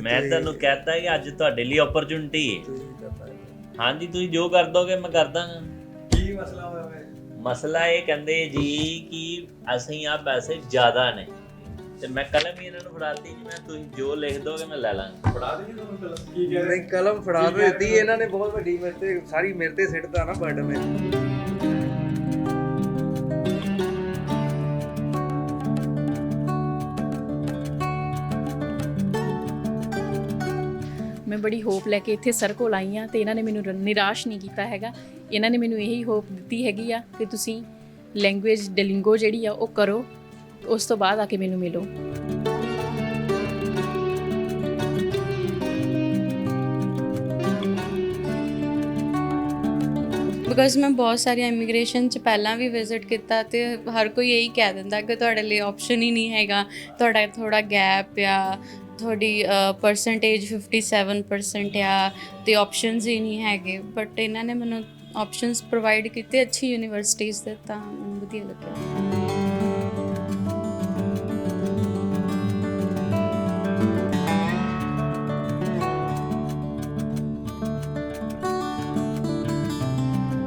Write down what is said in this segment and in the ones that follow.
ਮੈਂ ਤੁਹਾਨੂੰ ਕਹਿਤਾ ਕਿ ਅੱਜ ਤੁਹਾਡੇ ਲਈ ਓਪਰਚੁਨਿਟੀ ਹੈ। ਹਾਂਜੀ ਤੁਸੀਂ ਜੋ ਕਰ ਦੋਗੇ ਮੈਂ ਕਰ ਦਾਂਗਾ। ਕੀ ਮਸਲਾ ਹੋਇਆ? ਮਸਲਾ ਇਹ ਕਹਿੰਦੇ ਜੀ ਕਿ ਅਸੀਂ ਆ ਪੈਸੇ ਜ਼ਿਆਦਾ ਨੇ ਤੇ ਮੈਂ ਕਲਮ ਹੀ ਇਹਨਾਂ ਨੂੰ ਫੜਾਤੀ ਜੀ, ਮੈਂ ਤੁਸੀਂ ਜੋ ਲਿਖ ਦੋਗੇ ਮੈਂ ਲੈ ਲਾਂਗਾ। ਫੜਾ ਦੇ ਤੁਹਾਨੂੰ ਕਲਮ? ਕੀ ਕਹਿ ਰਹੇ? ਨਹੀਂ ਕਲਮ ਫੜਾ ਦਿੱਤੀ ਇਹਨਾਂ ਨੇ, ਬਹੁਤ ਵੱਡੀ ਮੇਰੇ ਤੇ ਸਾਰੀ ਮੇਰੇ ਤੇ ਸਿੱਟਦਾ ਨਾ ਬਰਡਨ ਵਿੱਚ। ਮੈਂ ਬੜੀ ਹੋਪ ਲੈ ਕੇ ਇੱਥੇ ਸਰ ਕੋਲ ਆਈ ਹਾਂ ਤੇ ਇਹਨਾਂ ਨੇ ਮੈਨੂੰ ਨਿਰਾਸ਼ ਨਹੀਂ ਕੀਤਾ ਹੈਗਾ। ਇਹਨਾਂ ਨੇ ਮੈਨੂੰ ਇਹੀ ਹੋਪ ਦਿੱਤੀ ਹੈਗੀ ਆ ਕਿ ਤੁਸੀਂ ਲੈਂਗੁਏਜ ਡੁਓਲਿੰਗੋ ਜਿਹੜੀ ਆ ਉਹ ਕਰੋ, ਉਸ ਤੋਂ ਬਾਅਦ ਆ ਕੇ ਮੈਨੂੰ ਮਿਲੋ। ਬਿਕੋਜ਼ ਮੈਂ ਬਹੁਤ ਸਾਰੀਆਂ ਇਮੀਗ੍ਰੇਸ਼ਨ 'ਚ ਪਹਿਲਾਂ ਵੀ ਵਿਜ਼ਿਟ ਕੀਤਾ ਅਤੇ ਹਰ ਕੋਈ ਇਹੀ ਕਹਿ ਦਿੰਦਾ ਕਿ ਤੁਹਾਡੇ ਲਈ ਆਪਸ਼ਨ ਹੀ ਨਹੀਂ ਹੈਗਾ, ਤੁਹਾਡਾ ਥੋੜ੍ਹਾ ਗੈਪ ਆ, ਤੁਹਾਡੀ ਪਰਸੈਂਟੇਜ 57% ਆ ਅਤੇ ਆਪਸ਼ਨਸ ਹੀ ਨਹੀਂ ਹੈਗੇ। ਬਟ ਇਹਨਾਂ ਨੇ ਮੈਨੂੰ ਆਪਸ਼ਨਸ ਪ੍ਰੋਵਾਈਡ ਕੀਤੇ ਅੱਛੀ ਯੂਨੀਵਰਸਿਟੀਜ਼ ਦੇ, ਤਾਂ ਮੈਨੂੰ ਵਧੀਆ ਲੱਗਿਆ।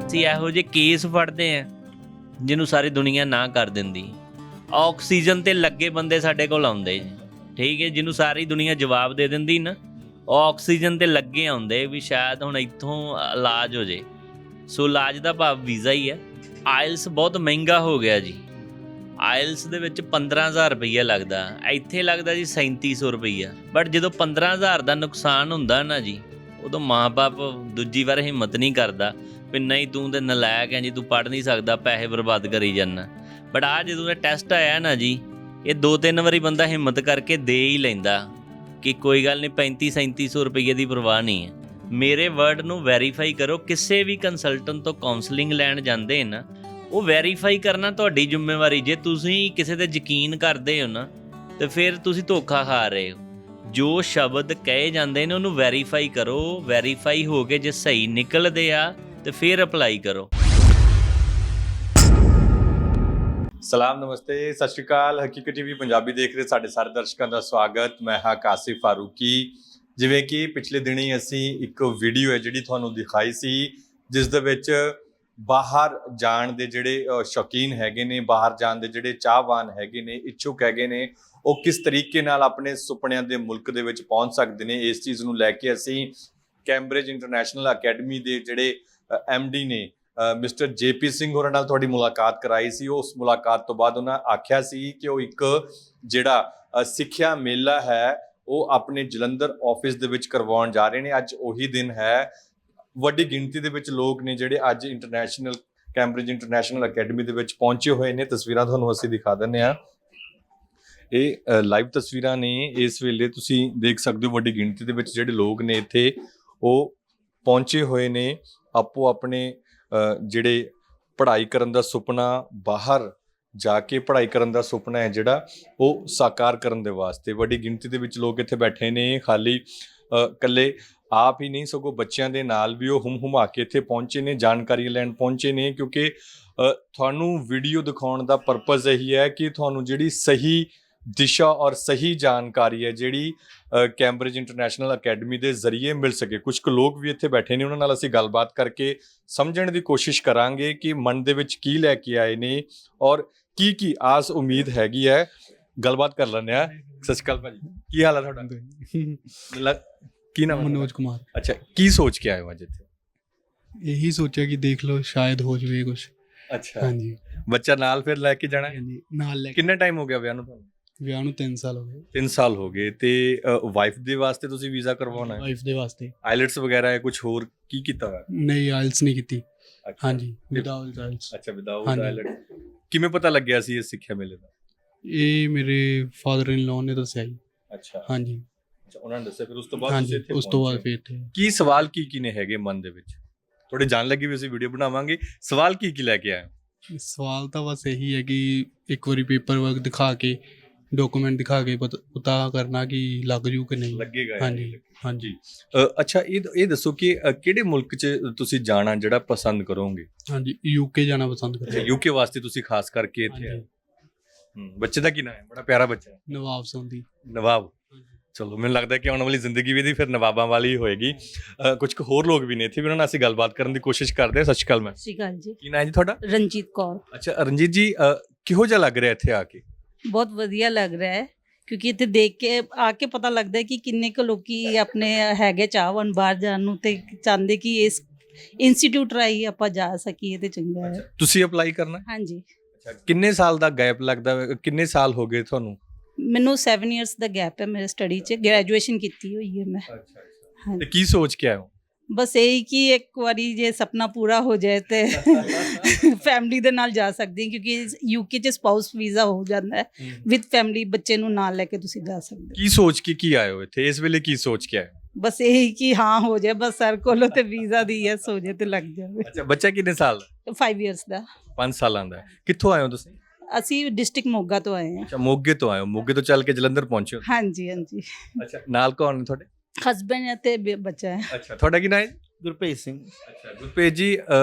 ਅਸੀਂ ਇਹੋ ਜਿਹੇ ਕੇਸ ਫੜਦੇ ਆ ਜਿਹਨੂੰ ਸਾਰੀ ਦੁਨੀਆ ਨਾ ਕਰ ਦਿੰਦੀ। ਆਕਸੀਜਨ ਤੇ ਲੱਗੇ ਬੰਦੇ ਸਾਡੇ ਕੋਲ ਆਉਂਦੇ ਜੀ, ਠੀਕ ਹੈ, ਜਿਹਨੂੰ ਸਾਰੀ ਦੁਨੀਆ ਜਵਾਬ ਦੇ ਦਿੰਦੀ ਨਾ, ਉਹ ਆਕਸੀਜਨ ਤੇ ਲੱਗੇ ਆਉਂਦੇ ਵੀ ਸ਼ਾਇਦ ਹੁਣ ਇੱਥੋਂ ਇਲਾਜ ਹੋ ਜੇ। ਸੋ ਇਲਾਜ ਦਾ ਭਾਵ ਵੀਜ਼ਾ ਹੀ ਹੈ। ਆਇਲਸ ਬਹੁਤ ਮਹਿੰਗਾ ਹੋ ਗਿਆ ਜੀ। ਆਇਲਸ ਦੇ ਵਿੱਚ 15,000 ਰੁਪਈਆ ਲੱਗਦਾ, ਇੱਥੇ ਲੱਗਦਾ ਜੀ 3700 ਰੁਪਈਆ। ਬਟ ਜਦੋਂ 15,000 ਦਾ ਨੁਕਸਾਨ ਹੁੰਦਾ ਨਾ ਜੀ, ਉਦੋਂ ਮਾਂ ਬਾਪ ਦੂਜੀ ਵਾਰ ਹਿੰਮਤ ਨਹੀਂ ਕਰਦਾ ਵੀ ਨਹੀਂ ਤੂੰ ਤਾਂ ਨਲਾਇਕ ਹੈ ਜੀ, ਤੂੰ ਪੜ੍ਹ ਨਹੀਂ ਸਕਦਾ, ਪੈਸੇ ਬਰਬਾਦ ਕਰੀ ਜਾਂਦਾ। ਬਟ ਆਹ ਜਦੋਂ ਇਹ ਟੈਸਟ ਆਇਆ ਨਾ ਜੀ, ਇਹ 2-3 ਵਾਰੀ ਬੰਦਾ ਹਿੰਮਤ ਕਰਕੇ ਦੇ ਹੀ ਲੈਂਦਾ ਕਿ ਕੋਈ ਗੱਲ ਨਹੀਂ, 3500-3700 ਰੁਪਈਏ ਦੀ ਪਰਵਾਹ ਨਹੀਂ ਹੈ। ਮੇਰੇ ਵਰਡ ਨੂੰ ਵੈਰੀਫਾਈ ਕਰੋ। ਕਿਸੇ ਵੀ ਕੰਸਲਟੈਂਟ ਤੋਂ ਕਾਉਂਸਲਿੰਗ ਲੈਣ ਜਾਂਦੇ ਨਾ, ਉਹ ਵੈਰੀਫਾਈ ਕਰਨਾ ਤੁਹਾਡੀ ਜ਼ਿੰਮੇਵਾਰੀ। ਜੇ ਤੁਸੀਂ ਕਿਸੇ 'ਤੇ ਯਕੀਨ ਕਰਦੇ ਹੋ ਨਾ, ਤਾਂ ਫਿਰ ਤੁਸੀਂ ਧੋਖਾ ਖਾ ਰਹੇ ਹੋ। ਜੋ ਸ਼ਬਦ ਕਹੇ ਜਾਂਦੇ ਨੇ ਉਹਨੂੰ ਵੈਰੀਫਾਈ ਕਰੋ। ਵੈਰੀਫਾਈ ਹੋ ਕੇ ਜੇ ਸਹੀ ਨਿਕਲਦੇ ਆ ਤੇ ਫਿਰ ਅਪਲਾਈ ਕਰੋ। ਸਲਾਮ, ਨਮਸਤੇ, ਸਤਿ ਸ਼੍ਰੀ ਅਕਾਲ। ਹਕੀਕਤ ਟੀਵੀ ਪੰਜਾਬੀ ਦੇਖ ਰਹੇ ਸਾਡੇ ਸਾਰੇ ਦਰਸ਼ਕਾਂ ਦਾ ਸਵਾਗਤ। ਮੈਂ ਹਾਂ ਕਾਸਿਫ ਫਾਰੂਕੀ। ਜਿਵੇਂ ਕਿ ਪਿਛਲੇ ਦਿਨੀ ਅਸੀਂ ਇੱਕ ਵੀਡੀਓ ਹੈ ਜਿਹੜੀ ਤੁਹਾਨੂੰ ਦਿਖਾਈ ਸੀ, ਜਿਸ ਦੇ ਵਿੱਚ ਬਾਹਰ ਜਾਣ ਦੇ ਜਿਹੜੇ ਸ਼ੌਕੀਨ ਹੈਗੇ ਨੇ, ਬਾਹਰ ਜਾਣ ਦੇ ਜਿਹੜੇ ਚਾਹਵਾਨ ਹੈਗੇ ਨੇ, ਇੱਛੁਕ ਹੈਗੇ ਨੇ, ਉਹ ਕਿਸ ਤਰੀਕੇ ਨਾਲ ਆਪਣੇ ਸੁਪਨਿਆਂ ਦੇ ਮੁਲਕ ਦੇ ਵਿੱਚ ਪਹੁੰਚ ਸਕਦੇ ਨੇ। ਇਸ ਚੀਜ਼ ਨੂੰ ਲੈ ਕੇ ਅਸੀਂ ਕੈਂਬਰਿਜ ਇੰਟਰਨੈਸ਼ਨਲ ਅਕੈਡਮੀ ਦੇ ਜਿਹੜੇ MD ਨੇ ਮਿਸਟਰ JP ਸਿੰਘ ਹੋਰਾਂ ਨਾਲ ਤੁਹਾਡੀ ਮੁਲਾਕਾਤ ਕਰਾਈ ਸੀ। ਉਸ ਮੁਲਾਕਾਤ ਤੋਂ ਬਾਅਦ ਉਹਨਾਂ ਆਖਿਆ ਸੀ ਕਿ ਉਹ ਇੱਕ ਜਿਹੜਾ ਸਿੱਖਿਆ ਮੇਲਾ ਹੈ ਉਹ ਆਪਣੇ ਜਲੰਧਰ ਆਫਿਸ ਦੇ ਵਿੱਚ ਕਰਵਾਉਣ ਜਾ ਰਹੇ ਨੇ। ਅੱਜ ਉਹੀ ਦਿਨ ਹੈ। ਵੱਡੀ ਗਿਣਤੀ ਦੇ ਵਿੱਚ ਲੋਕ ਨੇ ਜਿਹੜੇ ਅੱਜ ਕੈਂਬਰਿਜ ਇੰਟਰਨੈਸ਼ਨਲ ਅਕੈਡਮੀ ਦੇ ਵਿੱਚ ਪਹੁੰਚੇ ਹੋਏ ਨੇ। ਤਸਵੀਰਾਂ ਤੁਹਾਨੂੰ ਅਸੀਂ ਦਿਖਾ ਦਿੰਦੇ ਹਾਂ। ਇਹ ਲਾਈਵ ਤਸਵੀਰਾਂ ਨੇ। ਇਸ ਵੇਲੇ ਤੁਸੀਂ ਦੇਖ ਸਕਦੇ ਹੋ ਵੱਡੀ ਗਿਣਤੀ ਦੇ ਵਿੱਚ ਜਿਹੜੇ ਲੋਕ ਨੇ ਇੱਥੇ ਉਹ ਪਹੁੰਚੇ ਹੋਏ ਨੇ। ਆਪੋ ਆਪਣੇ ਜਿਹੜੇ ਪੜ੍ਹਾਈ ਕਰਨ ਦਾ ਸੁਪਨਾ, ਬਾਹਰ ਜਾ ਕੇ ਪੜ੍ਹਾਈ ਕਰਨ ਦਾ ਸੁਪਨਾ ਹੈ ਜਿਹੜਾ, ਉਹ ਸਾਕਾਰ ਕਰਨ ਦੇ ਵਾਸਤੇ ਵੱਡੀ ਗਿਣਤੀ ਦੇ ਵਿੱਚ ਲੋਕ ਇੱਥੇ ਬੈਠੇ ਨੇ। ਖਾਲੀ ਇਕੱਲੇ ਆਪ ਹੀ ਨਹੀਂ, ਸਗੋਂ ਬੱਚਿਆਂ ਦੇ ਨਾਲ ਵੀ ਉਹ ਹੁਮਾ ਕੇ ਇੱਥੇ ਪਹੁੰਚੇ ਨੇ, ਜਾਣਕਾਰੀ ਲੈਣ ਪਹੁੰਚੇ ਨੇ। ਕਿਉਂਕਿ ਤੁਹਾਨੂੰ ਵੀਡੀਓ ਦਿਖਾਉਣ ਦਾ ਪਰਪਸ ਇਹੀ ਹੈ ਕਿ ਤੁਹਾਨੂੰ ਜਿਹੜੀ ਸਹੀ ਦਿਸ਼ਾ ਔਰ ਸਹੀ ਜਾਣਕਾਰੀ ਹੈ ਜਿਹੜੀ ਕੈਂਬਰਿਜ ਇੰਟਰਨੈਸ਼ਨਲ ਅਕੈਡਮੀ ਦੇ ਜ਼ਰੀਏ ਮਿਲ ਸਕੇ। ਕੁਝ ਕੁ ਲੋਕ ਵੀ ਇੱਥੇ ਬੈਠੇ ਨੇ, ਉਹਨਾਂ ਨਾਲ ਅਸੀਂ ਗੱਲਬਾਤ ਕਰਕੇ ਸਮਝਣ ਦੀ ਕੋਸ਼ਿਸ਼ ਕਰਾਂਗੇ ਕਿ ਮਨ ਦੇ ਵਿੱਚ ਕੀ ਲੈ ਕੇ ਆਏ ਨੇ ਔਰ ਕੀ ਆਸ ਉਮੀਦ ਹੈਗੀ ਹੈ। ਗੱਲਬਾਤ ਕਰ ਲੈਂਦੇ ਆ। ਸਤਿ ਸ਼੍ਰੀ ਅਕਾਲ ਭਾਜੀ, ਕੀ ਹਾਲ ਹੈ ਤੁਹਾਡਾ? ਕੀ ਨਾਮ? ਮਨੋਜ ਕੁਮਾਰ। ਅੱਛਾ, ਕੀ ਸੋਚ ਕੇ ਆਏ ਹੋ ਅੱਜ ਇੱਥੇ? ਇਹੀ ਸੋਚਿਆ ਕਿ ਦੇਖ ਲਓ ਸ਼ਾਇਦ ਹੋ ਜਾਵੇ ਕੁਝ। ਅੱਛਾ, ਹਾਂਜੀ। ਬੱਚਾ ਨਾਲ ਫਿਰ ਲੈ ਕੇ ਜਾਣਾ? ਹਾਂਜੀ, ਨਾਲ ਲੈ ਕੇ। ਕਿੰਨਾ ਟਾਈਮ ਹੋ ਗਿਆ ਵਿਆਹ ਨੂੰ ਤੁਹਾਨੂੰ? ਵਿਆਹ ਨੂੰ 3 ਸਾਲ ਹੋ ਗਏ। 3 ਸਾਲ ਹੋ ਗਏ। ਤੇ ਵਾਈਫ ਦੇ ਵਾਸਤੇ ਤੁਸੀਂ ਵੀਜ਼ਾ ਕਰਵਾਉਣਾ ਹੈ? ਵਾਈਫ ਦੇ ਵਾਸਤੇ ਆਈਲੈਟਸ ਵਗੈਰਾ ਹੈ, ਕੁਝ ਹੋਰ ਕੀ ਕੀਤਾ ਹੋਇਆ? ਨਹੀਂ, ਆਇਲਸ ਨਹੀਂ ਕੀਤੀ। ਹਾਂਜੀ, ਵਿਦਆਊਟ ਆਇਲਸ। ਅੱਛਾ, ਵਿਦਆਊਟ ਆਈਲੈਟਸ। ਕਿਵੇਂ ਪਤਾ ਲੱਗਿਆ ਸੀ ਇਸ ਸਿੱਖਿਆ ਮੇਲੇ ਦਾ? ਇਹ ਮੇਰੇ ਫਾਦਰ ਇਨ ਲਾਅ ਨੇ ਦੱਸਿਆ ਜੀ। ਅੱਛਾ, ਹਾਂਜੀ। ਅੱਛਾ, ਉਹਨਾਂ ਨੇ ਦੱਸਿਆ। ਫਿਰ ਉਸ ਤੋਂ ਬਾਅਦ ਹਾਂਜੀ, ਇੱਥੇ ਉਸ ਤੋਂ ਬਾਅਦ ਪਹੁੰਚੇ। ਫਿਰ ਇੱਥੇ ਕੀ ਸਵਾਲ ਕੀ ਨੇ ਹੈਗੇ ਮਨ ਦੇ ਵਿੱਚ? ਥੋੜੇ ਜਾਣ ਲੱਗੀ ਵੀ ਅਸੀਂ ਵੀਡੀਓ ਬਣਾਵਾਂਗੇ। ਸਵਾਲ ਕੀ ਲੈ ਕੇ ਆਏ? ਸਵਾਲ ਤਾਂ ਬਸ ਇਹੀ ਹੈ ਕਿ ਇੱਕ ਵਾਰੀ ਪੇਪਰ ਵਰਕ ਦਿਖਾ ਕੇ, ਡਾਕੂਮੈਂਟ ਦਿਖਾ ਕੇ ਪਤਾ ਕਰਨਾ ਕਿ ਲੱਗ ਜੂ ਕਿ ਨਹੀਂ ਲੱਗੇਗਾ। ਹਾਂਜੀ ਹਾਂਜੀ। ਅੱਛਾ, ਇਹ ਦੱਸੋ ਕਿ ਕਿਹੜੇ ਮੁਲਕ 'ਚ ਤੁਸੀਂ ਜਾਣਾ ਜਿਹੜਾ ਪਸੰਦ ਕਰੋਗੇ? ਹਾਂਜੀ, UK ਜਾਣਾ ਪਸੰਦ ਕਰਾਂਗੇ। UK ਵਾਸਤੇ ਤੁਸੀਂ ਖਾਸ ਕਰਕੇ ਇੱਥੇ ਆਏ? ਬੱਚੇ ਦਾ ਕੀ ਨਾਮ ਹੈ? ਬੜਾ ਪਿਆਰਾ ਬੱਚਾ ਹੈ। ਨਵਾਬ ਸੰਦੀ। ਨਵਾਬ। ਚਲੋ ਮੈਨੂੰ ਲੱਗਦਾ ਕਿ ਆਉਣ ਵਾਲੀ ਜ਼ਿੰਦਗੀ ਵੀ ਇਹਦੀ ਫਿਰ ਨਵਾਬਾਂ ਵਾਲੀ ਹੀ ਹੋਏਗੀ। ਕੁਝ ਕੁ ਹੋਰ ਲੋਕ ਵੀ ਨੇ ਇੱਥੇ ਵੀ, ਉਹਨਾਂ ਨਾਲ ਅਸੀਂ ਗੱਲਬਾਤ ਕਰਨ ਦੀ ਕੋਸ਼ਿਸ਼ ਕਰਦੇ ਹਾਂ। ਸਤਿ ਸ਼੍ਰੀ ਅਕਾਲ ਮੈਮ। ਸਤਿ ਸ਼੍ਰੀ ਅਕਾਲ ਜੀ। ਕੀ ਨਾਂ ਹੈ ਜੀ ਤੁਹਾਡਾ? ਰਣਜੀਤ ਕੌਰ। ਅੱਛਾ ਰਣਜੀਤ ਜੀ, ਕਿਹੋ ਜਿਹਾ ਲੱਗ ਰਿਹਾ ਇੱਥੇ ਆ ਕੇ? ਬਹੁਤ ਵਧੀਆ ਲੱਗ ਰਿਹਾ ਹੈ ਕਿਉਂਕਿ ਇੱਥੇ ਦੇਖ ਕੇ ਆ ਕੇ ਪਤਾ ਲੱਗਦਾ ਹੈ ਕਿ ਕਿੰਨੇ ਕੁ ਲੋਕੀ ਆਪਣੇ ਹੈਗੇ ਚਾਹਵਾਨ ਬਾਹਰ ਜਾਣ ਨੂੰ ਤੇ ਚਾਹੁੰਦੇ ਕਿ ਇਸ ਇੰਸਟੀਚਿਊਟ ਰਾਹੀਂ ਆਪਾਂ ਜਾ ਸਕੀਏ ਤੇ ਚੰਗਾ ਹੈ। ਤੁਸੀਂ ਅਪਲਾਈ ਕਰਨਾ? ਹਾਂਜੀ, ਅੱਛਾ ਕਿੰਨੇ ਸਾਲ ਦਾ ਗੈਪ ਲੱਗਦਾ ਵਾ? ਕਿੰਨੇ ਸਾਲ ਹੋ ਗਏ ਤੁਹਾਨੂੰ? ਮੈਨੂੰ 7 ਇਅਰਸ ਦਾ ਗੈਪ ਹੈ ਮੇਰੇ ਸਟੱਡੀ 'ਚ। ਗ੍ਰੈਜੂਏਸ਼ਨ ਕੀਤੀ ਹੋਈ ਹੈ ਮੈਂ। ਅੱਛਾ ਤੇ ਹਾਂਜੀ, ਕੀ ਸੋਚ ਕੇ ਆਏ ਹੋ? ਬਸ ਇਹੀ ਕਿ ਇੱਕ ਵਾਰੀ ਜੇ ਸੁਪਨਾ ਪੂਰਾ ਹੋ ਜਾਏ ਤੇ ਫੈਮਿਲੀ ਦੇ ਨਾਲ ਜਾ ਸਕਦੀ ਹਾਂ ਕਿਉਂਕਿ ਯੂਕੇ 'ਚ ਸਪਾਊਸ ਵੀਜ਼ਾ ਹੋ ਜਾਂਦਾ ਹੈ। ਵਿਦ ਫੈਮਿਲੀ ਬੱਚੇ ਨੂੰ ਨਾਲ ਲੈ ਕੇ ਤੁਸੀਂ ਜਾ ਸਕਦੇ ਹੋ। ਕੀ ਸੋਚ ਕੇ ਕੀ ਆਏ ਹੋ ਇੱਥੇ ਇਸ ਵੇਲੇ? ਕੀ ਸੋਚ ਕੇ ਆਏ ਹੋ? ਬਸ ਇਹੀ ਕਿ ਹਾਂ ਹੋ ਜਾਏ, ਬਸ ਸਰ ਕੋਲੋਂ ਤੇ ਵੀਜ਼ਾ ਦੀ ਯੈਸ ਹੋ ਜਾਏ ਤੇ ਲੱਗ ਜਾਵੇ। ਅੱਛਾ ਬੱਚਾ ਕਿੰਨੇ ਸਾਲ ਦਾ? 5 ਇਅਰਸ ਦਾ। 5 ਸਾਲਾਂ ਦਾ ਹੈ। ਕਿੱਥੋਂ ਆਏ ਹੋ ਤੁਸੀਂ? ਅਸੀਂ ਡਿਸਟ੍ਰਿਕਟ ਮੋਗਾ ਤੋਂ ਆਏ ਹਾਂ। ਅੱਛਾ ਮੋਗੇ ਤੋਂ ਆਏ ਹੋ। ਮੋਗੇ ਤੋਂ ਚੱਲ ਕੇ ਜਲੰਧਰ ਪਹੁੰਚੇ ਹੋ? ਹਾਂਜੀ ਹਾਂਜੀ। ਅੱਛਾ ਨਾਲ ਕੌਣ ਨੇ ਤੁਹਾਡੇ? ਹਸਬੈਂਡ ਅਤੇ ਬੱਚਾ ਹੈ। ਅੱਛਾ ਤੁਹਾਡਾ ਕੀ ਨਾਮ ਹੈ? ਗੁਰਪ੍ਰੀਤ ਸਿੰਘ। ਅੱਛਾ ਗੁਰਪ੍ਰੀਤ ਜੀ,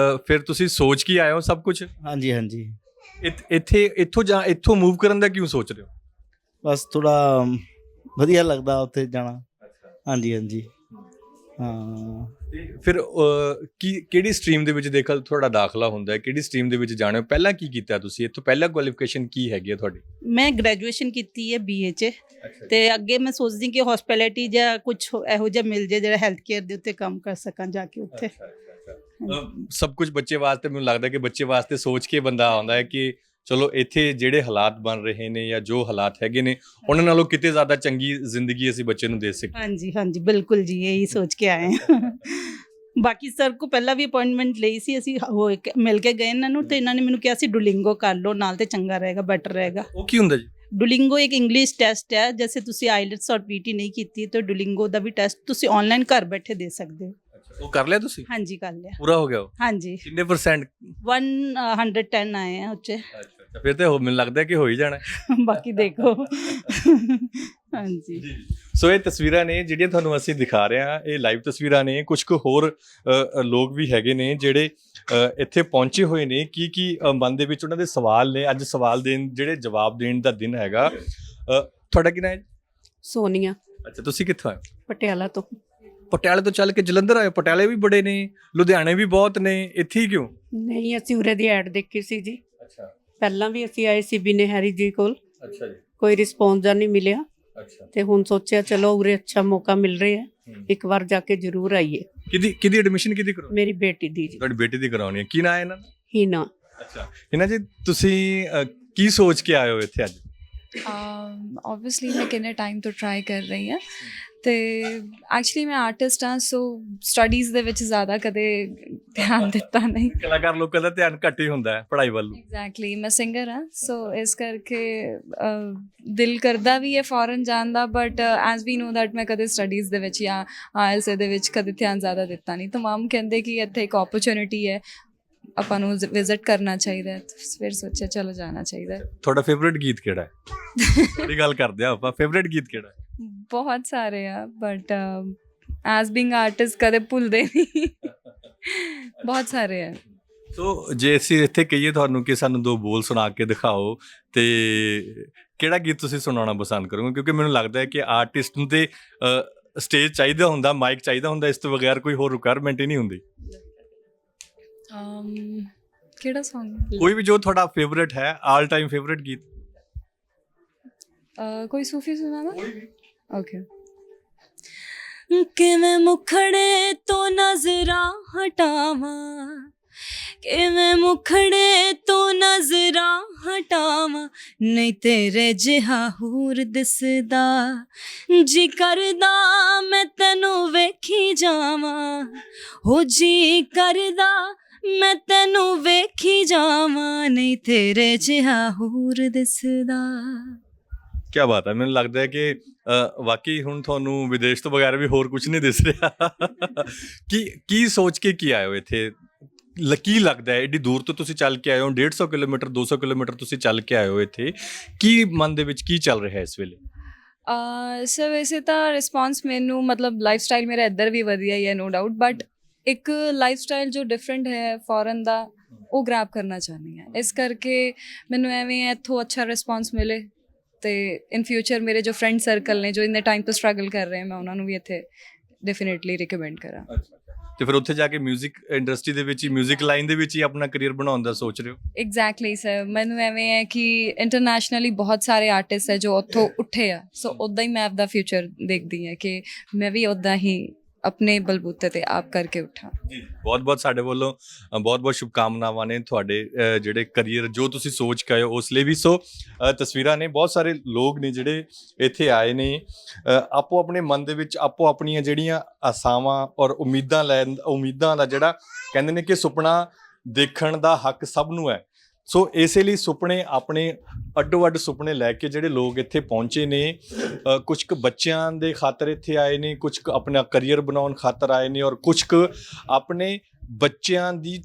ਫਿਰ ਤੁਸੀਂ ਸੋਚ ਕੇ ਆਏ ਹੋ ਸਭ ਕੁਝ? ਹਾਂਜੀ ਹਾਂਜੀ, ਇੱਥੋਂ ਮੂਵ ਕਰਨ ਦਾ ਕਿਉਂ ਸੋਚ ਰਹੇ ਹੋ? ਬਸ ਥੋੜਾ ਵਧੀਆ ਲੱਗਦਾ ਉੱਥੇ ਜਾਣਾ। ਹਾਂਜੀ ਹਾਂਜੀ ਹਾਂ। ਤੇ ਫਿਰ ਕਿਹੜੀ ਸਟਰੀਮ ਦੇ ਵਿੱਚ ਤੁਹਾਡਾ ਦਾਖਲਾ ਹੁੰਦਾ ਹੈ? ਕਿਹੜੀ ਸਟਰੀਮ ਦੇ ਵਿੱਚ ਜਾਣਾ? ਪਹਿਲਾਂ ਕੀ ਕੀਤਾ ਤੁਸੀਂ? ਇੱਥੋਂ ਪਹਿਲਾਂ ਕੁਆਲੀਫਿਕੇਸ਼ਨ ਕੀ ਹੈਗੀ ਹੈ ਤੁਹਾਡੀ? ਮੈਂ ਗ੍ਰੈਜੂਏਸ਼ਨ ਕੀਤੀ ਹੈ BA 'ਚ ਤੇ ਅੱਗੇ ਮੈਂ ਸੋਚਦੀ ਕਿ ਹਸਪਿਟੈਲਿਟੀ ਜਾਂ ਕੁਝ ਇਹੋ ਜਿਹਾ ਮਿਲ ਜਾਏ ਜਿਹੜਾ ਹੈਲਥ ਕੇਅਰ ਦੇ ਉੱਤੇ ਕੰਮ ਕਰ ਸਕਾਂ ਜਾ ਕੇ ਉੱਥੇ। ਸਭ ਕੁਝ ਬੱਚੇ ਵਾਸਤੇ, ਮੈਨੂੰ ਲੱਗਦਾ ਕਿ ਬੱਚੇ ਵਾਸਤੇ ਸੋਚ ਕੇ ਬੰਦਾ ਆਉਂਦਾ ਹੈ ਕਿ ਚਲੋ ਇੱਥੇ ਜਿਹੜੇ ਹਾਲਾਤ ਬਣ ਰਹੇ ਨੇ ਜਾਂ ਜੋ ਹਾਲਾਤ ਹੈਗੇ ਨੇ ਉਹਨਾਂ ਨਾਲੋਂ ਕਿਤੇ ਜ਼ਿਆਦਾ ਚੰਗੀ ਜ਼ਿੰਦਗੀ ਅਸੀਂ ਬੱਚੇ ਨੂੰ ਦੇ ਸਕੀਏ। ਹਾਂਜੀ ਹਾਂਜੀ ਬਿਲਕੁਲ ਜੀ, ਇਹੀ ਸੋਚ ਕੇ ਆਏ ਹਾਂ। ਬਾਕੀ ਸਰ ਕੋ ਪਹਿਲਾਂ ਵੀ ਅਪਾਇੰਟਮੈਂਟ ਲਈ ਸੀ ਅਸੀਂ, ਮਿਲ ਕੇ ਗਏ ਇਹਨਾਂ ਨੂੰ ਤੇ ਇਹਨਾਂ ਨੇ ਮੈਨੂੰ ਕਿਹਾ ਸੀ ਡੁਲਿੰਗੋ ਕਰ ਲਓ ਨਾਲ ਤੇ ਚੰਗਾ ਰਹੇਗਾ, ਬੈਟਰ ਰਹੇਗਾ। ਉਹ ਕੀ ਹੁੰਦਾ ਜੀ? ਡੁਲਿੰਗੋ ਇੱਕ ਇੰਗਲਿਸ਼ ਟੈਸਟ ਹੈ। ਜੈਸੇ ਤੁਸੀਂ ਆਈਲੈਟਸ ਔਰ PT ਨਹੀਂ ਕੀਤੀ ਤਾਂ ਡੁਲਿੰਗੋ ਦਾ ਵੀ ਟੈਸਟ ਤੁਸੀਂ ਆਨਲਾਈਨ ਘਰ ਬੈਠੇ ਦੇ ਸਕਦੇ ਹੋ। ਉਹ ਕਰ ਲਿਆ ਤੁਸੀਂ? ਹਾਂਜੀ ਕਰ ਲਿਆ। ਪੂਰਾ ਹੋ ਗਿਆ ਉਹ? ਹਾਂਜੀ ਕਿੰਨੇ %? 110 ਆਏ ਆ ਉੱਚੇ। ਅੱਛਾ ਫਿਰ ਤੇ ਮੈਨੂੰ ਲੱਗਦਾ ਕਿ ਹੋ ਹੀ ਜਾਣਾ। ਬਾਕੀ ਦੇਖੋ। ਹਾਂਜੀ ਸੋ ਇਹ ਤਸਵੀਰਾਂ ਨੇ ਜਿਹੜੀਆਂ ਤੁਹਾਨੂੰ ਅਸੀਂ ਦਿਖਾ ਰਹੇ ਹਾਂ, ਇਹ ਲਾਈਵ ਤਸਵੀਰਾਂ ਨੇ। ਕੁਝ ਕੁ ਹੋਰ ਲੋਕ ਵੀ ਹੈਗੇ ਨੇ ਜਿਹੜੇ ਇੱਥੇ ਪਹੁੰਚੇ ਹੋਏ ਨੇ। ਕੀ ਮਨ ਦੇ ਵਿੱਚ ਉਹਨਾਂ ਦੇ ਸਵਾਲ ਨੇ। ਅੱਜ ਸਵਾਲ ਦੇਣ, ਜਿਹੜੇ ਜਵਾਬ ਦੇਣ ਦਾ ਦਿਨ ਹੈਗਾ। ਤੁਹਾਡਾ ਕੀ ਨਾਮ ਹੈ? ਸੋਨੀਆ। ਅੱਛਾ ਤੁਸੀਂ ਕਿੱਥੋਂ ਆਏ? ਪਟਿਆਲਾ ਤੋਂ। ਪਟਿਆਲੇ ਤੋਂ ਚੱਲ ਕੇ ਜਲੰਧਰ ਆਏ? ਪਟਿਆਲੇ ਵੀ ਬੜੇ ਨੇ, ਲੁਧਿਆਣੇ ਵੀ ਬਹੁਤ ਨੇ, ਇੱਥੇ ਹੀ ਕਿਉਂ? ਨਹੀਂ, ਅਸੀਂ ਉਰੇ ਦੀ ਐਡ ਦੇਖੀ ਸੀ ਜੀ। ਅੱਛਾ ਪਹਿਲਾਂ ਵੀ ਅਸੀਂ ਆਏ ਸੀ ਬਿਨੇ ਹੈਰੀ ਜੀ ਕੋਲ, ਅੱਛਾ ਜੀ। ਕੋਈ ਰਿਸਪੌਂਸ ਜਾਂ ਨਹੀਂ ਮਿਲਿਆ ਅੱਛਾ ਤੇ ਹੁਣ ਸੋਚਿਆ ਚਲੋ ਉਰੇ ਅੱਛਾ ਮੌਕਾ ਮਿਲ ਰਿਹਾ ਹੈ, ਇੱਕ ਵਾਰ ਜਾ ਕੇ ਜ਼ਰੂਰ ਆਈਏ। ਕਿਹਦੀ ਐਡਮਿਸ਼ਨ ਕਿਹਦੀ ਕਰਾਉਣੀ? ਮੇਰੀ ਬੇਟੀ ਦੀ ਜੀ। ਤੁਹਾਡੀ ਬੇਟੀ ਦੀ ਕਰਾਉਣੀ ਹੈ। ਕੀ ਨਾਂ ਹੈ ਇਹਨਾਂ ਦਾ? ਹੀਨਾ। ਅੱਛਾ ਹੀਨਾ ਜੀ, ਤੁਸੀਂ ਕੀ ਸੋਚ ਕੇ ਆਏ ਹੋ ਇੱਥੇ ਅੱਜ? ਓਬਵੀਅਸਲੀ ਮੈਂ ਕਿੰਨੇ ਟਾਈਮ ਤੋਂ ਟਰਾਈ ਕਰ ਰਹੀ ਹਾਂ ਤੇ ਐਕਚੁਅਲੀ ਮੈਂ ਆਰਟਿਸਟ ਹਾਂ, ਸੋ ਸਟੱਡੀਜ਼ ਦੇ ਵਿੱਚ ਜ਼ਿਆਦਾ ਕਦੇ ਧਿਆਨ ਦਿੱਤਾ ਨਹੀਂ। ਕਲਾਕਾਰ ਲੋਕਾਂ ਦਾ ਧਿਆਨ ਘੱਟ ਹੀ ਹੁੰਦਾ ਹੈ ਪੜ੍ਹਾਈ ਵੱਲ। ਐਗਜ਼ੈਕਟਲੀ, ਮੈਂ ਸਿੰਗਰ ਹਾਂ, ਸੋ ਇਸ ਕਰਕੇ ਦਿਲ ਕਰਦਾ ਵੀ ਹੈ ਫੋਰਨ ਜਾਣ ਦਾ, but as we know that ਮੈਂ ਕਦੇ ਸਟੱਡੀਜ਼ ਦੇ ਵਿੱਚ ਜਾਂ IELTS ਦੇ ਵਿੱਚ ਕਦੇ ਧਿਆਨ ਜ਼ਿਆਦਾ ਦਿੱਤਾ ਨਹੀਂ। ਤਮਾਮ ਕਹਿੰਦੇ ਕਿ ਇੱਥੇ ਇੱਕ ਓਪਰਚੁਨਿਟੀ ਹੈ, ਆਪਾਂ ਨੂੰ ਵਿਜ਼ਿਟ ਕਰਨਾ ਚਾਹੀਦਾ ਹੈ, ਫਿਰ ਸੋਚਿਆ ਚਲੋ ਜਾਣਾ ਚਾਹੀਦਾ ਹੈ। ਤੁਹਾਡਾ ਫੇਵਰਿਟ ਗੀਤ ਕਿਹੜਾ ਹੈ? ਥੋੜੀ ਗੱਲ ਕਰਦੇ ਆ ਆਪਾਂ, ਫੇਵਰਿਟ ਗੀਤ ਕਿਹੜਾ ਹੈ? ਬਹੁਤ ਸਾਰੇ ਆ, ਬਟ ਐਜ਼ ਬੀਇੰਗ ਆਰਟਿਸਟ ਕਦੇ ਭੁੱਲਦੇ ਨਹੀਂ। ਬਹੁਤ ਸਾਰੇ ਆ। ਸੋ ਜੇ ਅਸੀਂ ਇੱਥੇ ਕਹੀਏ ਤੁਹਾਨੂੰ ਕਿ ਸਾਨੂੰ 2 ਬੋਲ ਸੁਣਾ ਕੇ ਦਿਖਾਓ, ਤੇ ਕਿਹੜਾ ਗੀਤ ਤੁਸੀਂ ਸੁਣਾਉਣਾ ਪਸੰਦ ਕਰੋਗੇ? ਕਿਉਂਕਿ ਮੈਨੂੰ ਲੱਗਦਾ ਹੈ ਕਿ ਆਰਟਿਸਟ ਨੂੰ ਤੇ ਸਟੇਜ ਚਾਹੀਦਾ ਹੁੰਦਾ, ਮਾਈਕ ਚਾਹੀਦਾ ਹੁੰਦਾ, ਇਸ ਤੋਂ ਬਗੈਰ ਕੋਈ ਹੋਰ ਰਿਕੁਆਇਰਮੈਂਟ ਹੀ ਨਹੀਂ ਹੁੰਦੀ। ਕਿਹੜਾ Song? ਕੋਈ ਵੀ ਜੋ ਤੁਹਾਡਾ ਫੇਵਰਿਟ ਹੈ, ਆਲ ਟਾਈਮ ਫੇਵਰਿਟ ਗੀਤ। ਕੋਈ ਸੂਫੀ ਸੁਣਾਣਾ? ਓਕੇ। ਕਿਵੇਂ ਮੁਖੜੇ ਤੋਂ ਨਜ਼ਰਾਂ ਹਟਾਵਾਂ, ਕਿਵੇਂ ਮੁਖੜੇ ਤੋਂ ਨਜ਼ਰਾਂ ਹਟਾਵਾਂ, ਨਹੀਂ ਤੇਰੇ ਜਿਹਾ ਹੂਰ ਦਿਸਦਾ, ਜੀ ਕਰਦਾ ਮੈਂ ਤੈਨੂੰ ਵੇਖੀ ਜਾਵਾਂ, ਹੋ ਜੀ ਕਰਦਾ ਮੈਂ ਤੈਨੂੰ ਵੇਖੀ ਜਾਵਾਂ, ਨਹੀਂ ਤੇਰੇ ਜਿਹਾ ਹੂਰ ਦਿਸਦਾ। ਕੀ ਬਾਤ ਹੈ। ਮੈਨੂੰ ਲੱਗਦਾ ਹੈ ਕਿ ਵਾਕਈ ਹੁਣ ਤੁਹਾਨੂੰ ਵਿਦੇਸ਼ ਤੋਂ ਬਗੈਰ ਵੀ ਹੋਰ ਕੁਝ ਨਹੀਂ ਦਿਸ ਰਿਹਾ। ਕੀ ਸੋਚ ਕੇ ਕੀ ਆਏ ਹੋ ਇੱਥੇ? ਕੀ ਲੱਗਦਾ ਹੈ ਏਡੀ ਦੂਰ ਤੋਂ ਤੁਸੀਂ ਚੱਲ ਕੇ ਆਏ ਹੋ, 150 ਕਿਲੋਮੀਟਰ 200 ਕਿਲੋਮੀਟਰ ਤੁਸੀਂ ਚੱਲ ਕੇ ਆਏ ਹੋ ਇੱਥੇ, ਕੀ ਮਨ ਦੇ ਵਿੱਚ ਕੀ ਚੱਲ ਰਿਹਾ ਇਸ ਵੇਲੇ? ਸਰ ਵੈਸੇ ਤਾਂ ਰਿਸਪੌਂਸ ਮੈਨੂੰ, ਮਤਲਬ ਲਾਈਫ ਸਟਾਈਲ ਮੇਰਾ ਇੱਧਰ ਵੀ ਵਧੀਆ ਹੀ ਹੈ, ਨੋ ਡਾਊਟ, ਬਟ ਇੱਕ ਲਾਈਫ ਸਟਾਈਲ ਜੋ ਡਿਫਰੈਂਟ ਹੈ ਫੋਰਨ ਦਾ, ਉਹ ਗ੍ਰੈਬ ਕਰਨਾ ਚਾਹੁੰਦੀ ਹਾਂ। ਇਸ ਕਰਕੇ ਮੈਨੂੰ ਐਵੇਂ ਇੱਥੋਂ ਅੱਛਾ ਰਿਸਪੌਂਸ ਮਿਲੇ ਤੇ ਇਨ ਫਿਊਚਰ ਮੇਰੇ ਜੋ ਫਰੈਂਡ ਸਰਕਲ ਨੇ ਜੋ ਇੰਨੇ ਟਾਈਮ ਤੋਂ ਸਟਰਗਲ ਕਰ ਰਹੇ ਮੈਂ ਉਹਨਾਂ ਨੂੰ ਵੀ ਇੱਥੇ ਡੈਫੀਨੇਟਲੀ ਰਿਕਮੈਂਡ ਕਰਾਂ। ਤੇ ਫਿਰ ਉੱਥੇ ਜਾ ਕੇ 뮤직 ਇੰਡਸਟਰੀ ਦੇ ਵਿੱਚ ਹੀ 뮤직 ਲਾਈਨ ਦੇ ਵਿੱਚ ਹੀ ਆਪਣਾ ਕੈਰੀਅਰ ਬਣਾਉਣ ਦਾ ਸੋਚ ਰਹੇ ਹੋ? ਐਗਜ਼ੈਕਟਲੀ ਸਰ, ਮੈਨੂੰ ਐਵੇਂ ਹੈ ਕਿ ਇੰਟਰਨੈਸ਼ਨਲੀ ਬਹੁਤ ਸਾਰੇ ਆਰਟਿਸਟ ਹੈ ਜੋ ਉੱਥੋਂ ਉੱਠੇ ਆ, ਸੋ ਉੱਦਾਂ ਹੀ ਮੈਂ ਆਪਦਾ ਫਿਊਚਰ ਦੇਖਦੀ ਹਾਂ ਕਿ ਮੈਂ ਵੀ ਉੱਦਾਂ ਹੀ ਆਪਣੇ ਬਲਬੂਤੇ ਤੇ ਆਪ ਕਰਕੇ ਉੱਠਾਂ। ਜੀ ਬਹੁਤ ਬਹੁਤ ਸਾਡੇ ਵੱਲੋਂ ਬਹੁਤ ਬਹੁਤ ਸ਼ੁਭਕਾਮਨਾਵਾਂ ਨੇ ਤੁਹਾਡੇ ਜਿਹੜੇ ਕੈਰੀਅਰ ਜੋ ਤੁਸੀਂ ਸੋਚ ਕੇ ਆਏ ਹੋ ਉਸ ਲਈ ਵੀ। ਸੋ ਤਸਵੀਰਾਂ ਨੇ, ਬਹੁਤ ਸਾਰੇ ਲੋਕ ਨੇ ਜਿਹੜੇ ਇੱਥੇ ਆਏ ਨੇ, ਆਪੋ ਆਪਣੇ ਮਨ ਦੇ ਵਿੱਚ ਆਪੋ ਆਪਣੀਆਂ ਜਿਹੜੀਆਂ ਆਸਾਵਾਂ ਔਰ ਉਮੀਦਾਂ ਦਾ ਜਿਹੜਾ ਕਹਿੰਦੇ ਨੇ ਕਿ ਸੁਪਨਾ ਦੇਖਣ ਦਾ ਹੱਕ ਸਭ ਨੂੰ ਹੈ। ਸੋ ਇਸੇ ਲਈ ਸੁਪਨੇ ਆਪਣੇ ਅੱਡੋ ਅੱਡ ਸੁਪਨੇ ਲੈ ਕੇ ਜਿਹੜੇ ਲੋਕ ਇੱਥੇ ਪਹੁੰਚੇ ਨੇ, ਕੁਝ ਕੁ ਬੱਚਿਆਂ ਦੇ ਖਾਤਰ ਇੱਥੇ ਆਏ ਨੇ, ਕੁਝ ਕੁ ਆਪਣਾ ਕੈਰੀਅਰ ਬਣਾਉਣ ਖਾਤਰ ਆਏ ਨੇ, ਔਰ ਕੁਝ ਕੁ ਆਪਣੇ ਬੱਚਿਆਂ ਦੀ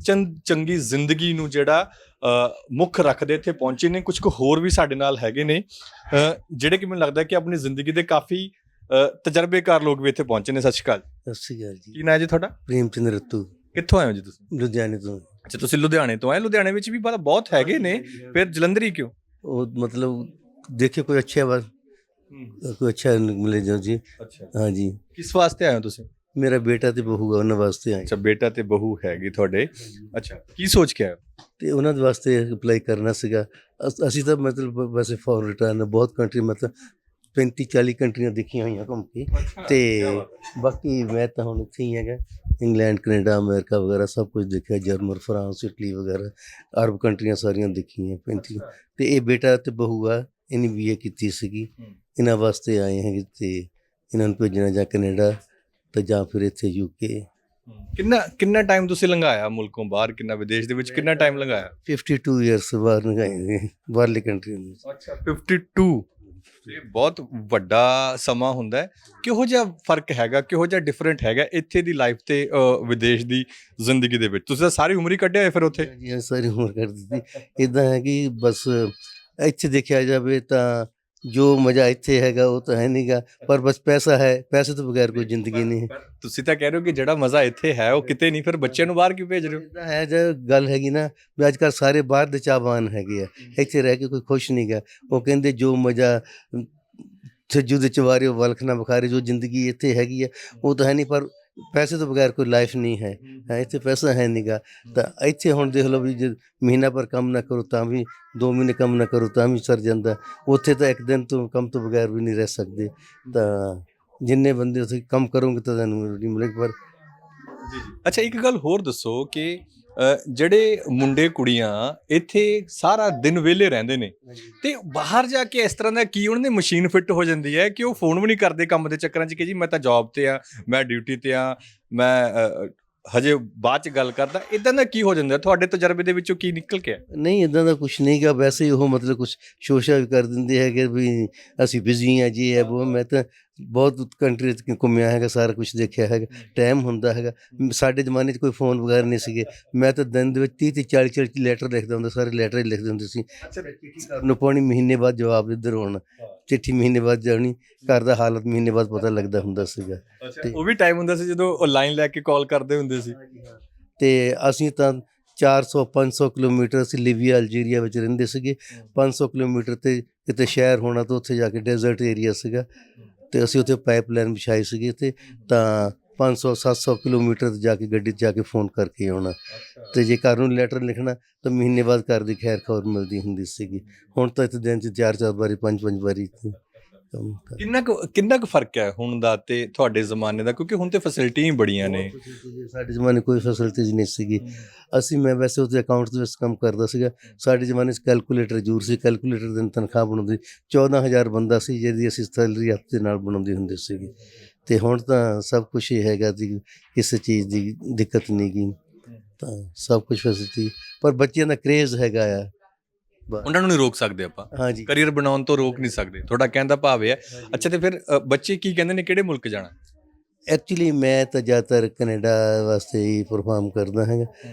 ਚੰਗੀ ਜ਼ਿੰਦਗੀ ਨੂੰ ਜਿਹੜਾ ਮੁੱਖ ਰੱਖਦੇ ਇੱਥੇ ਪਹੁੰਚੇ ਨੇ। ਕੁਝ ਕੁ ਹੋਰ ਵੀ ਸਾਡੇ ਨਾਲ ਹੈਗੇ ਨੇ ਜਿਹੜੇ ਕਿ ਮੈਨੂੰ ਲੱਗਦਾ ਕਿ ਆਪਣੀ ਜ਼ਿੰਦਗੀ ਦੇ ਕਾਫੀ ਤਜਰਬੇਕਾਰ ਲੋਕ ਵੀ ਇੱਥੇ ਪਹੁੰਚੇ ਨੇ। ਸਤਿ ਸ਼੍ਰੀ ਅਕਾਲ। ਸਤਿ ਸ਼੍ਰੀ ਅਕਾਲ ਜੀ। ਕੀ ਨਾਂ ਜੀ ਤੁਹਾਡਾ? ਪ੍ਰੇਮ ਚੰਦ ਰੱਤੂ, ਕਿੱਥੋਂ ਆਏ ਹੋ ਜੀ ਤੁਸੀਂ? ਲੁਧਿਆਣੇ ਤੋਂ। ਅੱਛਾ, ਤੁਸੀਂ ਲੁਧਿਆਣੇ ਤੋਂ ਆਏ। ਲੁਧਿਆਣੇ ਵਿੱਚ ਵੀ ਬਹੁਤ ਹੈਗੇ ਨੇ, ਫਿਰ ਜਲੰਧਰ ਹੀ ਕਿਉਂ? ਉਹ मतलब देखिए कोई अच्छा बात, कोई अच्छा मिले जो जी। ਅੱਛਾ, हाँ जी, ਕਿਸ ਵਾਸਤੇ ਆਏ ਹੋ ਤੁਸੀਂ? मेरा बेटा ਤੇ ਬਹੂ ਆ, ਉਹਨਾਂ ਵਾਸਤੇ ਆਏ ਅੱਛਾ, ਬੇਟਾ ਤੇ ਬਹੂ ਹੈਗੀ ਤੁਹਾਡੇ। ਅੱਛਾ, ਕੀ ਸੋਚ ਕੇ ਆਏ ਹੋ? ਤੇ ਉਹਨਾਂ ਦੇ ਵਾਸਤੇ ਅਪਲਾਈ ਕਰਨਾ ਸੀਗਾ। ਅਸੀਂ ਤਾਂ ਮਤਲਬ ਵੈਸੇ ਫੋਰਨ ਰਿਟਰਨ ਬਹੁਤ ਕੰਟਰੀ, ਮਤਲਬ 35-40 ਕੰਟਰੀਆਂ ਦੇਖੀਆਂ ਹੋਈਆਂ ਘੁੰਮ ਕੇ, ਤੇ ਬਾਕੀ ਮੈਂ ਤਾਂ ਹੁਣ ਇੱਥੇ ਹੀ ਹੈਗਾ। ਇੰਗਲੈਂਡ, ਕੈਨੇਡਾ, ਅਮਰੀਕਾ ਵਗੈਰਾ ਸਭ ਕੁਝ ਦੇਖਿਆ, ਜਰਮਨ, ਫਰਾਂਸ, ਇਟਲੀ ਵਗੈਰਾ ਅਰਬ ਕੰਟਰੀਆਂ ਸਾਰੀਆਂ ਦੇਖੀਆਂ 35। ਤੇ ਇਹ ਬੇਟਾ ਤੇ ਬਹੂ ਆ, ਇਹਨੇ BA ਕੀਤੀ ਸੀਗੀ, ਇਹਨਾਂ ਵਾਸਤੇ ਆਏ ਹੈਗੇ ਤੇ ਇਹਨਾਂ ਨੂੰ ਭੇਜਣਾ ਜਾਂ ਕੈਨੇਡਾ ਤੇ ਜਾਂ ਫਿਰ ਇੱਥੇ UK। ਕਿੰਨਾ ਟਾਈਮ ਤੁਸੀਂ ਲੰਘਾਇਆ ਮੁਲਕੋਂ ਬਾਹਰ? ਕਿੰਨਾ ਵਿਦੇਸ਼ ਦੇ ਵਿੱਚ ਕਿੰਨਾ ਟਾਈਮ ਲੰਘਾਇਆ? 52 ਇਅਰਸ ਬਾਹਰ ਲਗਾਏ ਨੇ ਬਾਹਰਲੀ ਕੰਟਰੀ ਵਿੱਚ। ਅੱਛਾ, 52। ਇਹ ਬਹੁਤ ਵੱਡਾ ਸਮਾਂ ਹੁੰਦਾ ਹੈ। ਕਿਹੋ ਜਿਹਾ ਫਰਕ ਹੈਗਾ, ਕਿਹੋ ਜਿਹਾ ਡਿਫਰੈਂਟ ਹੈਗਾ ਇੱਥੇ ਦੀ ਲਾਈਫ ਤੇ ਵਿਦੇਸ਼ ਦੀ ਜ਼ਿੰਦਗੀ ਦੇ ਵਿੱਚ? ਤੁਸੀਂ ਤਾਂ ਸਾਰੀ ਉਮਰ ਹੀ ਕੱਢਿਆ ਹੈ ਫਿਰ ਉੱਥੇ। ਜੀ ਸਾਰੀ ਉਮਰ ਕਰ ਦਿੱਤੀ। ਇੱਦਾਂ ਹੈ ਕਿ ਬਸ ਇੱਥੇ ਦੇਖਿਆ ਜਾਵੇ ਤਾਂ ਜੋ ਮਜ਼ਾ ਇੱਥੇ ਹੈਗਾ ਉਹ ਤਾਂ ਹੈ ਨਹੀਂਗਾ, ਪਰ ਬਸ ਪੈਸਾ ਹੈ, ਪੈਸੇ ਤੋਂ ਬਗੈਰ ਕੋਈ ਜ਼ਿੰਦਗੀ ਨਹੀਂ ਹੈ। ਤੁਸੀਂ ਤਾਂ ਕਹਿ ਰਹੇ ਹੋ ਕਿ ਜਿਹੜਾ ਮਜ਼ਾ ਇੱਥੇ ਹੈ ਉਹ ਕਿਤੇ ਨਹੀਂ, ਫਿਰ ਬੱਚਿਆਂ ਨੂੰ ਬਾਹਰ ਕਿਉਂ ਭੇਜ ਰਹੇ ਹੋ? ਇੱਦਾਂ ਹੈ ਜੇ ਗੱਲ ਹੈਗੀ ਨਾ ਵੀ ਅੱਜ ਕੱਲ੍ਹ ਸਾਰੇ ਬਾਹਰ ਦੇ ਚਾਹਵਾਨ ਹੈਗੇ ਆ, ਇੱਥੇ ਰਹਿ ਕੇ ਕੋਈ ਖੁਸ਼ ਨਹੀਂ ਗਾ। ਉਹ ਕਹਿੰਦੇ ਜੋ ਮਜ਼ਾ ਛੱਜੂ ਦੇ ਚਵਾਰੇ ਵਲਖ ਨਾ ਬੁਖਾਰੇ, ਜੋ ਜ਼ਿੰਦਗੀ ਇੱਥੇ ਹੈਗੀ ਆ ਉਹ ਤਾਂ ਹੈ ਨਹੀਂ, ਪਰ ਪੈਸੇ ਤੋਂ ਬਗੈਰ ਕੋਈ ਲਾਈਫ ਨਹੀਂ ਹੈ। ਇੱਥੇ ਪੈਸਾ ਹੈ ਨਹੀਂਗਾ। ਤਾਂ ਇੱਥੇ ਹੁਣ ਦੇਖ ਲਓ ਵੀ ਜੇ ਮਹੀਨਾ ਪਰ ਕੰਮ ਨਾ ਕਰੋ ਤਾਂ ਵੀ, 2 ਮਹੀਨੇ ਕੰਮ ਨਾ ਕਰੋ ਤਾਂ ਵੀ ਸਰ ਜਾਂਦਾ। ਉੱਥੇ ਤਾਂ ਇੱਕ ਦਿਨ ਤੋਂ ਕੰਮ ਤੋਂ ਬਗੈਰ ਵੀ ਨਹੀਂ ਰਹਿ ਸਕਦੇ। ਤਾਂ ਜਿੰਨੇ ਬੰਦੇ ਉੱਥੇ ਕੰਮ ਕਰੋਗੇ ਤਾਂ ਤੁਹਾਨੂੰ ਰੋਟੀ ਮਿਲੇਗੀ। ਪਰ ਅੱਛਾ, ਇੱਕ ਗੱਲ ਹੋਰ ਦੱਸੋ ਕਿ ਜਿਹੜੇ ਮੁੰਡੇ ਕੁੜੀਆਂ ਇੱਥੇ ਸਾਰਾ ਦਿਨ ਵਿਹਲੇ ਰਹਿੰਦੇ ਨੇ ਤੇ ਬਾਹਰ ਜਾ ਕੇ ਇਸ ਤਰ੍ਹਾਂ ਦਾ ਕੀ ਉਹਨਾਂ ਦੀ ਮਸ਼ੀਨ ਫਿੱਟ ਹੋ ਜਾਂਦੀ ਹੈ ਕਿ ਉਹ ਫੋਨ ਵੀ ਨਹੀਂ ਕਰਦੇ ਕੰਮ ਦੇ ਚੱਕਰਾਂ 'ਚ ਕਿ ਜੀ ਮੈਂ ਤਾਂ ਜੌਬ ਤੇ ਆ, ਮੈਂ ਡਿਊਟੀ ਤੇ ਆ, ਮੈਂ ਹਜੇ ਬਾਅਦ 'ਚ ਗੱਲ ਕਰਦਾ। ਇੱਦਾਂ ਦਾ ਕੀ ਹੋ ਜਾਂਦਾ? ਤੁਹਾਡੇ ਤਜਰਬੇ ਦੇ ਵਿੱਚੋਂ ਕੀ ਨਿਕਲ ਕੇ? ਨਹੀਂ, ਇੱਦਾਂ ਦਾ ਕੁਛ ਨਹੀਂ ਗਾ। ਵੈਸੇ ਹੀ ਉਹ ਮਤਲਬ ਕੁਛ ਸ਼ੋਸ਼ਾ ਵੀ ਕਰ ਦਿੰਦੇ ਹੈਗੇ ਵੀ ਅਸੀਂ ਬਿਜ਼ੀ ਹਾਂ ਜੀ, ਹੈ ਉਹ। ਮੈਂ ਤਾਂ ਬਹੁਤ ਕੰਟਰੀ 'ਚ ਘੁੰਮਿਆ ਹੈਗਾ, ਸਾਰਾ ਕੁਛ ਦੇਖਿਆ ਹੈਗਾ। ਟਾਈਮ ਹੁੰਦਾ ਹੈਗਾ। ਸਾਡੇ ਜ਼ਮਾਨੇ 'ਚ ਕੋਈ ਫੋਨ ਵਗੈਰਾ ਨਹੀਂ ਸੀਗੇ। ਮੈਂ ਤਾਂ ਦਿਨ ਦੇ ਵਿੱਚ 30-40 ਲੈਟਰ ਲਿਖਦਾ ਹੁੰਦਾ, ਸਾਰੇ ਲੈਟਰ ਹੀ ਲਿਖਦੇ ਹੁੰਦੇ ਸੀ। ਨੂੰ ਪਾਉਣੀ, ਮਹੀਨੇ ਬਾਅਦ ਜਵਾਬ ਇੱਧਰ ਆਉਣਾ, ਚਿੱਠੀ ਮਹੀਨੇ ਬਾਅਦ ਜਾਣੀ, ਘਰ ਦਾ ਹਾਲਤ ਮਹੀਨੇ ਬਾਅਦ ਪਤਾ ਲੱਗਦਾ ਹੁੰਦਾ ਸੀਗਾ। ਉਹ ਵੀ ਟਾਈਮ ਹੁੰਦਾ ਸੀ ਜਦੋਂ ਉਹ ਲਾਈਨ ਲੈ ਕੇ ਕਾਲ ਕਰਦੇ ਹੁੰਦੇ ਸੀ। ਤੇ ਅਸੀਂ ਤਾਂ 400-500 ਕਿਲੋਮੀਟਰ ਅਸੀਂ ਲੀਬੀਆ, ਅਲਜੀਰੀਆ ਵਿੱਚ ਰਹਿੰਦੇ ਸੀਗੇ। 500 ਕਿਲੋਮੀਟਰ ਤੇ ਕਿਤੇ ਸ਼ਹਿਰ ਹੋਣਾ ਤਾਂ ਉੱਥੇ ਜਾ ਕੇ ਡੈਜ਼ਰਟ ਏਰੀਆ ਸੀਗਾ, ਤੇ ਅਸੀਂ ਉੱਥੇ ਪਾਈਪਲਾਈਨ ਵਿਛਾਈ ਸੀਗੀ। ਤੇ ਤਾਂ 500-700 ਕਿਲੋਮੀਟਰ ਤੇ ਜਾ ਕੇ ਗੱਡੀ 'ਚ ਜਾ ਕੇ ਫੋਨ ਕਰਕੇ ਆਉਣਾ। ਤੇ ਜੇ ਘਰ ਨੂੰ ਲੈਟਰ ਲਿਖਣਾ ਤਾਂ ਮਹੀਨੇ ਬਾਅਦ ਘਰ ਦੀ ਖੈਰ ਖਬਰ ਮਿਲਦੀ ਹੁੰਦੀ ਸੀਗੀ। ਹੁਣ ਤਾਂ ਇੱਥੇ ਦਿਨ 'ਚ 4-4 ਵਾਰੀ 5-5 ਵਾਰੀ ਕਿੰਨਾ ਕੁ ਫਰਕ ਹੈ ਹੁਣ ਦਾ ਤੇ ਤੁਹਾਡੇ ਜ਼ਮਾਨੇ ਦਾ? ਕਿਉਂਕਿ ਹੁਣ ਤੇ ਫੈਸਿਲਿਟੀਆਂ ਹੀ ਬੜੀਆਂ ਨੇ। ਸਾਡੇ ਜ਼ਮਾਨੇ ਕੋਈ ਫੈਸਿਲਿਟੀਜ਼ ਨਹੀਂ ਸੀਗੀ। ਮੈਂ ਵੈਸੇ ਉੱਥੇ ਅਕਾਊਂਟ ਦੇ ਵਿੱਚ ਕੰਮ ਕਰਦਾ ਸੀਗਾ। ਸਾਡੇ ਜ਼ਮਾਨੇ 'ਚ ਕੈਲਕੂਲੇਟਰ ਜ਼ਰੂਰ ਸੀ। ਕੈਲਕੂਲੇਟਰ ਦੀ ਤਨਖਾਹ ਬਣਾਉਂਦੀ 14,000 ਬੰਦਾ ਸੀ ਜਿਹਦੀ ਅਸੀਂ ਸੈਲਰੀ ਹਫ਼ਤੇ ਨਾਲ ਬਣਾਉਂਦੀ ਹੁੰਦੀ ਸੀਗੀ। ਤੇ ਹੁਣ ਤਾਂ ਸਭ ਕੁਛ ਹੀ ਹੈਗਾ ਜੀ, ਕਿਸੇ ਚੀਜ਼ ਦੀ ਦਿੱਕਤ ਨਹੀਂ ਗੀ। ਤਾਂ ਸਭ ਕੁਛ ਫੈਸਿਲਿਟੀ, ਪਰ ਬੱਚਿਆਂ ਦਾ ਕਰੇਜ਼ ਹੈਗਾ ਆ। ਉਹਨਾਂ ਨੂੰ ਨਹੀਂ ਰੋਕ ਸਕਦੇ ਆਪਾਂ, ਹਾਂਜੀ, ਕਰੀਅਰ ਬਣਾਉਣ ਤੋਂ ਰੋਕ ਨਹੀਂ ਸਕਦੇ। ਤੁਹਾਡਾ ਕਹਿਣ ਦਾ ਭਾਵ ਹੈ। ਅੱਛਾ, ਤੇ ਫਿਰ ਬੱਚੇ ਕੀ ਕਹਿੰਦੇ ਨੇ, ਕਿਹੜੇ ਮੁਲਕ ਜਾਣਾ? ਐਕਚੁਅਲੀ ਮੈਂ ਤਾਂ ਜ਼ਿਆਦਾਤਰ ਕੈਨੇਡਾ ਵਾਸਤੇ ਹੀ ਪਰਫਾਰਮ ਕਰਦਾ ਹੈਗਾ,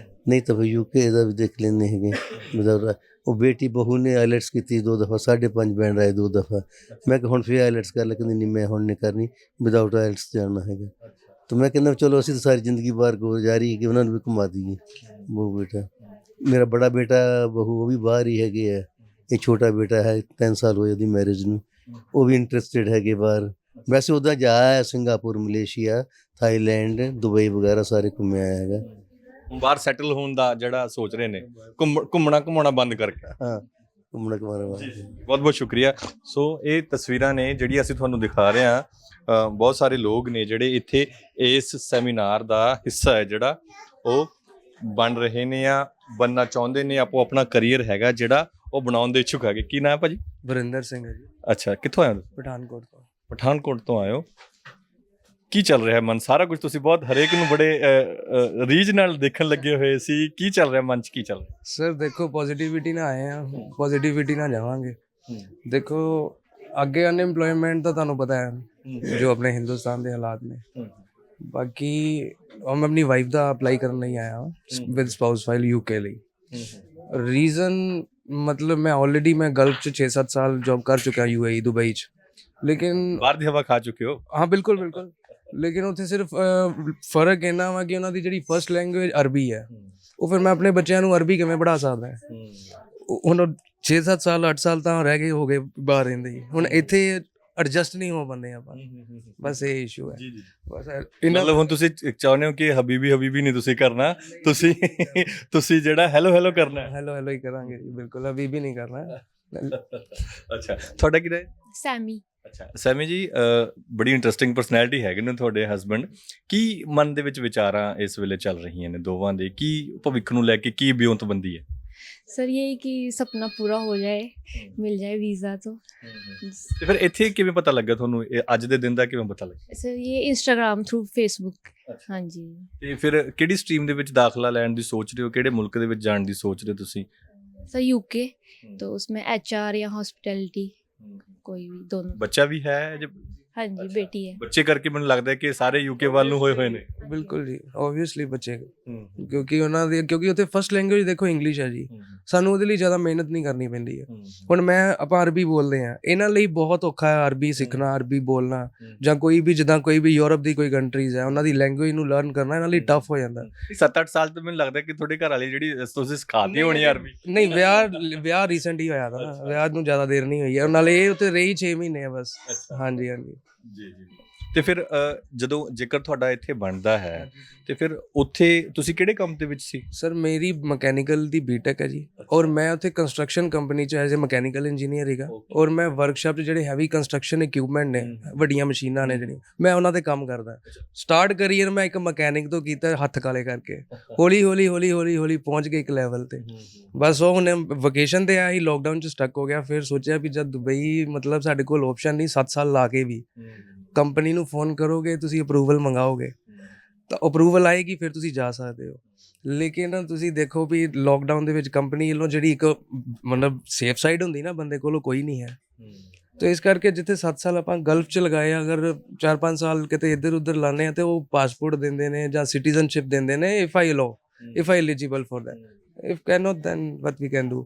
ਨਹੀਂ ਤਾਂ ਫਿਰ UK ਦਾ ਵੀ ਦੇਖ ਲੈਂਦੇ ਹੈਗੇ। ਮਤਲਬ ਉਹ ਬੇਟੀ ਬਹੂ ਨੇ ਆਈਲੈਟਸ ਕੀਤੀ 2 ਦਫਾ, 5.5 ਬੈਂਡ ਆਏ 2 ਦਫਾ। ਮੈਂ ਕਿਹਾ ਹੁਣ ਫਿਰ ਆਈਲੈਟਸ ਕਰ ਲੈ, ਕਹਿੰਦੀ ਨਹੀਂ ਮੈਂ ਹੁਣ ਨਹੀਂ ਕਰਨੀ, ਵਿਦਆਊਟ ਆਈਲੈਟਸ ਜਾਣਾ ਹੈਗਾ। ਤਾਂ ਮੈਂ ਕਹਿੰਦਾ ਚਲੋ ਅਸੀਂ ਤਾਂ ਸਾਰੀ ਜ਼ਿੰਦਗੀ ਬਾਹਰ ਗੁਜ਼ਾਰੀ ਕਿ ਉਹਨਾਂ ਨੂੰ ਵੀ ਘੁਮਾ ਦਈਏ। ਬਹੂ ਬੇਟਾ, ਮੇਰਾ ਬੜਾ ਬੇਟਾ ਬਹੂ ਉਹ ਵੀ ਬਾਹਰ ਹੀ ਹੈਗੇ ਆ, ਇਹ ਛੋਟਾ ਬੇਟਾ ਹੈ 3 ਸਾਲ ਹੋਏ ਉਹਦੀ ਮੈਰਿਜ ਨੂੰ, ਉਹ ਵੀ ਇੰਟਰਸਟਿਡ ਹੈਗੇ ਬਾਹਰ। ਵੈਸੇ ਉੱਦਾਂ ਜਾ ਆਇਆ ਸਿੰਗਾਪੁਰ, ਮਲੇਸ਼ੀਆ, ਥਾਈਲੈਂਡ, ਦੁਬਈ ਵਗੈਰਾ ਸਾਰੇ ਘੁੰਮਿਆ ਹੈਗਾ। ਹੁਣ ਬਾਹਰ ਸੈਟਲ ਹੋਣ ਦਾ ਜਿਹੜਾ ਸੋਚ ਰਹੇ ਨੇ, ਘੁੰਮਣਾ ਬੰਦ ਕਰਕੇ। ਹਾਂ, ਘੁੰਮਣਾ ਘੁੰਮਣਾ ਬਹੁਤ ਬਹੁਤ ਸ਼ੁਕਰੀਆ। ਸੋ ਇਹ ਤਸਵੀਰਾਂ ਨੇ ਜਿਹੜੀ ਅਸੀਂ ਤੁਹਾਨੂੰ ਦਿਖਾ ਰਹੇ ਹਾਂ। ਬਹੁਤ ਸਾਰੇ ਲੋਕ ਨੇ ਜਿਹੜੇ ਇੱਥੇ ਇਸ ਸੈਮੀਨਾਰ ਦਾ ਹਿੱਸਾ ਹੈ ਜਿਹੜਾ ਉਹ ਬਣ ਰਹੇ ਨੇ ਜਾਂ ਬਣਨਾ ਚਾਹੁੰਦੇ ਨੇ। ਆਪੋ ਆਪਣਾ ਕਰੀਅਰ ਹੈਗਾ ਜਿਹੜਾ ਉਹ ਬਣਾਉਣ ਦੇ ਇੱਛੁਕ ਹੈਗੇ। ਕੀ ਨਾਮ ਹੈ ਭਾਜੀ? ਵਰਿੰਦਰ ਸਿੰਘ ਹੈ ਜੀ, ਅੱਛਾ, ਕਿੱਥੋਂ ਆਏ ਹੋ? ਪਠਾਨਕੋਟ ਤੋਂ। ਪਠਾਨਕੋਟ ਤੋਂ ਆਏ ਹੋ। ਕੀ ਚੱਲ ਰਿਹਾ ਮਨ? ਸਾਰਾ ਕੁਝ ਤੁਸੀਂ ਬਹੁਤ ਹਰੇਕ ਨੂੰ ਬੜੇ ਰੀਝ ਨਾਲ ਦੇਖਣ ਲੱਗੇ ਹੋਏ ਸੀ। ਕੀ ਚੱਲ ਰਿਹਾ ਮਨ 'ਚ, ਕੀ ਚੱਲ ਰਿਹਾ? ਸਰ ਦੇਖੋ, ਪੋਜ਼ਿਟਿਵਿਟੀ ਨਾਲ ਆਏ ਆ, ਪੋਜ਼ਿਟਿਵਿਟੀ ਨਾਲ ਜਾਵਾਂਗੇ। ਦੇਖੋ ਅੱਗੇ ਅਨਐਮਪਲੋਇਮੈਂਟ ਤਾਂ ਤੁਹਾਨੂੰ ਪਤਾ ਹੈ ਜੋ ਆਪਣੇ ਹਿੰਦੁਸਤਾਨ ਦੇ ਹਾਲਾਤ ਨੇ। ਬਾਕੀ ਮੈਂ ਆਪਣੀ ਵਾਈਫ ਦਾ ਅਪਲਾਈ ਕਰਨ ਲਈ ਆਇਆ ਵਿਦ ਸਪਾਊਸ ਫਾਈਲ ਯੂਕੇ ਲਈ। ਰੀਜ਼ਨ ਮਤਲਬ ਮੈਂ ਆਲਰੇਡੀ ਗਲਫ 'ਚ 6-7 ਸਾਲ ਜੌਬ ਕਰ ਚੁੱਕਿਆ, UAE ਦੁਬਈ 'ਚ। ਲੇਕਿਨ ਬਾਹਰ ਦੀ ਹਵਾ ਖਾ ਚੁੱਕੇ ਹੋ? ਹਾਂ ਬਿਲਕੁਲ ਬਿਲਕੁਲ। ਲੇਕਿਨ ਉੱਥੇ ਸਿਰਫ ਫਰਕ ਇੰਨਾ ਵਾ ਕਿ ਉਹਨਾਂ ਦੀ ਜਿਹੜੀ ਫਸਟ ਲੈਂਗੁਏਜ ਅਰਬੀ ਹੈ। ਉਹ ਫਿਰ ਮੈਂ ਆਪਣੇ ਬੱਚਿਆਂ ਨੂੰ ਅਰਬੀ ਕਿਵੇਂ ਪੜ੍ਹਾ ਸਕਦਾ? ਹੁਣ 6-7 ਸਾਲ 8 ਸਾਲ ਤਾਂ ਰਹਿ ਗਏ ਹੋ ਗਏ ਬਾਹਰ ਰਹਿੰਦੇ ਹੀ, ਹੁਣ ਇੱਥੇ ਐਡਜਸਟ ਨਹੀਂ ਹੋ ਪਾਉਂਦੇ ਆਪਾਂ। ਬਸ ਇਹ ਇਸ਼ੂ ਹੈ। ਬਸ ਮਤਲਬ ਹੁਣ ਤੁਸੀਂ ਚਾਹੁੰਦੇ ਹੋ ਕਿ ਹਬੀਬੀ ਨਹੀਂ ਤੁਸੀਂ ਕਰਨਾ, ਤੁਸੀਂ ਜਿਹੜਾ ਹੈਲੋ ਕਰਨਾ। ਹੈਲੋ ਹੀ ਕਰਾਂਗੇ ਜੀ, ਬਿਲਕੁਲ ਹਬੀਬੀ ਨਹੀਂ ਕਰਨਾ। ਅੱਛਾ, ਤੁਹਾਡਾ ਕੀ ਹੈ? ਸੈਮੀ। ਅੱਛਾ ਸੈਮੀ ਜੀ, ਬੜੀ ਇੰਟਰਸਟਿੰਗ ਪਰਸਨੈਲਿਟੀ ਹੈਗੇ ਨੇ ਤੁਹਾਡੇ ਹਸਬੈਂਡ। ਕੀ ਮਨ ਦੇ ਵਿੱਚ ਵਿਚਾਰਾਂ ਇਸ ਵੇਲੇ ਚੱਲ ਰਹੀਆਂ ਨੇ ਦੋਵਾਂ ਦੇ? ਕੀ ਭਵਿੱਖ ਨੂੰ ਲੈ ਕੇ ਕੀ ਬਿਉਂਤਬੰਦੀ ਹੈ? सर यही कि सपना पूरा हो जाए, मिल जाए वीज़ा तो। ਤੇ ਫਿਰ ਇੱਥੇ ਕਿਵੇਂ ਪਤਾ ਲੱਗਾ ਤੁਹਾਨੂੰ? ਇਹ ਅੱਜ ਦੇ ਦਿਨ ਦਾ ਕਿਵੇਂ ਪਤਾ ਲੱਗਾ? सर ये इंस्टाग्राम थ्रू फेसबुक। हाँ जी। ਤੇ ਫਿਰ ਕਿਹੜੀ ਸਟਰੀਮ ਦੇ ਵਿੱਚ ਦਾਖਲਾ ਲੈਣ ਦੀ ਸੋਚ ਰਹੇ ਹੋ? ਕਿਹੜੇ ਮੁਲਕ ਦੇ ਵਿੱਚ ਜਾਣ ਦੀ ਸੋਚ ਰਹੇ ਹੋ ਤੁਸੀਂ? सर यूके, तो उसमें HR या हॉस्पिटैलिटी कोई भी, दोनों। ਬੱਚਾ ਵੀ ਹੈ? हाँ जी, बेटी है। ਬੱਚੇ ਕਰਕੇ ਮੈਨੂੰ ਲੱਗਦਾ ਹੈ ਕਿ ਸਾਰੇ ਯੂਕੇ ਵੱਲ ਨੂੰ ਹੋਏ ਨੇ। ਬਿਲਕੁਲ ਜੀ, ਓਬਵੀਅਸਲੀ ਬੱਚੇ, ਕਿਉਂਕਿ ਉੱਥੇ ਫਸਟ ਲੈਂਗੁਏਜ ਦੇਖੋ ਇੰਗਲਿਸ਼ ਹੈ ਜੀ। ਸਾਨੂੰ ਉਹਦੇ ਲਈ ਜ਼ਿਆਦਾ ਮਿਹਨਤ ਨਹੀਂ ਕਰਨੀ ਪੈਂਦੀ ਹੈ। ਹੁਣ ਆਪਾਂ ਅਰਬੀ ਬੋਲਦੇ ਹਾਂ, ਇਹਨਾਂ ਲਈ ਬਹੁਤ ਔਖਾ ਹੈ ਅਰਬੀ ਸਿੱਖਣਾ, ਅਰਬੀ ਬੋਲਣਾ। ਜਾਂ ਕੋਈ ਵੀ ਯੂਰਪ ਦੀ ਕੋਈ ਕੰਟਰੀਜ਼ ਹੈ, ਉਹਨਾਂ ਦੀ ਲੈਂਗੁਏਜ ਨੂੰ ਲਰਨ ਕਰਨਾ ਇਹਨਾਂ ਲਈ ਟਫ ਹੋ ਜਾਂਦਾ। 7-8 ਸਾਲ ਤੋਂ ਮੈਨੂੰ ਲੱਗਦਾ ਕਿ ਤੁਹਾਡੇ ਘਰ ਵਾਲੀ ਜਿਹੜੀ ਤੁਸੀਂ ਸਿਖਾਤੀ ਹੋਣੀ ਅਰਬੀ। ਨਹੀਂ, ਵਿਆਹ ਰੀਸੈਂਟ ਹੀ ਹੋਇਆ था ਨਾ, ਵਿਆਹ ਨੂੰ ਜ਼ਿਆਦਾ ਦੇਰ ਨਹੀਂ ਹੋਈ ਹੈ। ਨਾਲੇ ਇਹ ਉੱਥੇ ਰਹੀ 6 ਮਹੀਨੇ ਆ ਬਸ। ਹਾਂਜੀ ਜੀ। ਤੇ ਫਿਰ ਜਦੋਂ ਜੇਕਰ ਤੁਹਾਡਾ ਇੱਥੇ ਬਣਦਾ ਹੈ ਤੇ ਫਿਰ ਉੱਥੇ ਤੁਸੀਂ ਕਿਹੜੇ ਕੰਮ ਦੇ ਵਿੱਚ ਸੀ? ਸਰ ਮੇਰੀ ਮਕੈਨੀਕਲ ਦੀ ਬੀਟੈਕ ਹੈ ਜੀ, ਔਰ ਮੈਂ ਉੱਥੇ ਕੰਸਟਰਕਸ਼ਨ ਕੰਪਨੀ 'ਚ ਐਜ਼ ਏ ਮਕੈਨੀਕਲ ਇੰਜੀਨੀਅਰ ਹੈਗਾ। ਔਰ ਮੈਂ ਵਰਕਸ਼ਾਪ 'ਚ ਜਿਹੜੇ ਹੈਵੀ ਕੰਸਟਰਕਸ਼ਨ ਇਕਵਿਪਮੈਂਟ ਨੇ, ਵੱਡੀਆਂ ਮਸ਼ੀਨਾਂ ਨੇ ਜਿਹੜੀਆਂ, ਮੈਂ ਉਹਨਾਂ 'ਤੇ ਕੰਮ ਕਰਦਾ। ਸਟਾਰਟ ਕਰੀਅਰ ਮੈਂ ਇੱਕ ਮਕੈਨਿਕ ਤੋਂ ਕੀਤਾ, ਹੱਥ ਕਾਲੇ ਕਰਕੇ। ਹੌਲੀ ਪਹੁੰਚ ਗਏ ਇੱਕ ਲੈਵਲ 'ਤੇ। ਬਸ ਉਹ ਹੁਣ ਵਕੇਸ਼ਨ 'ਤੇ ਆਇਆ ਸੀ, ਲੋਕਡਾਊਨ 'ਚ ਸਟਕ ਹੋ ਗਿਆ। ਫਿਰ ਸੋਚਿਆ ਵੀ ਜਦ ਦੁਬਈ ਮਤਲਬ ਸਾਡੇ ਕੋਲ ਆਪਸ਼ਨ ਨਹੀਂ, 7 ਸਾਲ ਲਾ ਕੇ ਵੀ ਕੰਪਨੀ ਨੂੰ ਫੋਨ ਕਰੋਗੇ, ਤੁਸੀਂ ਅਪਰੂਵਲ ਮੰਗਾਓਗੇ ਤਾਂ ਅਪਰੂਵਲ ਆਏਗੀ, ਫਿਰ ਤੁਸੀਂ ਜਾ ਸਕਦੇ ਹੋ। ਲੇਕਿਨ ਤੁਸੀਂ ਦੇਖੋ ਵੀ ਲੋਕਡਾਊਨ ਦੇ ਵਿੱਚ ਕੰਪਨੀ ਵੱਲੋਂ ਜਿਹੜੀ ਇੱਕ ਮਤਲਬ ਸੇਫ ਸਾਈਡ ਹੁੰਦੀ ਨਾ, ਬੰਦੇ ਕੋਲੋਂ ਕੋਈ ਨਹੀਂ ਹੈ। ਤਾਂ ਇਸ ਕਰਕੇ ਜਿੱਥੇ 7 ਸਾਲ ਆਪਾਂ ਗਲਫ 'ਚ ਲਗਾਏ, ਅਗਰ 4-5 ਸਾਲ ਕਿਤੇ ਇੱਧਰ ਉੱਧਰ ਲਾਉਂਦੇ ਆ ਤਾਂ ਉਹ ਪਾਸਪੋਰਟ ਦਿੰਦੇ ਨੇ ਜਾਂ ਸਿਟੀਜ਼ਨਸ਼ਿਪ ਦਿੰਦੇ ਨੇ, if I eligible for that. if cannot then what we can do,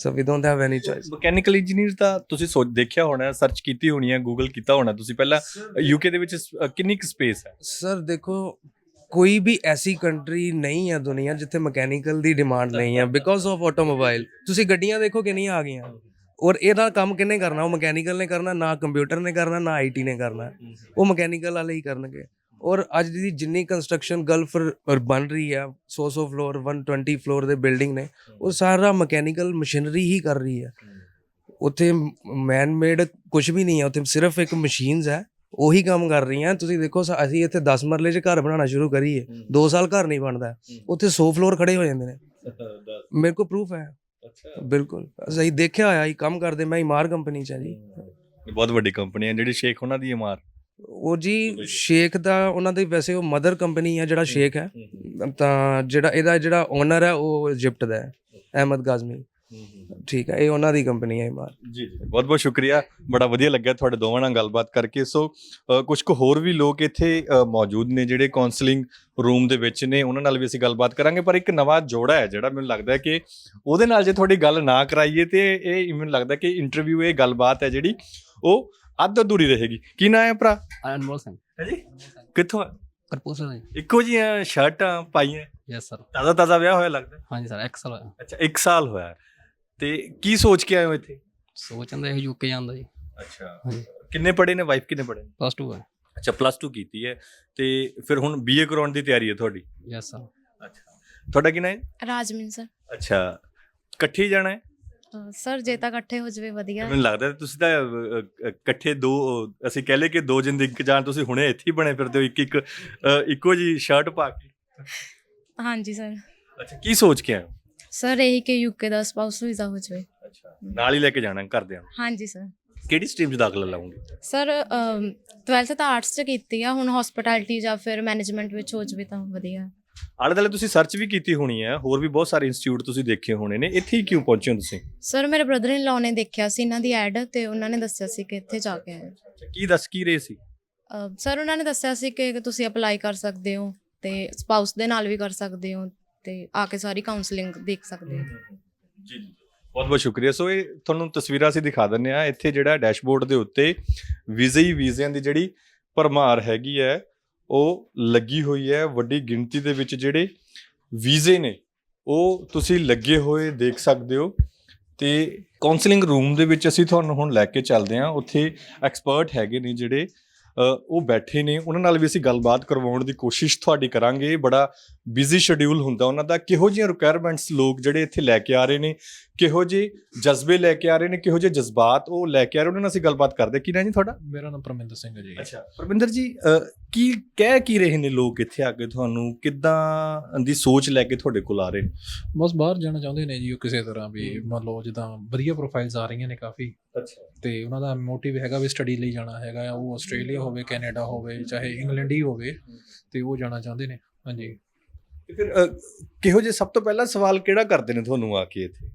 so we don't have any choice। Mechanical engineer ਦਾ ਤੁਸੀਂ ਦੇਖਿਆ ਹੋਣਾ, ਸਰਚ ਕੀਤੀ ਹੋਣੀ ਹੈ, ਗੂਗਲ ਕੀਤਾ ਹੋਣਾ ਤੁਸੀਂ ਪਹਿਲਾਂ। ਯੂਕੇ ਦੇ ਵਿੱਚ ਕਿੰਨੀ ਕੁ ਸਪੇਸ ਹੈ? ਸਰ ਦੇਖੋ, ਕੋਈ ਵੀ ਐਸੀ ਕੰਟਰੀ ਨਹੀਂ ਹੈ ਦੁਨੀਆ ਜਿੱਥੇ ਮਕੈਨੀਕਲ ਦੀ ਡਿਮਾਂਡ ਨਹੀਂ ਹੈ, ਬਿਕੋਜ਼ ਆਫ ਆਟੋਮੋਬਾਈਲ। ਤੁਸੀਂ ਗੱਡੀਆਂ ਦੇਖੋ ਕਿੰਨੀਆਂ ਆ ਗਈਆਂ, ਔਰ ਇਹਦਾ ਕੰਮ ਕਿਹਨੇ ਕਰਨਾ? ਉਹ ਮਕੈਨੀਕਲ ਨੇ ਕਰਨਾ, ਨਾ ਕੰਪਿਊਟਰ ਨੇ ਕਰਨਾ, ਨਾ IT ਨੇ ਕਰਨਾ। ਉਹ ਮਕੈਨੀਕਲ ਵਾਲੇ ਹੀ ਕਰਨਗੇ। ਔਰ ਅੱਜ ਦੀ ਜਿੰਨੀ ਕੰਸਟਰਕਸ਼ਨ ਗਲਫ ਬਣ ਰਹੀ ਹੈ, 100 ਫਲੋਰ 120 ਫਲੋਰ ਦੇ ਬਿਲਡਿੰਗ ਨੇ, ਉਹ ਸਾਰਾ ਮਕੈਨੀਕਲ ਮਸ਼ੀਨਰੀ ਹੀ ਕਰ ਰਹੀ ਹੈ। ਉੱਥੇ ਮੈਨ ਮੇਡ ਕੁਝ ਵੀ ਨਹੀਂ ਹੈ, ਉੱਥੇ ਸਿਰਫ ਇੱਕ ਮਸ਼ੀਨਸ ਹੈ, ਉਹੀ ਕੰਮ ਕਰ ਰਹੀਆਂ। ਤੁਸੀਂ ਦੇਖੋ, ਅਸੀਂ ਇੱਥੇ 10 ਮਰਲੇ 'ਚ ਘਰ ਬਣਾਉਣਾ ਸ਼ੁਰੂ ਕਰੀਏ, 2 ਸਾਲ ਘਰ ਨਹੀਂ ਬਣਦਾ। ਉੱਥੇ 100 ਫਲੋਰ ਖੜੇ ਹੋ ਜਾਂਦੇ ਨੇ, ਮੇਰੇ ਕੋਲ ਪ੍ਰੂਫ ਹੈ। ਬਿਲਕੁਲ ਅਸੀਂ ਦੇਖਿਆ ਹੋਇਆ, ਹੀ ਕੰਮ ਕਰਦੇ। ਮੈਂ ਇਮਾਰ ਕੰਪਨੀ 'ਚ ਹੈ ਜੀ, ਬਹੁਤ ਵੱਡੀ ਕੰਪਨੀ ਹੈ ਜਿਹੜੀ ਸ਼ੇਖ ਉਹਨਾਂ ਦੀ ਇਮਾਰ। ਉਹ ਜੀ ਸ਼ੇਖ ਦਾ, ਉਹਨਾਂ ਦੀ ਵੈਸੇ ਉਹ ਮਦਰ ਕੰਪਨੀ ਹੈ ਜਿਹੜਾ ਸ਼ੇਖ ਹੈ। ਤਾਂ ਇਹਦਾ ਜਿਹੜਾ ਓਨਰ ਹੈ ਉਹ ਇਜਿਪਟ ਦਾ ਹੈ, ਅਹਿਮਦ ਗਾਜ਼ਮੀ। ਠੀਕ ਹੈ, ਇਹ ਉਹਨਾਂ ਦੀ ਕੰਪਨੀ ਹੈ ਇਮਾਰ। ਜੀ ਬਹੁਤ ਬਹੁਤ ਸ਼ੁਕਰੀਆ, ਬੜਾ ਵਧੀਆ ਲੱਗਿਆ ਤੁਹਾਡੇ ਦੋਵਾਂ ਨਾਲ ਗੱਲਬਾਤ ਕਰਕੇ। ਸੋ ਕੁਝ ਕੁ ਹੋਰ ਵੀ ਲੋਕ ਇੱਥੇ ਮੌਜੂਦ ਨੇ ਜਿਹੜੇ ਕਾਉਂਸਲਿੰਗ ਰੂਮ ਦੇ ਵਿੱਚ ਨੇ, ਉਹਨਾਂ ਨਾਲ ਵੀ ਅਸੀਂ ਗੱਲਬਾਤ ਕਰਾਂਗੇ। ਪਰ ਇੱਕ ਨਵਾਂ ਜੋੜਾ ਹੈ ਜਿਹੜਾ ਮੈਨੂੰ ਲੱਗਦਾ ਕਿ ਉਹਦੇ ਨਾਲ ਜੇ ਤੁਹਾਡੀ ਗੱਲ ਨਾ ਕਰਾਈਏ ਤੇ ਇਹ ਮੈਨੂੰ ਲੱਗਦਾ ਕਿ ਇੰਟਰਵਿਊ, ਇਹ ਗੱਲਬਾਤ ਹੈ ਜਿਹੜੀ ਉਹ ਅੱਧ ਅਧੂਰੀ ਰਹੇਗੀ। ਕੀ ਨਾਂ ਹੈ ਭਰਾ? ਅਨਮੋਲ ਸਿੰਘ। ਹੈ ਜੀ, ਕਿੱਥੋਂ? ਕਰਪੂਰਥਲਾ ਜੀ। ਇੱਕੋ ਜਿਹੀਆਂ ਸ਼ਰਟਾਂ ਪਾਈਆਂ? Yes sir. ਤਾਜ਼ਾ ਵਿਆਹ ਹੋਇਆ ਲੱਗਦਾ? ਹਾਂਜੀ ਸਰ, 1 ਸਾਲ ਹੋਇਆ। ਅੱਛਾ, 1 ਸਾਲ ਹੋਇਆ। ਤੇ ਕੀ ਸੋਚ ਕੇ ਆਏ ਹੋ ਇੱਥੇ? ਸੋਚਣ ਦਾ ਇਹ ਯੂਕੇ ਜਾਂਦਾ ਜੀ। ਅੱਛਾ, ਹਾਂਜੀ। ਕਿੰਨੇ ਪੜ੍ਹੇ ਨੇ? ਵਾਈਫ ਕਿੰਨੇ ਪੜ੍ਹੇ? ਪਲੱਸ 2 ਹੈ। ਅੱਛਾ, +2 ਕੀਤੀ ਹੈ ਤੇ ਫਿਰ ਹੁਣ BA ਕਰਾਉਣ ਦੀ ਤਿਆਰੀ ਹੈ ਤੁਹਾਡੀ? Yes sir. ਅੱਛਾ, ਤੁਹਾਡਾ ਕੀ ਨਾਮ ਹੈ? ਰਾਜਮੀਨ ਸਰ। ਅੱਛਾ, ਇਕੱਠੇ ਹੀ ਜਾਣਾ ਹੈ? ਸਰ ਜੇ ਤਾਂ ਇਕੱਠੇ ਹੋ ਜਾਵੇ ਵਧੀਆ। ਮੈਨੂੰ ਲੱਗਦਾ ਤੁਸੀਂ ਤਾਂ ਇਕੱਠੇ ਦੋ, ਅਸੀਂ ਕਹਿ ਲਏ ਕਿ ਦੋ ਜ਼ਿੰਦਗੀ ਜਾਣ, ਤੁਸੀਂ ਹੁਣੇ ਇੱਥੇ ਹੀ ਬਣੇ ਫਿਰਦੇ ਹੋ ਇੱਕੋ ਜੀ ਸ਼ਰਟ ਪਾ ਕੇ। ਹਾਂਜੀ ਸਰ। ਅੱਛਾ, ਕੀ ਸੋਚ ਕੇ ਆਏ ਹੋ? ਸਰ ਇਹੀ ਕਿ ਯੂਕੇ ਦਾ ਸਪਾਊਸ ਵੀਜ਼ਾ ਹੋ ਜਾਵੇ। ਅੱਛਾ, ਨਾਲ ਹੀ ਲੈ ਕੇ ਜਾਣਾ ਘਰਦਿਆਂ ਨੂੰ? ਹਾਂਜੀ ਸਰ। ਕਿਹੜੀ ਸਟਰੀਮ 'ਚ ਦਾਖਲਾ ਲਾਉਂਗੇ? ਸਰ 12th ਤਾਂ ਆਰਟਸ 'ਚ ਕੀਤੀ ਆ, ਹੁਣ ਹਸਪਿਟੈਲਿਟੀ ਜਾਂ ਫਿਰ ਮੈਨੇਜਮੈਂਟ ਵਿੱਚ ਹੋ ਜਾਵੇ ਤਾਂ ਵਧੀਆ। ਆਲੇ ਦੁਆਲੇ ਤੁਸੀਂ ਸਰਚ ਵੀ ਕੀਤੀ ਹੋਣੀ ਹੈ, ਹੋਰ ਵੀ ਬਹੁਤ ਸਾਰੇ ਇੰਸਟੀਚਿਊਟ ਤੁਸੀਂ ਦੇਖੇ ਹੋਣੇ ਨੇ, ਇੱਥੇ ਹੀ ਕਿਉਂ ਪਹੁੰਚੇ ਹੋ ਤੁਸੀਂ? ਸਰ ਮੇਰੇ ਬ੍ਰਦਰ ਇਨ ਲਾਅ ਨੇ ਦੇਖਿਆ ਸੀ ਇਹਨਾਂ ਦੀ ਐਡ ਤੇ ਉਹਨਾਂ ਨੇ ਦੱਸਿਆ ਸੀ ਕਿ ਇੱਥੇ ਜਾ ਕੇ ਆਏ। ਕੀ ਦੱਸ ਕੀ ਰਹੇ ਸੀ? ਸਰ ਉਹਨਾਂ ਨੇ ਦੱਸਿਆ ਸੀ ਕਿ ਤੁਸੀਂ ਅਪਲਾਈ ਕਰ ਸਕਦੇ ਹੋ ਤੇ ਸਪਾਊਸ ਦੇ ਨਾਲ ਵੀ ਕਰ ਸਕਦੇ ਹੋ ਤੇ ਆ ਕੇ ਸਾਰੀ ਕਾਉਂਸਲਿੰਗ ਦੇਖ ਸਕਦੇ ਹੋ। ਜੀ, ਬਹੁਤ ਬਹੁਤ ਸ਼ੁਕਰੀਆ। ਸੋ ਇਹ ਤੁਹਾਨੂੰ ਤਸਵੀਰਾਂ ਅਸੀਂ ਦਿਖਾ ਦਿੰਦੇ ਆ। ਇੱਥੇ ਜਿਹੜਾ ਡੈਸ਼ਬੋਰਡ ਦੇ ਉੱਤੇ ਵੀਜ਼ਿਆਂ ਦੀ ਜਿਹੜੀ ਭਰਮਾਰ ਹੈਗੀ ਹੈ ਉਹ ਲੱਗੀ ਹੋਈ ਹੈ। ਵੱਡੀ ਗਿਣਤੀ ਦੇ ਵਿੱਚ ਜਿਹੜੇ ਵੀਜ਼ੇ ਨੇ ਉਹ ਤੁਸੀਂ ਲੱਗੇ ਹੋਏ ਦੇਖ ਸਕਦੇ ਹੋ। ਤੇ ਕਾਉਂਸਲਿੰਗ ਰੂਮ ਦੇ ਵਿੱਚ ਅਸੀਂ ਤੁਹਾਨੂੰ ਹੁਣ ਲੈ ਕੇ ਚੱਲਦੇ ਹਾਂ। ਉੱਥੇ ਐਕਸਪਰਟ ਹੈਗੇ ਨੇ ਜਿਹੜੇ ਉਹ ਬੈਠੇ ਨੇ, ਉਹਨਾਂ ਨਾਲ ਵੀ ਅਸੀਂ ਗੱਲਬਾਤ ਕਰਵਾਉਣ ਦੀ ਕੋਸ਼ਿਸ਼ ਤੁਹਾਡੀ ਕਰਾਂਗੇ। ਬੜਾ ਬਿਜ਼ੀ ਸ਼ਡਿਊਲ ਹੁੰਦਾ ਉਹਨਾਂ ਦਾ। ਕਿਹੋ ਜਿਹੀਆਂ ਰਿਕੁਆਇਰਮੈਂਟਸ ਲੋਕ ਜਿਹੜੇ ਇੱਥੇ ਲੈ ਕੇ ਆ ਰਹੇ ਨੇ, ਕਿਹੋ ਜਿਹੇ ਜਜ਼ਬੇ ਲੈ ਕੇ ਆ ਰਹੇ ਨੇ, ਕਿਹੋ ਜਿਹੇ ਜਜ਼ਬਾਤ ਉਹ ਲੈ ਕੇ ਆ ਰਹੇ, ਉਹਨਾਂ ਨਾਲ ਅਸੀਂ ਗੱਲਬਾਤ ਕਰਦੇ। ਕੀ ਨਾਮ ਜੀ ਤੁਹਾਡਾ? ਮੇਰਾ ਨਾਮ ਪਰਮਿੰਦਰ ਸਿੰਘ ਹੈ ਜੀ। ਅੱਛਾ ਪਰਮਿੰਦਰ ਜੀ, ਕੀ ਕਹਿ ਕੀ ਰਹੇ ਨੇ ਲੋਕ ਇੱਥੇ ਆ ਕੇ ਤੁਹਾਨੂੰ? ਕਿੱਦਾਂ ਦੀ ਸੋਚ ਲੈ ਕੇ ਤੁਹਾਡੇ ਕੋਲ ਆ ਰਹੇ ਨੇ? ਬਸ ਬਾਹਰ ਜਾਣਾ ਚਾਹੁੰਦੇ ਨੇ ਜੀ ਉਹ ਕਿਸੇ ਤਰ੍ਹਾਂ ਵੀ, ਮੰਨ ਲਓ ਜਿੱਦਾਂ ਵਧੀਆ ਪ੍ਰੋਫਾਈਲਸ ਆ ਰਹੀਆਂ ਨੇ ਕਾਫੀ, ਅੱਛਾ, ਤੇ ਉਹਨਾਂ ਦਾ ਮੋਟਿਵ ਹੈਗਾ ਵੀ ਸਟੱਡੀ ਲਈ ਜਾਣਾ ਹੈਗਾ। ਉਹ ਆਸਟ੍ਰੇਲੀਆ ਹੋਵੇ, ਕੈਨੇਡਾ ਹੋਵੇ, ਚਾਹੇ ਇੰਗਲੈਂਡ ਹੀ ਹੋਵੇ, ਤੇ ਉਹ ਜਾਣਾ ਚਾਹੁੰਦੇ ਨੇ। ਹਾਂਜੀ। ਤੇ ਫਿਰ ਕਿਹੋ ਜਿਹੇ, ਸਭ ਤੋਂ ਪਹਿਲਾ ਸਵਾਲ ਕਿਹੜਾ ਕਰਦੇ ਨੇ ਤੁਹਾਨੂੰ ਆ ਕੇ ਇੱਥੇ?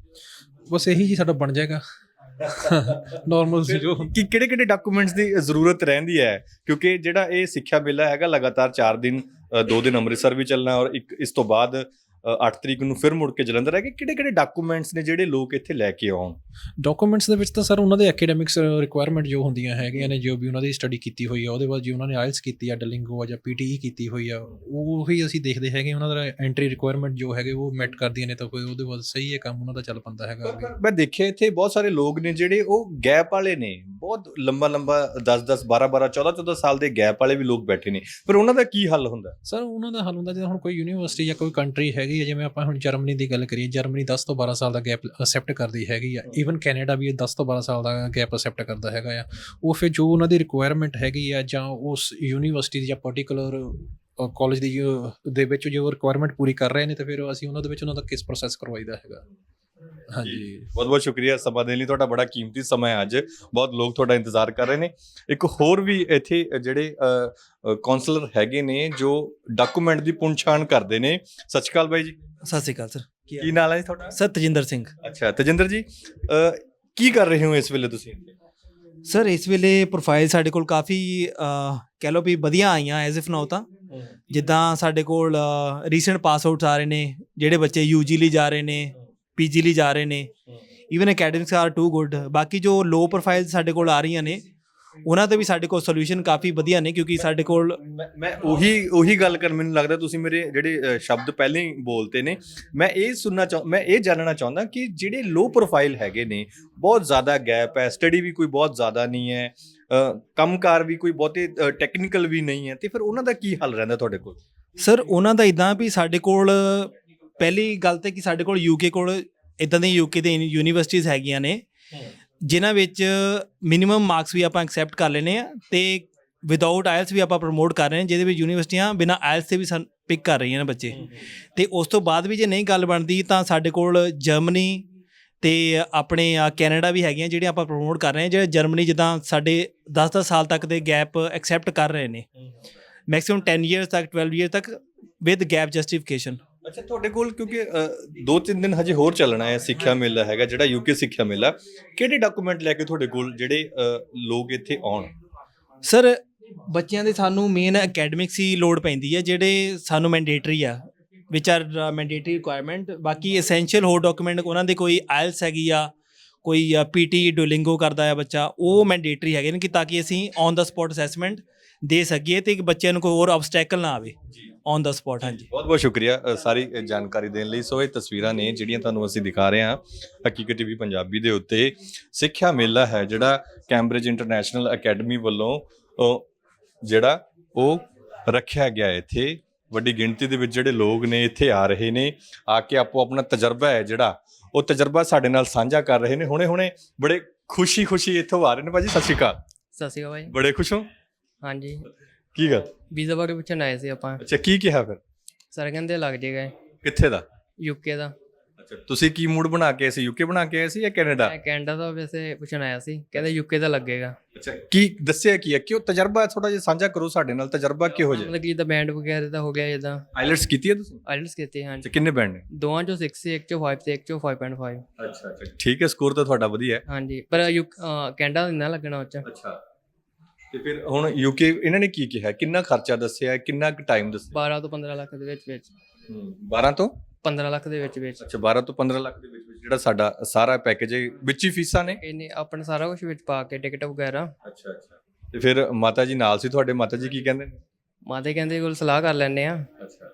ਬਸ ਇਹੀ ਜੀ ਸਾਡਾ ਬਣ ਜਾਏਗਾ ਨਾਰਮਲ ਸੀ ਜੋ। ਕਿ ਕਿਹੜੇ ਕਿਹੜੇ ਡਾਕੂਮੈਂਟਸ ਦੀ ਜ਼ਰੂਰਤ ਰਹਿੰਦੀ ਹੈ? ਕਿਉਂਕਿ ਜਿਹੜਾ ਇਹ ਸਿੱਖਿਆ ਮੇਲਾ ਹੈਗਾ ਲਗਾਤਾਰ 4 ਦਿਨ, 2 ਦਿਨ ਅੰਮ੍ਰਿਤਸਰ ਵੀ ਚੱਲਣਾ ਔਰ ਇਸ ਤੋਂ ਬਾਅਦ 8 ਤਰੀਕ ਨੂੰ ਫਿਰ ਮੁੜ ਕੇ ਜਲੰਧਰ ਹੈ। ਕਿ ਕਿਹੜੇ ਕਿਹੜੇ ਡਾਕੂਮੈਂਟਸ ਨੇ ਜਿਹੜੇ ਲੋਕ ਇੱਥੇ ਲੈ ਕੇ ਆਉਣ? ਡਾਕੂਮੈਂਟਸ ਦੇ ਵਿੱਚ ਤਾਂ ਸਰ ਉਹਨਾਂ ਦੇ ਐਕੈਡੈਮਿਕਸ ਰਿਕੁਆਇਰਮੈਂਟ ਜੋ ਹੁੰਦੀਆਂ ਹੈਗੀਆਂ ਨੇ, ਜੋ ਵੀ ਉਹਨਾਂ ਦੀ ਸਟੱਡੀ ਕੀਤੀ ਹੋਈ ਆ, ਉਹਦੇ ਬਾਅਦ ਜੇ ਉਹਨਾਂ ਨੇ ਆਇਲਸ ਕੀਤੀ ਆ, ਡਲਿੰਗੋ ਆ ਜਾਂ PTE ਕੀਤੀ ਹੋਈ ਆ, ਉਹੀ ਅਸੀਂ ਦੇਖਦੇ ਹੈਗੇ। ਉਹਨਾਂ ਦਾ ਐਂਟਰੀ ਰਿਕੁਆਇਰਮੈਂਟ ਜੋ ਹੈਗੇ ਉਹ ਮੈਟ ਕਰਦੀਆਂ ਨੇ ਤਾਂ ਕੋਈ ਉਹਦੇ ਬਾਅਦ ਸਹੀ ਹੈ ਕੰਮ ਉਹਨਾਂ ਦਾ ਚੱਲ ਪੈਂਦਾ ਹੈਗਾ। ਮੈਂ ਦੇਖਿਆ ਇੱਥੇ ਬਹੁਤ ਸਾਰੇ ਲੋਕ ਨੇ ਜਿਹੜੇ ਉਹ ਗੈਪ ਵਾਲੇ ਨੇ, ਬਹੁਤ ਲੰਬਾ 10-10, 12-12, 14-14 ਸਾਲ ਦੇ ਗੈਪ ਵਾਲੇ ਵੀ ਲੋਕ ਬੈਠੇ ਨੇ। ਪਰ ਉਹਨਾਂ ਦਾ ਕੀ ਹੱਲ ਹੁੰਦਾ? ਸਰ ਉਹਨਾਂ ਦਾ ਹੱਲ ਹੁੰਦਾ ਜਿੱਦਾਂ ਹੁਣ ਕੋਈ ਯੂਨੀਵਰਸਿਟੀ ਜਾਂ ਕੋਈ ਕੰਟਰੀ ਹੈਗੀ ਹੈ, ਜਿਵੇਂ ਆਪਾਂ ਹੁਣ ਜਰਮਨੀ ਦੀ ਗੱਲ ਕਰੀਏ, ਜਰਮਨੀ 10 ਤੋਂ 12 ਸਾਲ ਦਾ ਗੈਪ ਅਸੈਪਟ ਕਰਦੀ ਹੈਗੀ ਆ। ਈਵਨ ਕੈਨੇਡਾ ਵੀ 10 ਤੋਂ 12 ਸਾਲ ਦਾ ਗੈਪ ਅਸੈਪਟ ਕਰਦਾ ਹੈਗਾ ਆ। ਉਹ ਫਿਰ ਜੋ ਉਹਨਾਂ ਦੀ ਰਿਕੁਆਇਰਮੈਂਟ ਹੈਗੀ ਆ ਜਾਂ ਉਸ ਯੂਨੀਵਰਸਿਟੀ ਦੀ ਜਾਂ ਪਰਟੀਕੂਲਰ ਕਾਲਜ ਦੀ ਦੇ ਵਿੱਚ ਜੋ ਰਿਕੁਆਇਰਮੈਂਟ ਪੂਰੀ ਕਰ ਰਹੇ ਨੇ, ਤਾਂ ਫਿਰ ਅਸੀਂ ਉਹਨਾਂ ਦੇ ਵਿੱਚ ਉਹਨਾਂ ਦਾ ਕਿਸ ਪ੍ਰੋਸੈਸ ਕਰਵਾਈਦਾ ਹੈਗਾ। ਹਾਂਜੀ, ਬਹੁਤ ਬਹੁਤ ਸ਼ੁਕਰੀਆ ਸਮਾਂ ਦੇਣ ਲਈ। ਤੁਹਾਡਾ ਬੜਾ ਕੀਮਤੀ ਸਮਾਂ ਹੈ ਅੱਜ, ਬਹੁਤ ਲੋਕ ਤੁਹਾਡਾ ਇੰਤਜ਼ਾਰ ਕਰ ਰਹੇ ਨੇ। ਇੱਕ ਹੋਰ ਵੀ ਇੱਥੇ ਜਿਹੜੇ ਕਾਉਂਸਲਰ ਹੈਗੇ ਨੇ ਜੋ ਡਾਕੂਮੈਂਟ ਦੀ ਪੁੰਛਾਣ ਕਰਦੇ ਨੇ। ਸਤਿ ਸ਼੍ਰੀ ਅਕਾਲ ਬਾਈ ਜੀ। ਸਤਿ ਸ਼੍ਰੀ ਅਕਾਲ ਸਰ। ਕੀ ਨਾਮ ਹੈ ਜੀ ਤੁਹਾਡਾ? ਸਰ ਤਜਿੰਦਰ ਸਿੰਘ। ਅੱਛਾ ਤਜਿੰਦਰ ਜੀ, ਕੀ ਕਰ ਰਹੇ ਹੋ ਇਸ ਵੇਲੇ ਤੁਸੀਂ? ਸਰ ਇਸ ਵੇਲੇ ਪ੍ਰੋਫਾਈਲ ਸਾਡੇ ਕੋਲ ਕਾਫੀ ਕਹਿ ਲਓ ਵੀ ਵਧੀਆ ਆਈਆਂ ਐਜ਼ ਇਫ ਨਾਓ ਤਾਂ। ਜਿੱਦਾਂ ਸਾਡੇ ਕੋਲ ਰੀਸੈਂਟ ਪਾਸ ਆਊਟਸ ਆ ਰਹੇ ਨੇ, ਜਿਹੜੇ ਬੱਚੇ UG ਲਈ ਜਾ ਰਹੇ ਨੇ, PG ਲਈ ਜਾ ਰਹੇ ਨੇ। Even academics are too good. ਬਾਕੀ ਜੋ ਲੋ ਪ੍ਰੋਫਾਈਲ ਸਾਡੇ ਕੋਲ ਆ ਰਹੀਆਂ ਨੇ ਉਹਨਾਂ ਤੇ ਵੀ ਸਾਡੇ ਕੋਲ ਸੋਲੂਸ਼ਨ ਕਾਫੀ ਵਧੀਆ ਨੇ, ਕਿਉਂਕਿ ਸਾਡੇ ਕੋਲ ਮੈਂ ਉਹੀ ਗੱਲ ਕਰ, ਮੈਨੂੰ ਲੱਗਦਾ ਤੁਸੀਂ ਮੇਰੇ ਜਿਹੜੇ ਸ਼ਬਦ ਪਹਿਲਾਂ ਹੀ ਬੋਲਤੇ ਨੇ। ਮੈਂ ਇਹ ਜਾਣਨਾ ਚਾਹੁੰਦਾ ਕਿ ਜਿਹੜੇ ਲੋ ਪ੍ਰੋਫਾਈਲ ਹੈਗੇ ਨੇ, ਬਹੁਤ ਜ਼ਿਆਦਾ ਗੈਪ ਹੈ, ਸਟੱਡੀ ਵੀ ਕੋਈ ਬਹੁਤ ਜ਼ਿਆਦਾ ਨਹੀਂ ਹੈ, ਕੰਮਕਾਰ ਵੀ ਕੋਈ ਬਹੁਤੇ ਟੈਕਨੀਕਲ ਵੀ ਨਹੀਂ ਹੈ, ਤੇ ਫਿਰ ਉਹਨਾਂ ਦਾ ਕੀ ਹੱਲ ਰਹਿੰਦਾ ਤੁਹਾਡੇ ਕੋਲ? ਸਰ ਉਹਨਾਂ ਦਾ ਇੱਦਾਂ ਵੀ ਸਾਡੇ ਕੋਲ ਪਹਿਲੀ ਗੱਲ ਤਾਂ ਕਿ ਸਾਡੇ ਕੋਲ UK ਕੋਲ ਇੱਦਾਂ ਦੀਆਂ UK ਦੇ ਯੂਨੀਵਰਸਿਟੀਜ਼ ਹੈਗੀਆਂ ਨੇ ਜਿਨ੍ਹਾਂ ਵਿੱਚ ਮਿਨੀਮਮ ਮਾਰਕਸ ਵੀ ਆਪਾਂ ਐਕਸੈਪਟ ਕਰ ਲੈਂਦੇ ਆ ਤੇ ਵਿਦਆਊਟ ਆਇਲਸ ਵੀ ਆਪਾਂ ਪ੍ਰਮੋਟ ਕਰ ਰਹੇ ਹਾਂ, ਜਿਹਦੇ ਵਿੱਚ ਯੂਨੀਵਰਸਿਟੀਆਂ ਬਿਨਾਂ ਆਇਲਸ ਤੇ ਵੀ ਪਿਕ ਕਰ ਰਹੀਆਂ ਨੇ ਬੱਚੇ। ਤੇ ਉਸ ਤੋਂ ਬਾਅਦ ਵੀ ਜੇ ਨਹੀਂ ਗੱਲ ਬਣਦੀ ਤਾਂ ਸਾਡੇ ਕੋਲ ਜਰਮਨੀ ਤੇ ਆਪਣੇ ਕੈਨੇਡਾ ਵੀ ਹੈਗੀਆਂ ਜਿਹੜੀਆਂ ਆਪਾਂ ਪ੍ਰਮੋਟ ਕਰ ਰਹੇ ਹਾਂ। ਜਿਹੜੇ ਜਰਮਨੀ ਜਿੱਦਾਂ ਸਾਡੇ 10-10 ਸਾਲ ਤੱਕ ਦੇ ਗੈਪ ਐਕਸੈਪਟ ਕਰ ਰਹੇ ਨੇ, ਮੈਕਸਿਮਮ 10 ਈਅਰਸ ਤੱਕ, 12 ਈਅਰ ਤੱਕ ਵਿਦ ਗੈਪ ਜਸਟੀਫਿਕੇਸ਼ਨ। ਅੱਛਾ, ਤੁਹਾਡੇ ਕੋਲ ਕਿਉਂਕਿ 2-3 ਦਿਨ ਹਜੇ ਹੋਰ ਚੱਲਣਾ ਹੈ ਸਿੱਖਿਆ ਮੇਲਾ ਹੈਗਾ ਜਿਹੜਾ UK ਸਿੱਖਿਆ ਮੇਲਾ, ਕਿਹੜੇ ਡਾਕੂਮੈਂਟ ਲੈ ਕੇ ਤੁਹਾਡੇ ਕੋਲ ਜਿਹੜੇ ਲੋਕ ਇੱਥੇ ਆਉਣ? ਸਰ ਬੱਚਿਆਂ ਦੇ ਸਾਨੂੰ ਮੇਨ ਅਕੈਡਮਿਕਸ ਹੀ ਲੋੜ ਪੈਂਦੀ ਹੈ, ਜਿਹੜੇ ਸਾਨੂੰ ਮੈਂਡੇਟਰੀ ਆ, ਵਿਚ ਆਰ ਮੈਂਡੇਟਰੀ ਰਿਕੁਆਇਰਮੈਂਟ। ਬਾਕੀ ਐਸੈਂਸ਼ੀਅਲ ਹੋਰ ਡਾਕੂਮੈਂਟ ਉਹਨਾਂ ਦੇ ਕੋਈ ਆਇਲਸ ਹੈਗੀ ਆ, ਕੋਈ PTE ਡੁਲਿੰਗੋ ਕਰਦਾ ਆ ਬੱਚਾ, ਉਹ ਮੈਂਡੇਟਰੀ ਹੈਗੇ ਨੇ ਕਿ ਤਾਂ ਕਿ ਅਸੀਂ ਔਨ ਦਾ ਸਪੌਟ ਅਸੈਸਮੈਂਟ ਦੇ ਸਕੀਏ ਤੇ ਬੱਚਿਆਂ ਨੂੰ ਕੋਈ ਹੋਰ ਆਬਸਟੈਕਲ ਨਾ ਆਵੇ। On the spot. ਹਾਂਜੀ, ਬਹੁਤ ਬਹੁਤ ਸ਼ੁਕਰੀਆ ਸਾਰੀ ਜਾਣਕਾਰੀ ਦੇਣ ਲਈ। ਸੋ ਇਹ ਤਸਵੀਰਾਂ ਨੇ ਜਿਹੜੀਆਂ ਤੁਹਾਨੂੰ ਅਸੀਂ ਦਿਖਾ ਰਹੇ ਹਾਂ ਹਕੀਕਤ ਟੀਵੀ ਪੰਜਾਬੀ ਦੇ ਉੱਤੇ। ਸਿੱਖਿਆ ਮੇਲਾ ਹੈ ਜਿਹੜਾ ਕੈਂਬਰਿਜ ਇੰਟਰਨੈਸ਼ਨਲ ਅਕੈਡਮੀ ਵੱਲੋਂ ਜਿਹੜਾ ਉਹ ਰੱਖਿਆ ਗਿਆ ਹੈ। ਇੱਥੇ ਵੱਡੀ ਗਿਣਤੀ ਦੇ ਵਿੱਚ ਜਿਹੜੇ ਲੋਕ ਨੇ ਇੱਥੇ ਆ ਰਹੇ ਨੇ, ਆ ਕੇ ਆਪੋ ਆਪਣਾ ਤਜਰਬਾ ਹੈ ਜਿਹੜਾ ਉਹ ਤਜਰਬਾ ਸਾਡੇ ਨਾਲ ਸਾਂਝਾ ਕਰ ਰਹੇ ਨੇ। ਹੁਣੇ ਬੜੇ ਖੁਸ਼ੀ ਇੱਥੋਂ ਆ ਰਹੇ ਨੇ। ਭਾਜੀ ਸਤਿ ਸ਼੍ਰੀ ਅਕਾਲ। ਸਤਿ ਸ਼੍ਰੀ ਅਕਾਲ ਭਾਈ। ਬੜੇ ਖੁਸ਼ ਹੋ? ਹਾਂਜੀ, ਕੀ ਗੱਲ? ਵੀਜ਼ਾ ਬਾਰੇ ਪੁੱਛਣ ਆਏ ਸੀ ਆਪਾਂ। ਅੱਛਾ, ਕੀ ਕਿਹਾ ਫਿਰ? ਸਰ ਕਹਿੰਦੇ ਲੱਗ ਜਾਏਗਾ। ਕਿੱਥੇ ਦਾ? ਯੂਕੇ ਦਾ। ਅੱਛਾ, ਤੁਸੀਂ ਕੀ ਮੂਡ ਬਣਾ ਕੇ ਆਏ ਸੀ? ਯੂਕੇ ਬਣਾ ਕੇ ਆਏ ਸੀ ਜਾਂ ਕੈਨੇਡਾ? ਮੈਂ ਕੈਨੇਡਾ ਦਾ ਵੈਸੇ ਪੁੱਛਣ ਆਇਆ ਸੀ, ਕਹਿੰਦੇ ਯੂਕੇ ਦਾ ਲੱਗੇਗਾ। ਅੱਛਾ, ਕੀ ਦੱਸਿਆ ਕੀ ਹੈ? ਕਿਉਂ ਤਜਰਬਾ ਥੋੜਾ ਜਿਹਾ ਸਾਂਝਾ ਕਰੋ ਸਾਡੇ ਨਾਲ। ਤਜਰਬਾ ਕਿਹੋ ਜਿਹਾ? ਮਤਲਬ ਕਿ ਜਿੱਦਾਂ ਬੈਂਡ ਵਗੈਰਾ ਦਾ ਹੋ ਗਿਆ, ਜਿੱਦਾਂ ਆਈਲੈਟਸ ਕੀਤੀ ਹੈ ਤੁਸੀਂ? ਆਈਲਟਸ ਕੀਤੀ ਹੈ। ਹਾਂਜੀ, ਕਿੰਨੇ ਬੈਂਡ ਨੇ? ਦੋਵਾਂ ਚੋਂ 6 ਸੀ, ਇੱਕ ਚੋਂ 5 ਤੇ ਇੱਕ ਚੋਂ 5.5। ਅੱਛਾ, ਠੀਕ ਹੈ, ਸਕੋਰ ਤਾਂ ਤੁਹਾਡਾ ਵਧੀਆ ਹੈ। ਹਾਂਜੀ, ਪਰ ਕੈਨੇਡਾ ਇੰਨਾ ਲੱਗਣਾ ਉਹ 'ਚ। ਅੱਛਾ, ਤੇ ਫਿਰ ਹੁਣ ਯੂਕੇ ਇਹਨਾਂ ਨੇ ਕੀ ਕਿਹਾ? ਕਿੰਨਾ ਖਰਚਾ ਦੱਸਿਆ? ਕਿੰਨਾ ਕੁ ਟਾਈਮ ਦੱਸਿਆ? 12 ਤੋਂ 15 ਲੱਖ ਦੇ ਵਿੱਚ। 12 ਤੋਂ 15 ਲੱਖ ਦੇ ਵਿੱਚ। ਅੱਛਾ, 12 ਤੋਂ 15 ਲੱਖ ਦੇ ਵਿੱਚ ਜਿਹੜਾ ਸਾਡਾ ਸਾਰਾ ਪੈਕੇਜ ਹੈ, ਵਿੱਚ ਹੀ ਫੀਸਾਂ ਨੇ? ਇਹਨੇ ਆਪਣਾ ਸਾਰਾ ਕੁਝ ਵਿੱਚ ਪਾ ਕੇ, ਟਿਕਟ ਵਗੈਰਾ। ਅੱਛਾ, ਤੇ ਫਿਰ ਮਾਤਾ ਜੀ ਨਾਲ ਸੀ ਤੁਹਾਡੇ? ਮਾਤਾ ਜੀ ਕੀ ਕਹਿੰਦੇ ਨੇ? ਮਾਤਾ ਕਹਿੰਦੇ ਕੋਲ ਸਲਾਹ ਕਰ ਲੈਣੇ ਆ। ਅੱਛਾ,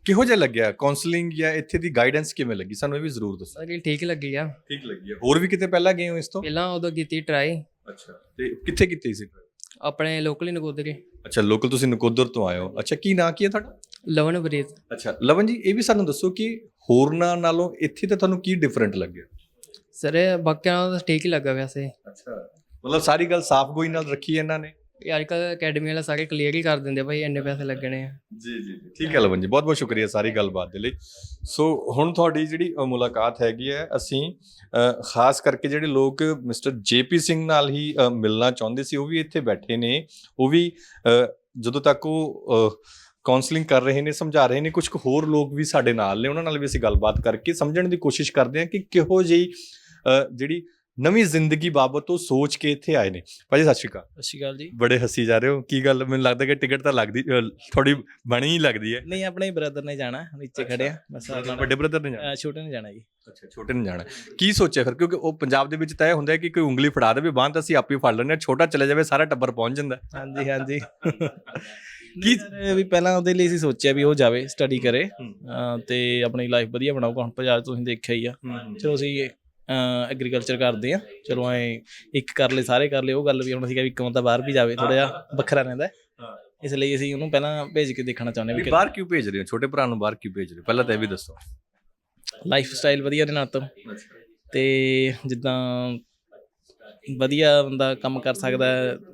ਕਿਹੋ ਜਿਹਾ ਲੱਗਿਆ ਕਾਉਂਸਲਿੰਗ ਜਾਂ ਇੱਥੇ ਦੀ ਗਾਈਡੈਂਸ ਕਿਵੇਂ ਲੱਗੀ? ਸਾਨੂੰ ਇਹ ਵੀ ਜ਼ਰੂਰ ਦੱਸੋ। ਸਰ ਠੀਕ ਲੱਗੀ ਆ। ਠੀਕ ਲੱਗੀ ਹੈ। ਹੋਰ ਵੀ ਕਿਤੇ ਪਹਿਲਾਂ ਗਏ ਹੋ ਇਸ ਤੋਂ? ਪਹਿਲਾਂ ਉਦੋਂ ਕੀਤੀ ਟਰਾਈ। ਅੱਛਾ, ਤੇ ਕਿੱਥੇ ਕੀਤੀ ਸੀ? ਆਪਣੇ ਲੋਕਲ ਹੀ ਨਕੋਦਰ। ਅੱਛਾ, ਲੋਕਲ ਤੁਸੀਂ ਨਕੋਦਰ ਤੋਂ ਆਏ ਹੋ। ਅੱਛਾ, ਕੀ ਨਾਂ ਕੀ ਹੈ ਤੁਹਾਡਾ? ਲਵਨਪ੍ਰੀਤ। ਅੱਛਾ ਲਵਨ ਜੀ, ਇਹ ਵੀ ਸਾਨੂੰ ਦੱਸੋ ਕਿ ਹੋਰਨਾਂ ਨਾਲੋਂ ਇੱਥੇ ਤੇ ਤੁਹਾਨੂੰ ਕੀ ਡਿਫਰੈਂਟ ਲੱਗਿਆ? ਸਰ ਬਾਕੀਆਂ ਨਾਲੋਂ ਤਾਂ ਠੀਕ ਹੀ ਲੱਗਾ ਵੈਸੇ। ਅੱਛਾ, ਮਤਲਬ ਸਾਰੀ ਗੱਲ ਸਾਫ਼ ਗੋਈ ਨਾਲ ਰੱਖੀ ਇਹਨਾਂ ਨੇ? ਅੱਜ ਕੱਲ੍ਹ ਅਕੈਡਮੀ ਵਾਲੇ ਸਾਰੇ ਕਲੀਅਰ ਹੀ ਕਰ ਦਿੰਦੇ ਭਾਈ, ਇੰਨੇ ਪੈਸੇ ਲੱਗਣੇ ਆ। ਜੀ, ਠੀਕ ਹੈ ਲਵਨ ਜੀ, ਬਹੁਤ ਬਹੁਤ ਸ਼ੁਕਰੀਆ ਸਾਰੀ ਗੱਲਬਾਤ ਦੇ ਲਈ। ਸੋ ਹੁਣ ਤੁਹਾਡੀ ਜਿਹੜੀ ਮੁਲਾਕਾਤ ਹੈਗੀ ਹੈ, ਅਸੀਂ ਖਾਸ ਕਰਕੇ ਜਿਹੜੇ ਲੋਕ ਮਿਸਟਰ ਜੇਪੀ ਸਿੰਘ ਨਾਲ ਹੀ ਮਿਲਣਾ ਚਾਹੁੰਦੇ ਸੀ, ਉਹ ਵੀ ਇੱਥੇ ਬੈਠੇ ਨੇ। ਉਹ ਵੀ ਜਦੋਂ ਤੱਕ ਉਹ ਕਾਉਂਸਲਿੰਗ ਕਰ ਰਹੇ ਨੇ, ਸਮਝਾ ਰਹੇ ਨੇ, ਕੁਝ ਕੁ ਹੋਰ ਲੋਕ ਵੀ ਸਾਡੇ ਨਾਲ ਨੇ, ਉਹਨਾਂ ਨਾਲ ਵੀ ਅਸੀਂ ਗੱਲਬਾਤ ਕਰਕੇ ਸਮਝਣ ਦੀ ਕੋਸ਼ਿਸ਼ ਕਰਦੇ ਹਾਂ ਕਿ ਕਿਹੋ ਜਿਹੀ ਜਿਹੜੀ ਨਵੀਂ ਜ਼ਿੰਦਗੀ ਬਾਬਤ ਉਹ ਸੋਚ ਕੇ ਇੱਥੇ ਆਏ ਨੇ। ਭਾਜੀ ਸਤਿ ਸ਼੍ਰੀ ਅਕਾਲ। ਸਤਿ ਸ਼੍ਰੀ ਅਕਾਲ ਜੀ। ਬੜੇ ਹੱਸੀ ਜਾ ਰਹੇ ਹੋ, ਕੀ ਗੱਲ? ਮੈਨੂੰ ਲੱਗਦਾ ਕਿ ਟਿਕਟ ਤਾਂ ਲੱਗਦੀ ਥੋੜੀ ਬਣੀ ਹੀ ਲੱਗਦੀ ਹੈ। ਨਹੀਂ, ਆਪਣੇ ਬ੍ਰਦਰ ਨੇ ਜਾਣਾ, ਨੀਚੇ ਖੜੇ ਆ ਬਸ। ਵੱਡੇ ਬ੍ਰਦਰ ਨੇ ਜਾਣਾ? ਛੋਟੇ ਨੇ ਜਾਣਾ ਜੀ। ਅੱਛਾ, ਛੋਟੇ ਨੇ ਜਾਣਾ। ਕੀ ਸੋਚਿਆ ਫਿਰ? ਕਿਉਂਕਿ ਉਹ ਪੰਜਾਬ ਦੇ ਵਿੱਚ ਤਾਂ ਇਹ ਹੁੰਦਾ ਹੈ ਕਿ ਕੋਈ ਉਂਗਲੀ ਫੜਾ ਦੇਵੇ ਬਾਂਹ ਤਾਂ ਅਸੀਂ ਆਪੇ ਹੀ ਫੜ ਲੈਂਦੇ ਹਾਂ, ਛੋਟਾ ਚਲੇ ਜਾਵੇ ਸਾਰਾ ਟੱਬਰ ਪਹੁੰਚ ਜਾਂਦਾ। ਹਾਂਜੀ ਕੀ ਵੀ ਪਹਿਲਾਂ ਉਹਦੇ ਲਈ ਅਸੀਂ ਸੋਚਿਆ ਵੀ ਉਹ ਜਾਵੇ, ਸਟੱਡੀ ਕਰੇ ਤੇ ਆਪਣੀ ਲਾਈਫ ਵਧੀਆ ਬਣਾਊਗਾ। ਹੁਣ ਪੰਜਾਬ ਤੁਸੀਂ ਦੇਖਿਆ ਹੀ ਆ। ਚਲੋ ਅਸੀਂ ਐਗਰੀਕਲਚਰ ਕਰਦੇ ਆ, ਚਲੋ ਐ ਇੱਕ ਕਰ ਲਏ ਸਾਰੇ ਕਰ ਲਏ, ਉਹ ਗੱਲ ਵੀ ਹੁਣ ਸੀਗਾ ਵੀ ਕਿਉਂ ਤਾਂ ਬਾਹਰ ਵੀ ਜਾਵੇ, ਥੋੜਾ ਜਿਹਾ ਵੱਖਰਾ ਰਹਿੰਦਾ। ਇਸ ਲਈ ਅਸੀਂ ਉਹਨੂੰ ਪਹਿਲਾਂ ਭੇਜ ਕੇ ਦੇਖਣਾ ਚਾਹੁੰਦੇ ਹਾਂ ਵੀ ਬਾਹਰ ਕਿਉਂ ਭੇਜ ਰਹੇ ਹੋ? ਛੋਟੇ ਭਰਾ ਨੂੰ ਬਾਹਰ ਕਿਉਂ ਭੇਜ ਰਹੇ ਹੋ? ਪਹਿਲਾਂ ਤਾਂ ਇਹ ਵੀ ਦੱਸੋ। ਲਾਈਫ ਸਟਾਈਲ ਵਧੀਆ ਦੇ ਨਾਲ ਤੋਂ, ਤੇ ਜਿੱਦਾਂ ਵਧੀਆ ਬੰਦਾ ਕੰਮ ਕਰ ਸਕਦਾ,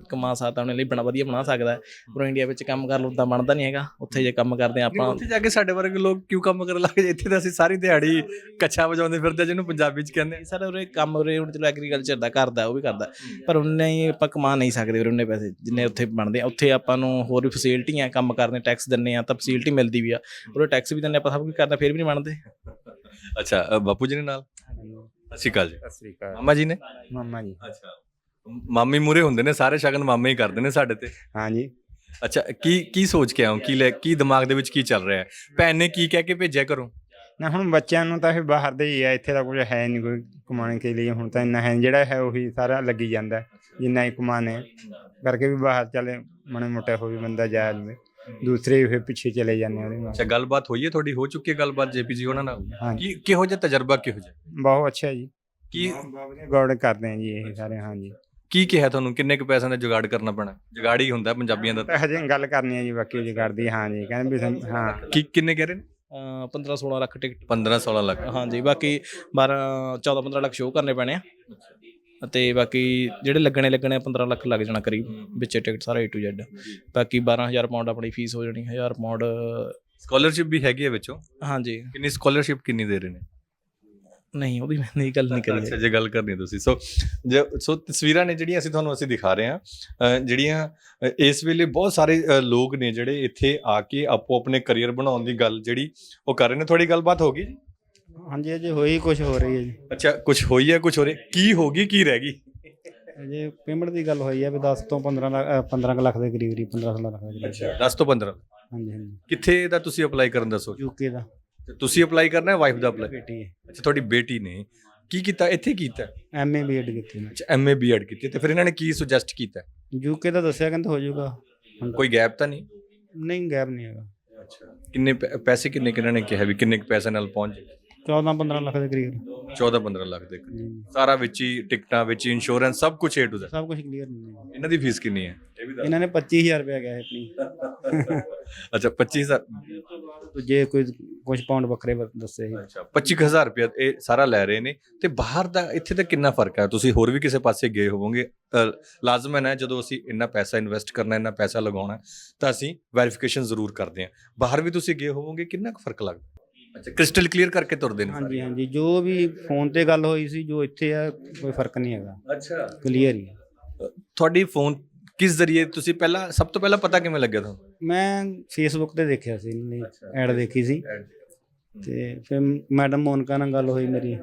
ਕਮਾ ਸਕਦਾ, ਆਪਣੇ ਲਈ ਵਧੀਆ ਬਣਾ ਸਕਦਾ। ਪਰ ਇੰਡੀਆ ਵਿੱਚ ਕੰਮ ਕਰ ਲਓ ਤਾਂ ਬਣਦਾ ਨਹੀਂ ਹੈਗਾ। ਉੱਥੇ ਜੇ ਕੰਮ ਕਰਦੇ ਆਪਾਂ, ਉੱਥੇ ਜਾ ਕੇ ਸਾਡੇ ਵਰਗੇ ਲੋਕ ਕਿਉਂ ਕੰਮ ਕਰਨ ਲੱਗ ਗਏ? ਇੱਥੇ ਤਾਂ ਅਸੀਂ ਸਾਰੀ ਦਿਹਾੜੀ ਕੱਛਾ ਵਜਾਉਂਦੇ ਫਿਰਦੇ, ਜਿਹਨੂੰ ਪੰਜਾਬੀ 'ਚ ਕਹਿੰਦੇ ਆ। ਸਰ ਉਰੇ ਕੰਮ ਉਰੇ ਹੁਣ ਚਲੋ ਐਗਰੀਕਲਚਰ ਦਾ ਕਰਦਾ, ਉਹ ਵੀ ਕਰਦਾ, ਪਰ ਉਨੇ ਹੀ ਆਪਾਂ ਕਮਾ ਨਹੀਂ ਸਕਦੇ ਉਰੇ ਉਨੇ ਪੈਸੇ ਜਿੰਨੇ ਉੱਥੇ ਬਣਦੇ ਆ। ਉੱਥੇ ਆਪਾਂ ਨੂੰ ਹੋਰ ਵੀ ਫੈਸਿਲਿਟੀਆਂ, ਕੰਮ ਕਰਦੇ, ਟੈਕਸ ਦਿੰਦੇ ਆ ਤਾਂ ਫੈਸਿਲਿਟੀ ਮਿਲਦੀ ਵੀ ਆ। ਉਰੇ ਟੈਕਸ ਵੀ ਦਿੰਦੇ ਆਪਾਂ, ਸਭ ਕੁਝ ਕਰਦਾ, ਫਿਰ ਵੀ ਨਹੀਂ ਬਣਦੇ। ਅੱਛਾ, ਬਾਪੂ ਜੀ ਨੇ ਨਾਲ? ਸਤਿ ਸ਼੍ਰੀ ਅਕਾਲ ਜੀ। ਸਤਿ ਸ਼੍ਰੀ ਅਕਾਲ। ਮਾਮਾ ਜੀ ਨੇ? ਮਾਮਾ ਜੀ। ਅੱਛਾ, ਮਾਮੇ ਮੂਰੇ ਹੁੰਦੇ ਨੇ, ਸਾਰੇ ਸ਼ਗਨ ਮਾਮੇ ਹੀ ਕਰਦੇ ਨੇ ਸਾਡੇ ਤੇ। ਹਾਂਜੀ। ਅੱਛਾ, ਕੀ ਸੋਚ ਕੇ ਆਉਂ? ਕੀ ਦਿਮਾਗ ਦੇ ਵਿੱਚ ਕੀ ਚੱਲ ਰਿਹਾ ਹੈ? ਭੈਣ ਨੇ ਕੀ ਕਹਿ ਕੇ ਭੇਜਿਆ ਕਰੋ? ਨਾ ਹੁਣ ਬੱਚਿਆਂ ਨੂੰ ਤਾਂ ਇਹ ਬਾਹਰ ਦੇ ਹੀ ਆ, ਇੱਥੇ ਤਾਂ ਕੁਝ ਹੈ ਨਹੀਂ ਕੋਈ ਕਮਾਉਣ ਕੇ ਲਈ। ਹੁਣ ਤਾਂ ਇੰਨਾ ਹੈ, ਜਿਹੜਾ ਹੈ ਉਹੀ ਸਾਰਾ ਲੱਗੀ ਜਾਂਦਾ, ਜਿੰਨਾ ਹੀ ਕਮਾਣੇ ਕਰਕੇ ਵੀ ਬਾਹਰ ਚਲੇ ਮਾੜੇ ਮੋਟਾ ਹੋ ਵੀ ਬੰਦਾ ਜਾ ਜਾਵੇ, ਦੂਸਰੇ ਫਿਰ ਪਿੱਛੇ ਚਲੇ ਜਾਂਦੇ ਉਹਦੇ ਨਾਲ। ਅੱਛਾ, ਗੱਲਬਾਤ ਹੋਈ ਹੈ ਤੁਹਾਡੀ? ਹੋ ਚੁੱਕੀ ਹੈ ਗੱਲਬਾਤ ਜੇਪੀ ਜੀ ਉਹਨਾਂ ਨਾਲ? ਹਾਂਜੀ। ਕਿਹੋ ਜਿਹਾ ਤਜਰਬਾ? ਕਿਹੋ ਜਿਹਾ? ਬਹੁਤ ਅੱਛਾ ਜੀ। ਕੀ ਗੌਰ ਕਰਦੇ ਆ ਜੀ ਇਹ ਸਾਰੇ? ਹਾਂਜੀ। ਕੀ ਕਿਹਾ ਤੁਹਾਨੂੰ? ਕਿੰਨੇ ਕੁ ਪੈਸਿਆਂ ਦਾ ਜੁਗਾੜ ਕਰਨਾ ਪੈਣਾ? ਜੁਗਾੜ ਹੀ ਹੁੰਦਾ ਪੰਜਾਬੀਆਂ ਦਾ। ਹਜੇ ਗੱਲ ਕਰਨੀ ਹੈ ਜੀ, ਬਾਕੀ ਜੀ ਕਰਦੀ। ਹਾਂਜੀ, ਕਹਿੰਦੇ ਵੀ ਹਾਂ। ਕਿੰਨੇ ਕਹਿ ਰਹੇ ਨੇ? 15-16 ਲੱਖ ਟਿਕਟ। 15-16 ਲੱਖ? ਹਾਂਜੀ, ਬਾਕੀ 14-15 ਲੱਖ ਸ਼ੋਅ ਕਰਨੇ ਪੈਣੇ ਆ, ਤੇ ਬਾਕੀ ਜਿਹੜੇ ਲੱਗਣੇ 15 ਲੱਖ ਲੱਗ ਜਾਣਾ ਕਰੀਬ ਵਿੱਚ ਟਿਕਟ ਸਾਰਾ A to Z। ਬਾਕੀ 12,000 ਪਾਉਂਡ ਆਪਣੀ ਫੀਸ ਹੋ ਜਾਣੀ। 1000 ਪਾਉਂਡ ਸਕਾਲਰਸ਼ਿਪ ਵੀ ਹੈਗੀ ਹੈ ਵਿੱਚੋਂ? ਹਾਂਜੀ। ਕਿੰਨੀ ਸਕਾਲਰਸ਼ਿਪ ਕਿੰਨੀ ਦੇ ਰਹੇ ਨੇ? ਨਹੀਂ, ਉਹਦੀ ਮੈਂ ਗੱਲ ਨਹੀਂ ਕਰੀ। ਅੱਛਾ, ਜੇ ਗੱਲ ਕਰਨੀ ਤੁਸੀਂ। ਸੋ ਤਸਵੀਰਾਂ ਨੇ ਜਿਹੜੀਆਂ ਅਸੀਂ ਦਿਖਾ ਰਹੇ ਹਾਂ, ਜਿਹੜੀਆਂ ਇਸ ਵੇਲੇ ਬਹੁਤ ਸਾਰੇ ਲੋਕ ਨੇ ਜਿਹੜੇ ਇੱਥੇ ਆ ਕੇ ਆਪੋ ਆਪਣੇ ਕਰੀਅਰ ਬਣਾਉਣ ਦੀ ਗੱਲ ਜਿਹੜੀ ਉਹ ਕਰ ਰਹੇ ਨੇ। ਥੋੜੀ ਗੱਲਬਾਤ ਹੋ ਗਈ ਜੀ? ਹਾਂਜੀ, ਅਜੇ ਹੋਈ ਕੁਝ ਹੋ ਰਹੀ ਹੈ ਜੀ। ਅੱਛਾ, ਕੁਝ ਹੋਈ ਹੈ, ਕੁਝ ਹੋ ਰਿਹਾ। ਕੀ ਹੋ ਗਈ, ਕੀ ਰਹਿ ਗਈ? ਅਜੇ ਪੇਮੈਂਟ ਦੀ ਗੱਲ ਹੋਈ ਹੈ ਵੀ 10 ਤੋਂ 15 ਲੱਖ ਦੇ ਕਰੀਬ, 15-16 ਲੱਖ ਦੇ ਕਰੀਬ। ਅੱਛਾ, 10 ਤੋਂ 15। ਹਾਂਜੀ ਹਾਂਜੀ। ਕਿੱਥੇ ਦਾ ਤੁਸੀਂ ਅਪਲਾਈ ਕਰਨ ਦਾ ਸੋਚ? ਯੂਕੇ ਦਾ। ਤੁਸੀਂ ਅਪਲਾਈ ਕਰਨਾ ਹੈ, ਵਾਈਫ ਦਾ ਅਪਲਾਈ? ਬੇਟੀ ਹੈ। ਅੱਛਾ, ਤੁਹਾਡੀ ਬੇਟੀ ਨੇ ਕੀ ਕੀਤਾ ਇੱਥੇ? ਕੀਤਾ MA B.Ed ਕੀਤੀ ਮੈਂ। ਅੱਛਾ, MA B.Ed ਕੀਤੀ। ਤੇ ਫਿਰ ਇਹਨਾਂ ਨੇ ਕੀ ਸੁਜੈਸਟ ਕੀਤਾ? ਯੂਕੇ ਦਾ ਦੱਸਿਆ, ਕਹਿੰਦੇ ਹੋ ਜਾਊਗਾ। ਕੋਈ ਗੈਪ ਤਾਂ ਨਹੀਂ? ਨਹੀਂ, ਗੈਪ ਨਹੀਂ ਹੈਗਾ। ਅੱਛਾ, ਕਿੰਨੇ ਪੈਸੇ ਕਿੰਨੇ ਕਿਹਨਾਂ ਨੇ ਕਿਹਾ ਵੀ ਕਿੰਨੇ ਕੁ ਪੈਸੇ ਨਾਲ ਪਹੁੰਚ ਜਾਏ? 14-15 ਲੱਖ ਦੇ ਕਰੀਬ 14-15 ਲੱਖ ਦੇ ਕਰੀਬ। ਸਾਰਾ ਵਿੱਚ ਹੀ, ਟਿਕਟਾਂ ਵਿੱਚ ਹੀ, ਇੰਸ਼ੋਰੈਂਸ ਸਭ ਕੁਝ A to Z। ਸਭ ਕੁਝ ਕਲੀਅਰ ਨਹੀਂ। ਇਹਨਾਂ ਦੀ ਫੀਸ ਕਿੰਨੀ ਹੈ ਇਹ ਵੀ ਦੱਸ। ਇਹਨਾਂ ਨੇ 25000 ਰੁਪਏ ਗਿਆ ਹੈ ਆਪਣੀ। ਅੱਛਾ 25000। ਜੇ ਕੋਈ ਕੁਝ ਪਾਉਂਡ ਵੱਖਰੇ ਦੱਸੇ ਸੀ। ਅੱਛਾ 25000 ਰੁਪਏ ਇਹ ਸਾਰਾ ਲੈ ਰਹੇ ਨੇ। ਤੇ ਬਾਹਰ ਦਾ ਇੱਥੇ ਦਾ ਕਿੰਨਾ ਫਰਕ ਹੈ? ਤੁਸੀਂ ਹੋਰ ਵੀ ਕਿਸੇ ਪਾਸੇ ਗਏ ਹੋਵੋਗੇ, ਲਾਜ਼ਮਨ ਹੈ ਜਦੋਂ ਅਸੀਂ ਇੰਨਾ ਪੈਸਾ ਇਨਵੈਸਟ ਕਰਨਾ, ਇੰਨਾ ਪੈਸਾ ਲਗਾਉਣਾ ਤਾਂ ਅਸੀਂ ਵੈਰੀਫਿਕੇਸ਼ਨ ਜ਼ਰੂਰ ਕਰਦੇ ਹਾਂ। ਬਾਹਰ ਵੀ ਤੁਸੀਂ ਗਏ ਹੋਵੋਗੇ, ਕਿੰਨਾ ਕੁ ਫਰਕ ਲੱਗਦਾ? ਅੱਛਾ ਕ੍ਰਿਸਟਲ ਕਲੀਅਰ ਕਰਕੇ ਤੁਰਦੇ ਨੇ? ਹਾਂਜੀ ਹਾਂਜੀ, ਜੋ ਵੀ ਫੋਨ ਤੇ ਗੱਲ ਹੋਈ ਸੀ, ਜੋ ਇੱਥੇ ਆ ਕੋਈ ਫਰਕ ਨਹੀਂ ਹੈਗਾ। ਅੱਛਾ ਕਲੀਅਰ ਹੀ ਤੁਹਾਡੀ ਫੋਨ ਕਿਸ ਜ਼ਰੀਏ ਤੁਸੀਂ ਪਹਿਲਾਂ, ਸਭ ਤੋਂ ਪਹਿਲਾਂ ਪਤਾ ਕਿਵੇਂ ਲੱਗਿਆ ਤੁਹਾਨੂੰ? ਮੈਂ ਫੇਸਬੁੱਕ ਤੇ ਦੇਖਿਆ ਸੀ, ਐਡ ਦੇਖੀ ਸੀ ਤੇ ਫਿਰ ਮੈਡਮ ਮੋਨਕਾ ਨਾਲ ਗੱਲ ਹੋਈ ਮੇਰੀ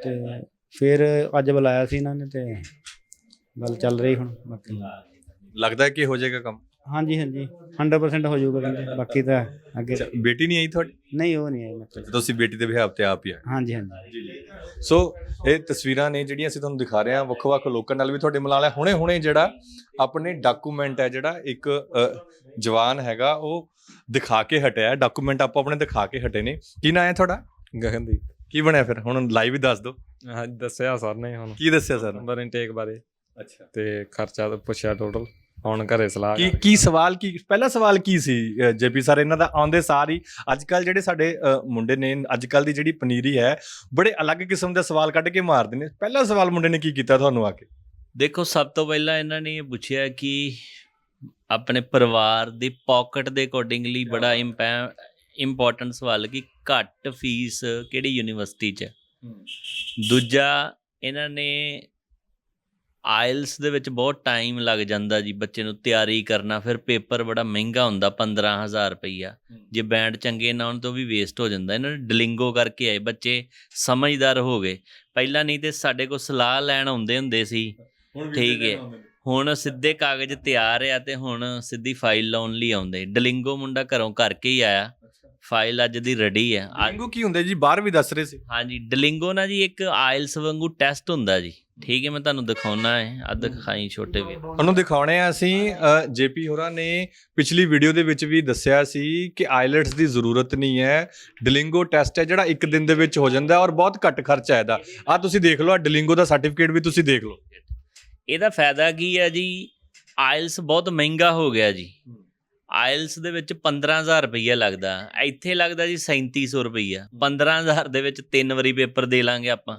ਤੇ ਫਿਰ ਅੱਜ ਬੁਲਾਇਆ ਸੀ ਇਹਨਾਂ ਨੇ ਤੇ ਗੱਲ ਚੱਲ ਰਹੀ ਹੁਣ। ਬਾਕੀ ਲੱਗਦਾ ਕਿ ਹੋ ਜਾਏਗਾ ਕੰਮ? ਹਾਂਜੀ ਹਾਂਜੀ 100% ਹੋ ਜਾਊਗਾ ਕਹਿੰਦੇ, ਬਾਕੀ ਤਾਂ ਅੱਗੇ। ਬੇਟੀ ਨਹੀਂ ਆਈ ਤੁਹਾਡੀ? ਨਹੀਂ ਉਹ ਨਹੀਂ ਆਈ ਮਤਲਬ। ਤੁਸੀਂ ਬੇਟੀ ਦੇ ਵਿਆਹ ਤੇ ਆਪ ਹੀ ਆਏ? ਹਾਂਜੀ ਹਾਂਜੀ। ਸੋ ਇਹ ਤਸਵੀਰਾਂ ਨੇ ਜਿਹੜੀਆਂ ਅਸੀਂ ਤੁਹਾਨੂੰ ਦਿਖਾ ਰਹੇ ਹਾਂ, ਵੱਖ-ਵੱਖ ਲੋਕਾਂ ਨਾਲ ਵੀ ਤੁਹਾਡੇ ਮਿਲਾ ਲਿਆ। ਹੁਣੇ ਜਿਹੜਾ ਆਪਣੇ ਡਾਕੂਮੈਂਟ ਹੈ, ਜਿਹੜਾ ਇੱਕ ਜਵਾਨ ਹੈਗਾ ਉਹ ਦਿਖਾ ਕੇ ਹਟਿਆ ਡਾਕੂਮੈਂਟ, ਆਪਾਂ ਆਪਣੇ ਦਿਖਾ ਕੇ ਹਟੇ ਨੇ। ਕੀ ਨਾਂ ਹੈ ਤੁਹਾਡਾ? ਗਗਨਦੀਪ। ਕੀ ਬਣਿਆ ਫਿਰ? ਹੁਣ ਲਾਈਵ ਹੀ ਦੱਸ ਦਿਓ। ਹਾਂ ਦੱਸਿਆ ਸਰ ਨੇ। ਹੁਣ ਕੀ ਦੱਸਿਆ ਸਰ? ਨੰਬਰ ਇਨਟੇਕ ਬਾਰੇ। ਅੱਛਾ ਤੇ ਖਰਚਾ ਪੁੱਛਿਆ ਟੋਟਲ। ਹੁਣ ਘਰੇ ਸਲਾਹ ਕੀ ਸਵਾਲ, ਕੀ ਪਹਿਲਾ ਸਵਾਲ ਕੀ ਸੀ ਜੇਪੀ ਸਰ ਇਹਨਾਂ ਦਾ? ਆਉਂਦੇ ਸਾਰ ਹੀ ਅੱਜ ਕੱਲ ਜਿਹੜੇ ਸਾਡੇ ਮੁੰਡੇ ਨੇ, ਅੱਜ ਕੱਲ ਦੀ ਜਿਹੜੀ ਪਨੀਰੀ ਹੈ, ਬੜੇ ਅਲੱਗ ਕਿਸਮ ਦੇ ਸਵਾਲ ਕੱਢ ਕੇ ਮਾਰਦੇ ਨੇ। ਪਹਿਲਾ ਸਵਾਲ ਮੁੰਡੇ ਨੇ ਕੀ ਕੀਤਾ ਤੁਹਾਨੂੰ ਆ ਕੇ? ਦੇਖੋ ਸਭ ਤੋਂ ਪਹਿਲਾਂ ਇਹਨਾਂ ਨੇ ਇਹ ਪੁੱਛਿਆ ਕਿ ਆਪਣੇ ਪਰਿਵਾਰ ਦੀ ਪਾਕਟ ਦੇ ਅਕੋਰਡਿੰਗਲੀ ਬੜਾ ਇੰਪੋਰਟੈਂਟ ਸਵਾਲ ਕਿ ਘੱਟ ਫੀਸ ਕਿਹੜੀ ਯੂਨੀਵਰਸਿਟੀ 'ਚ। ਦੂਜਾ ਇਹਨਾਂ ਨੇ ਆਇਲਸ ਦੇ ਵਿੱਚ ਬਹੁਤ ਟਾਈਮ ਲੱਗ ਜਾਂਦਾ ਜੀ ਬੱਚੇ ਨੂੰ ਤਿਆਰੀ ਕਰਨਾ, ਫਿਰ ਪੇਪਰ ਬੜਾ ਮਹਿੰਗਾ ਹੁੰਦਾ 15000 ਰੁਪਈਆ। ਜੇ ਬੈਂਡ ਚੰਗੇ ਨਾ ਹੋਣ ਤਾਂ ਉਹ ਵੀ ਵੇਸਟ ਹੋ ਜਾਂਦਾ। ਇਹਨਾਂ ਨੇ ਡਲਿੰਗੋ ਕਰਕੇ ਆਏ ਬੱਚੇ, ਸਮਝਦਾਰ ਹੋ ਗਏ। ਪਹਿਲਾਂ ਨਹੀਂ ਤੇ ਸਾਡੇ ਕੋਲ ਸਲਾਹ ਲੈਣ ਆਉਂਦੇ ਹੁੰਦੇ ਸੀ, ਠੀਕ ਹੈ, ਹੁਣ ਸਿੱਧੇ ਕਾਗਜ਼ ਤਿਆਰ ਆ ਤੇ ਹੁਣ ਸਿੱਧੀ ਫਾਈਲ ਲਾਉਣ ਲਈ ਆਉਂਦੇ। ਡਲਿੰਗੋ ਮੁੰਡਾ ਘਰੋਂ ਕਰਕੇ ਹੀ ਆਇਆ, ਫਾਈਲ ਅੱਜ ਦੀ ਰੈਡੀ ਹੈ। ਡਲਿੰਗੋ ਕੀ ਹੁੰਦਾ ਜੀ? ਬਾਹਰ ਵੀ ਦੱਸ ਰਹੇ ਸੀ। ਹਾਂਜੀ ਡਲਿੰਗੋ ਨਾ ਜੀ ਇੱਕ ਆਇਲਸ ਵਾਂਗੂ ਟੈਸਟ ਹੁੰਦਾ ਜੀ, ਠੀਕ ਹੈ। ਮੈਂ ਤੁਹਾਨੂੰ ਦਿਖਾਉਣਾ ਹੈ, ਆ ਦਿਖਾਈ ਛੋਟੇ ਵੀਰ ਤੁਹਾਨੂੰ ਦਿਖਾਉਣੇ ਆ ਅਸੀਂ। ਜੇਪੀ ਹੋਰਾਂ ਨੇ ਪਿਛਲੀ ਵੀਡੀਓ ਦੇ ਵਿੱਚ ਵੀ ਦੱਸਿਆ ਸੀ ਕਿ ਆਈਲੈਟਸ ਦੀ ਜ਼ਰੂਰਤ ਨਹੀਂ ਹੈ, ਡਲਿੰਗੋ ਟੈਸਟ ਹੈ ਜਿਹੜਾ ਇੱਕ ਦਿਨ ਦੇ ਵਿੱਚ ਹੋ ਜਾਂਦਾ ਔਰ ਬਹੁਤ ਘੱਟ ਖਰਚਾ ਹੈ ਇਹਦਾ। ਆ ਤੁਸੀਂ ਦੇਖ ਲਓ, ਡਲਿੰਗੋ ਦਾ ਸਰਟੀਫਿਕੇਟ ਵੀ ਤੁਸੀਂ ਦੇਖ ਲਓ। ਇਹਦਾ ਫਾਇਦਾ ਕੀ ਹੈ ਜੀ? ਆਇਲਸ ਬਹੁਤ ਮਹਿੰਗਾ ਹੋ ਗਿਆ ਜੀ। ਆਇਲਸ ਦੇ ਵਿੱਚ 15000 ਰੁਪਈਆ ਲੱਗਦਾ, ਇੱਥੇ ਲੱਗਦਾ ਜੀ 3700 ਰੁਪਈਆ। 15000 ਦੇ ਵਿੱਚ 3 ਵਾਰੀ ਪੇਪਰ ਦੇ ਲਾਂਗੇ ਆਪਾਂ।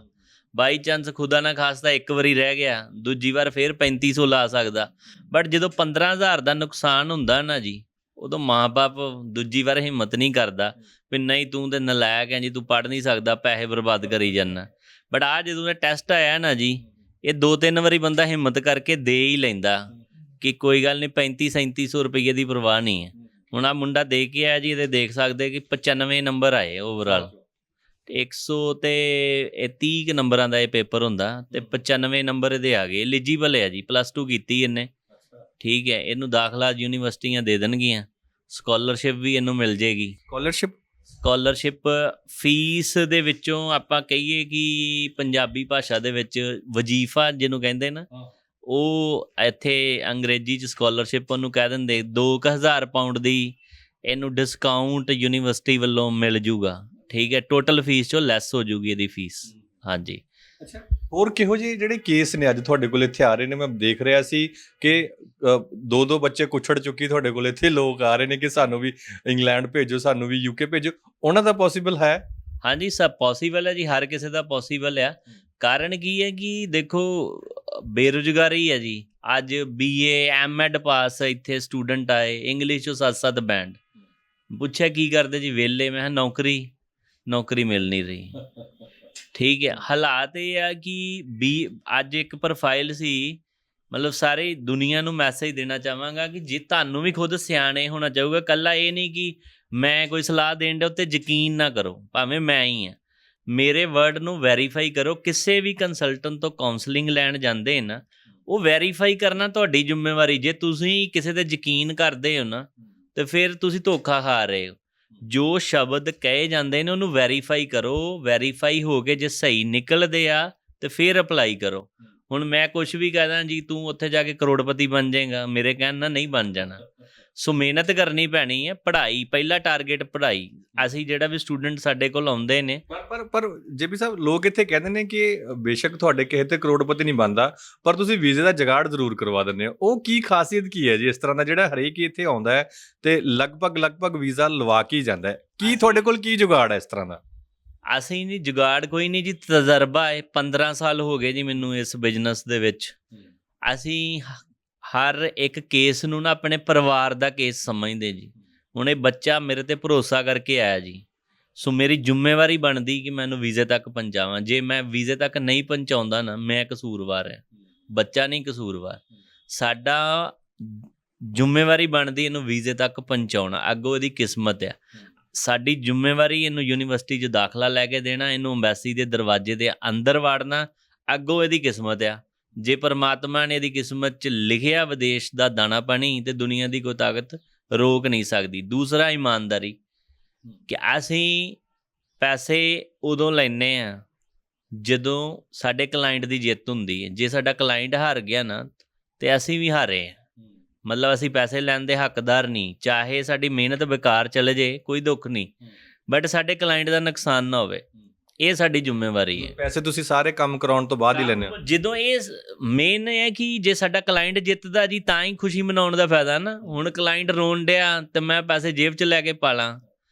ਬਾਈ ਚਾਂਸ ਖੁਦਾ ਨਾ ਖਾਸਤਾ ਇੱਕ ਵਾਰੀ ਰਹਿ ਗਿਆ, ਦੂਜੀ ਵਾਰ ਫਿਰ 3500 ਲਾ ਸਕਦਾ। ਬਟ ਜਦੋਂ 15000 ਦਾ ਨੁਕਸਾਨ ਹੁੰਦਾ ਨਾ ਜੀ, ਉਦੋਂ ਮਾਂ-ਬਾਪ ਦੂਜੀ ਵਾਰ ਹਿੰਮਤ ਨਹੀਂ ਕਰਦਾ ਵੀ ਨਹੀਂ ਤੂੰ ਤੇ ਨਲਾਇਕ ਹੈ ਜੀ, ਤੂੰ ਪੜ੍ਹ ਨਹੀਂ ਸਕਦਾ, ਪੈਸੇ ਬਰਬਾਦ ਕਰੀ ਜਾਂਦਾ। ਬਟ ਆ ਜਦੋਂ ਦਾ ਟੈਸਟ ਆਇਆ ਨਾ ਜੀ, ਇਹ 2-3 ਵਾਰੀ ਬੰਦਾ ਹਿੰਮਤ ਕਰਕੇ ਦੇ ਹੀ ਲੈਂਦਾ ਕਿ ਕੋਈ ਗੱਲ ਨਹੀਂ, 3500-3700 ਰੁਪਈਏ ਦੀ ਪਰਵਾਹ ਨਹੀਂ ਹੈ। ਹੁਣ ਆ ਮੁੰਡਾ ਦੇ ਕੇ ਆਇਆ ਜੀ, ਇਹਦੇ ਦੇਖ ਸਕਦੇ ਕਿ 95 ਨੰਬਰ ਆਏ ਓਵਰਆਲ। 100 ਤੇ 30 ਨੰਬਰਾਂ ਦਾ ਇਹ ਪੇਪਰ ਹੁੰਦਾ ਤੇ 95 ਨੰਬਰ ਇਹਦੇ ਆ ਗਏ। ਐਲੀਜੀਬਲ ਹੈ ਜੀ, +2 ਕੀਤੀ ਇਹਨੇ, ਠੀਕ ਹੈ। ਇਹਨੂੰ ਦਾਖਲਾ ਯੂਨੀਵਰਸਿਟੀਆਂ ਦੇ ਦੇਣਗੀਆਂ, ਸਕਾਲਰਸ਼ਿਪ ਵੀ ਇਹਨੂੰ ਮਿਲ ਜੇਗੀ। ਸਕਾਲਰਸ਼ਿਪ ਫੀਸ ਦੇ ਵਿੱਚੋਂ ਆਪਾਂ ਕਹੀਏ ਕਿ ਪੰਜਾਬੀ ਭਾਸ਼ਾ ਦੇ ਵਿੱਚ ਵਜ਼ੀਫਾ ਜਿਹਨੂੰ ਕਹਿੰਦੇ ਨਾ, ਉਹ ਇੱਥੇ ਅੰਗਰੇਜ਼ੀ 'ਚ ਸਕਾਲਰਸ਼ਿਪ ਉਹਨੂੰ ਕਹਿ ਦਿੰਦੇ। 2000 ਪਾਉਂਡ ਦੀ ਇਹਨੂੰ ਡਿਸਕਾਊਂਟ ਯੂਨੀਵਰਸਿਟੀ ਵੱਲੋਂ ਮਿਲ ਜੂਗਾ, ਠੀਕ ਹੈ। ਟੋਟਲ ਫੀਸ 'ਚੋਂ ਲੈਸ ਹੋ ਜੂਗੀ ਇਹਦੀ ਫੀਸ। ਹਾਂਜੀ। ਅੱਛਾ, ਹੋਰ ਕਿਹੋ ਜਿਹੇ ਜਿਹੜੇ ਕੇਸ ਨੇ ਅੱਜ ਤੁਹਾਡੇ ਕੋਲ ਇੱਥੇ ਆ ਰਹੇ ਨੇ? ਮੈਂ ਦੇਖ ਰਿਹਾ ਸੀ ਕਿ 2-2 ਬੱਚੇ ਕੁਛੜ ਚੁੱਕੀ ਤੁਹਾਡੇ ਕੋਲ ਇੱਥੇ ਲੋਕ ਆ ਰਹੇ ਨੇ ਕਿ ਸਾਨੂੰ ਵੀ ਇੰਗਲੈਂਡ ਭੇਜੋ, ਸਾਨੂੰ ਵੀ UK ਭੇਜੋ। ਉਹਨਾਂ ਦਾ ਪੋਸੀਬਲ ਹੈ? ਹਾਂਜੀ ਸਭ ਪੋਸੀਬਲ ਹੈ ਜੀ, ਹਰ ਕਿਸੇ ਦਾ ਪੋਸੀਬਲ ਆ। ਕਾਰਨ ਕੀ ਹੈ ਕਿ ਦੇਖੋ ਬੇਰੁਜ਼ਗਾਰੀ ਹੈ ਜੀ। ਅੱਜ BA MEd ਪਾਸ ਇੱਥੇ ਸਟੂਡੈਂਟ ਆਏ, ਇੰਗਲਿਸ਼ 'ਚੋਂ 7-7 ਬੈਂਡ। ਪੁੱਛਿਆ ਕੀ ਕਰਦੇ ਜੀ? ਵਿਹਲੇ। ਮੈਂ ਕਿਹਾ ਨੌਕਰੀ ਮਿਲ ਨਹੀਂ ਰਹੀ, ਠੀਕ ਹੈ। ਹਾਲਾਤ ਇਹ ਆ ਕਿ ਅੱਜ ਇੱਕ ਪ੍ਰੋਫਾਈਲ ਸੀ, ਮਤਲਬ ਸਾਰੀ ਦੁਨੀਆ ਨੂੰ ਮੈਸੇਜ ਦੇਣਾ ਚਾਹਾਂਗਾ ਕਿ ਜੇ ਤੁਹਾਨੂੰ ਵੀ ਖੁਦ ਸਿਆਣੇ ਹੋਣਾ ਚਾਹੂਗਾ। ਇਕੱਲਾ ਇਹ ਨਹੀਂ ਕਿ ਮੈਂ ਕੋਈ ਸਲਾਹ ਦੇਣ ਦੇ ਉੱਤੇ ਯਕੀਨ ਨਾ ਕਰੋ, ਭਾਵੇਂ ਮੈਂ ਹੀ ਹਾਂ, ਮੇਰੇ ਵਰਡ ਨੂੰ ਵੈਰੀਫਾਈ ਕਰੋ। ਕਿਸੇ ਵੀ ਕੰਸਲਟੈਂਟ ਤੋਂ ਕਾਉਂਸਲਿੰਗ ਲੈਣ ਜਾਂਦੇ ਨਾ, ਉਹ ਵੈਰੀਫਾਈ ਕਰਨਾ ਤੁਹਾਡੀ ਜ਼ਿੰਮੇਵਾਰੀ। ਜੇ ਤੁਸੀਂ ਕਿਸੇ ਤੇ ਯਕੀਨ ਕਰਦੇ ਹੋ ਨਾ, ਤੇ ਫਿਰ ਤੁਸੀਂ ਧੋਖਾ ਖਾ ਰਹੇ ਹੋ। ਜੋ ਸ਼ਬਦ ਕਹੇ ਜਾਂਦੇ ਨੇ ਉਹਨੂੰ ਵੈਰੀਫਾਈ ਕਰੋ। ਵੈਰੀਫਾਈ ਹੋ ਕੇ ਜੇ ਸਹੀ ਨਿਕਲਦੇ ਆ ਤੇ ਫਿਰ ਅਪਲਾਈ ਕਰੋ। ਹੁਣ ਮੈਂ ਕੁਝ ਵੀ ਕਹਦਾ ਜੀ ਤੂੰ ਉੱਥੇ ਜਾ ਕੇ ਕਰੋੜਪਤੀ ਬਣ ਜਾਏਗਾ, ਮੇਰੇ ਕਹਿਣ ਨਾਲ ਨਹੀਂ ਬਣ ਜਾਣਾ। ਸੋ ਮਿਹਨਤ ਕਰਨੀ ਪੈਣੀ ਹੈ, ਪੜ੍ਹਾਈ ਪਹਿਲਾ ਟਾਰਗੇਟ ਪੜ੍ਹਾਈ। ਅਸੀਂ ਜਿਹੜਾ ਵੀ ਸਟੂਡੈਂਟ ਸਾਡੇ ਕੋਲ ਆਉਂਦੇ ਨੇ, ਪਰ ਜੇਪੀ ਸਾਹਿਬ, ਲੋਕ ਇੱਥੇ ਕਹਿੰਦੇ ਨੇ ਕਿ ਬੇਸ਼ੱਕ ਤੁਹਾਡੇ ਕਿਸੇ ਤੇ ਕਰੋੜਪਤੀ ਨਹੀਂ ਬਣਦਾ, ਪਰ ਤੁਸੀਂ ਵੀਜ਼ੇ ਦਾ ਜੁਗਾੜ ਜ਼ਰੂਰ ਕਰਵਾ ਦਿੰਦੇ ਹੋ। ਉਹ ਕੀ ਖਾਸੀਅਤ ਕੀ ਹੈ ਜੀ ਇਸ ਤਰ੍ਹਾਂ ਦਾ, ਜਿਹੜਾ ਹਰੇਕ ਹੀ ਇੱਥੇ ਆਉਂਦਾ ਹੈ ਤੇ ਲਗਭਗ ਵੀਜ਼ਾ ਲਵਾ ਕੇ ਹੀ ਜਾਂਦਾ ਹੈ? ਕੀ ਤੁਹਾਡੇ ਕੋਲ ਕੀ ਜੁਗਾੜ ਹੈ ਇਸ ਤਰ੍ਹਾਂ ਦਾ? ਅਸੀਂ ਜੀ ਜੁਗਾੜ ਕੋਈ ਨਹੀਂ ਜੀ, ਤਜਰਬਾ ਹੈ। 15 ਸਾਲ ਹੋ ਗਏ ਜੀ ਮੈਨੂੰ ਇਸ ਬਿਜ਼ਨਸ ਦੇ ਵਿੱਚ। ਅਸੀਂ ਹਰ ਇੱਕ ਕੇਸ ਨੂੰ ਨਾ ਆਪਣੇ ਪਰਿਵਾਰ ਦਾ ਕੇਸ ਸਮਝਦੇ ਜੀ। ਹੁਣ ਇਹ ਬੱਚਾ ਮੇਰੇ ਤੇ ਭਰੋਸਾ ਕਰਕੇ ਆਇਆ ਜੀ, ਸੋ ਮੇਰੀ ਜ਼ਿੰਮੇਵਾਰੀ ਬਣਦੀ ਕਿ ਮੈਂ ਇਹਨੂੰ ਵੀਜ਼ੇ ਤੱਕ ਪਹੁੰਚਾਵਾਂ। ਜੇ ਮੈਂ ਵੀਜ਼ੇ ਤੱਕ ਨਹੀਂ ਪਹੁੰਚਾਉਂਦਾ ਨਾ, ਮੈਂ ਕਸੂਰਵਾਰ ਹੈ, ਬੱਚਾ ਨਹੀਂ ਕਸੂਰਵਾਰ। ਸਾਡਾ ਜ਼ਿੰਮੇਵਾਰੀ ਬਣਦੀ ਇਹਨੂੰ ਵੀਜ਼ੇ ਤੱਕ ਪਹੁੰਚਾਉਣਾ, ਅੱਗੋਂ ਇਹਦੀ ਕਿਸਮਤ ਆ। ਸਾਡੀ ਜ਼ਿੰਮੇਵਾਰੀ ਇਹਨੂੰ ਯੂਨੀਵਰਸਿਟੀ 'ਚ ਦਾਖਲਾ ਲੈ ਕੇ ਦੇਣਾ, ਇਹਨੂੰ ਅੰਬੈਸੀ ਦੇ ਦਰਵਾਜ਼ੇ ਦੇ ਅੰਦਰ ਵਾੜਨਾ, ਅੱਗੋਂ ਇਹਦੀ ਕਿਸਮਤ ਆ। ਜੇ ਪਰਮਾਤਮਾ ਨੇ ਇਹਦੀ ਕਿਸਮਤ 'ਚ ਲਿਖਿਆ ਵਿਦੇਸ਼ ਦਾ ਦਾਣਾ ਪਾਣੀ, ਤੇ ਦੁਨੀਆ ਦੀ ਕੋਈ ਤਾਕਤ ਰੋਕ ਨਹੀਂ ਸਕਦੀ। ਦੂਸਰਾ, ਇਮਾਨਦਾਰੀ, ਕਿ ਅਸੀਂ ਪੈਸੇ ਉਦੋਂ ਲੈਂਦੇ ਹਾਂ ਜਦੋਂ ਸਾਡੇ ਕਲਾਇੰਟ ਦੀ ਜਿੱਤ ਹੁੰਦੀ ਹੈ। ਜੇ ਸਾਡਾ ਕਲਾਇੰਟ ਹਾਰ ਗਿਆ ਨਾ, ਤੇ ਅਸੀਂ ਵੀ ਹਾਰੇ ਹਾਂ। ਮਤਲਬ ਅਸੀਂ ਪੈਸੇ ਲੈਣ ਦੇ ਹੱਕਦਾਰ ਨਹੀਂ। ਚਾਹੇ ਸਾਡੀ ਮਿਹਨਤ ਬੇਕਾਰ ਚਲੇ ਜੇ, ਕੋਈ ਦੁੱਖ ਨਹੀਂ, ਬਟ ਸਾਡੇ ਕਲਾਇੰਟ ਦਾ ਨੁਕਸਾਨ ਨਾ ਹੋਵੇ, ਇਹ ਸਾਡੀ ਜ਼ਿੰਮੇਵਾਰੀ ਹੈ। ਪੈਸੇ ਤੁਸੀਂ ਸਾਰੇ ਕੰਮ ਕਰਾਉਣ ਤੋਂ ਬਾਅਦ ਹੀ ਲੈਂਦੇ ਹੋ? ਜਦੋਂ ਇਹ ਮੇਨ ਹੈ ਕਿ ਜੇ ਸਾਡਾ ਕਲਾਇੰਟ ਜਿੱਤਦਾ ਜੀ, ਤਾਂ ਹੀ ਖੁਸ਼ੀ ਮਨਾਉਣ ਦਾ ਫਾਇਦਾ ਨਾ। ਹੁਣ ਕਲਾਇੰਟ ਰੋਣ ਡਿਆ ਤੇ ਮੈਂ ਪੈਸੇ ਜੇਬ 'ਚ ਲੈ ਕੇ ਪਾਲਾਂ,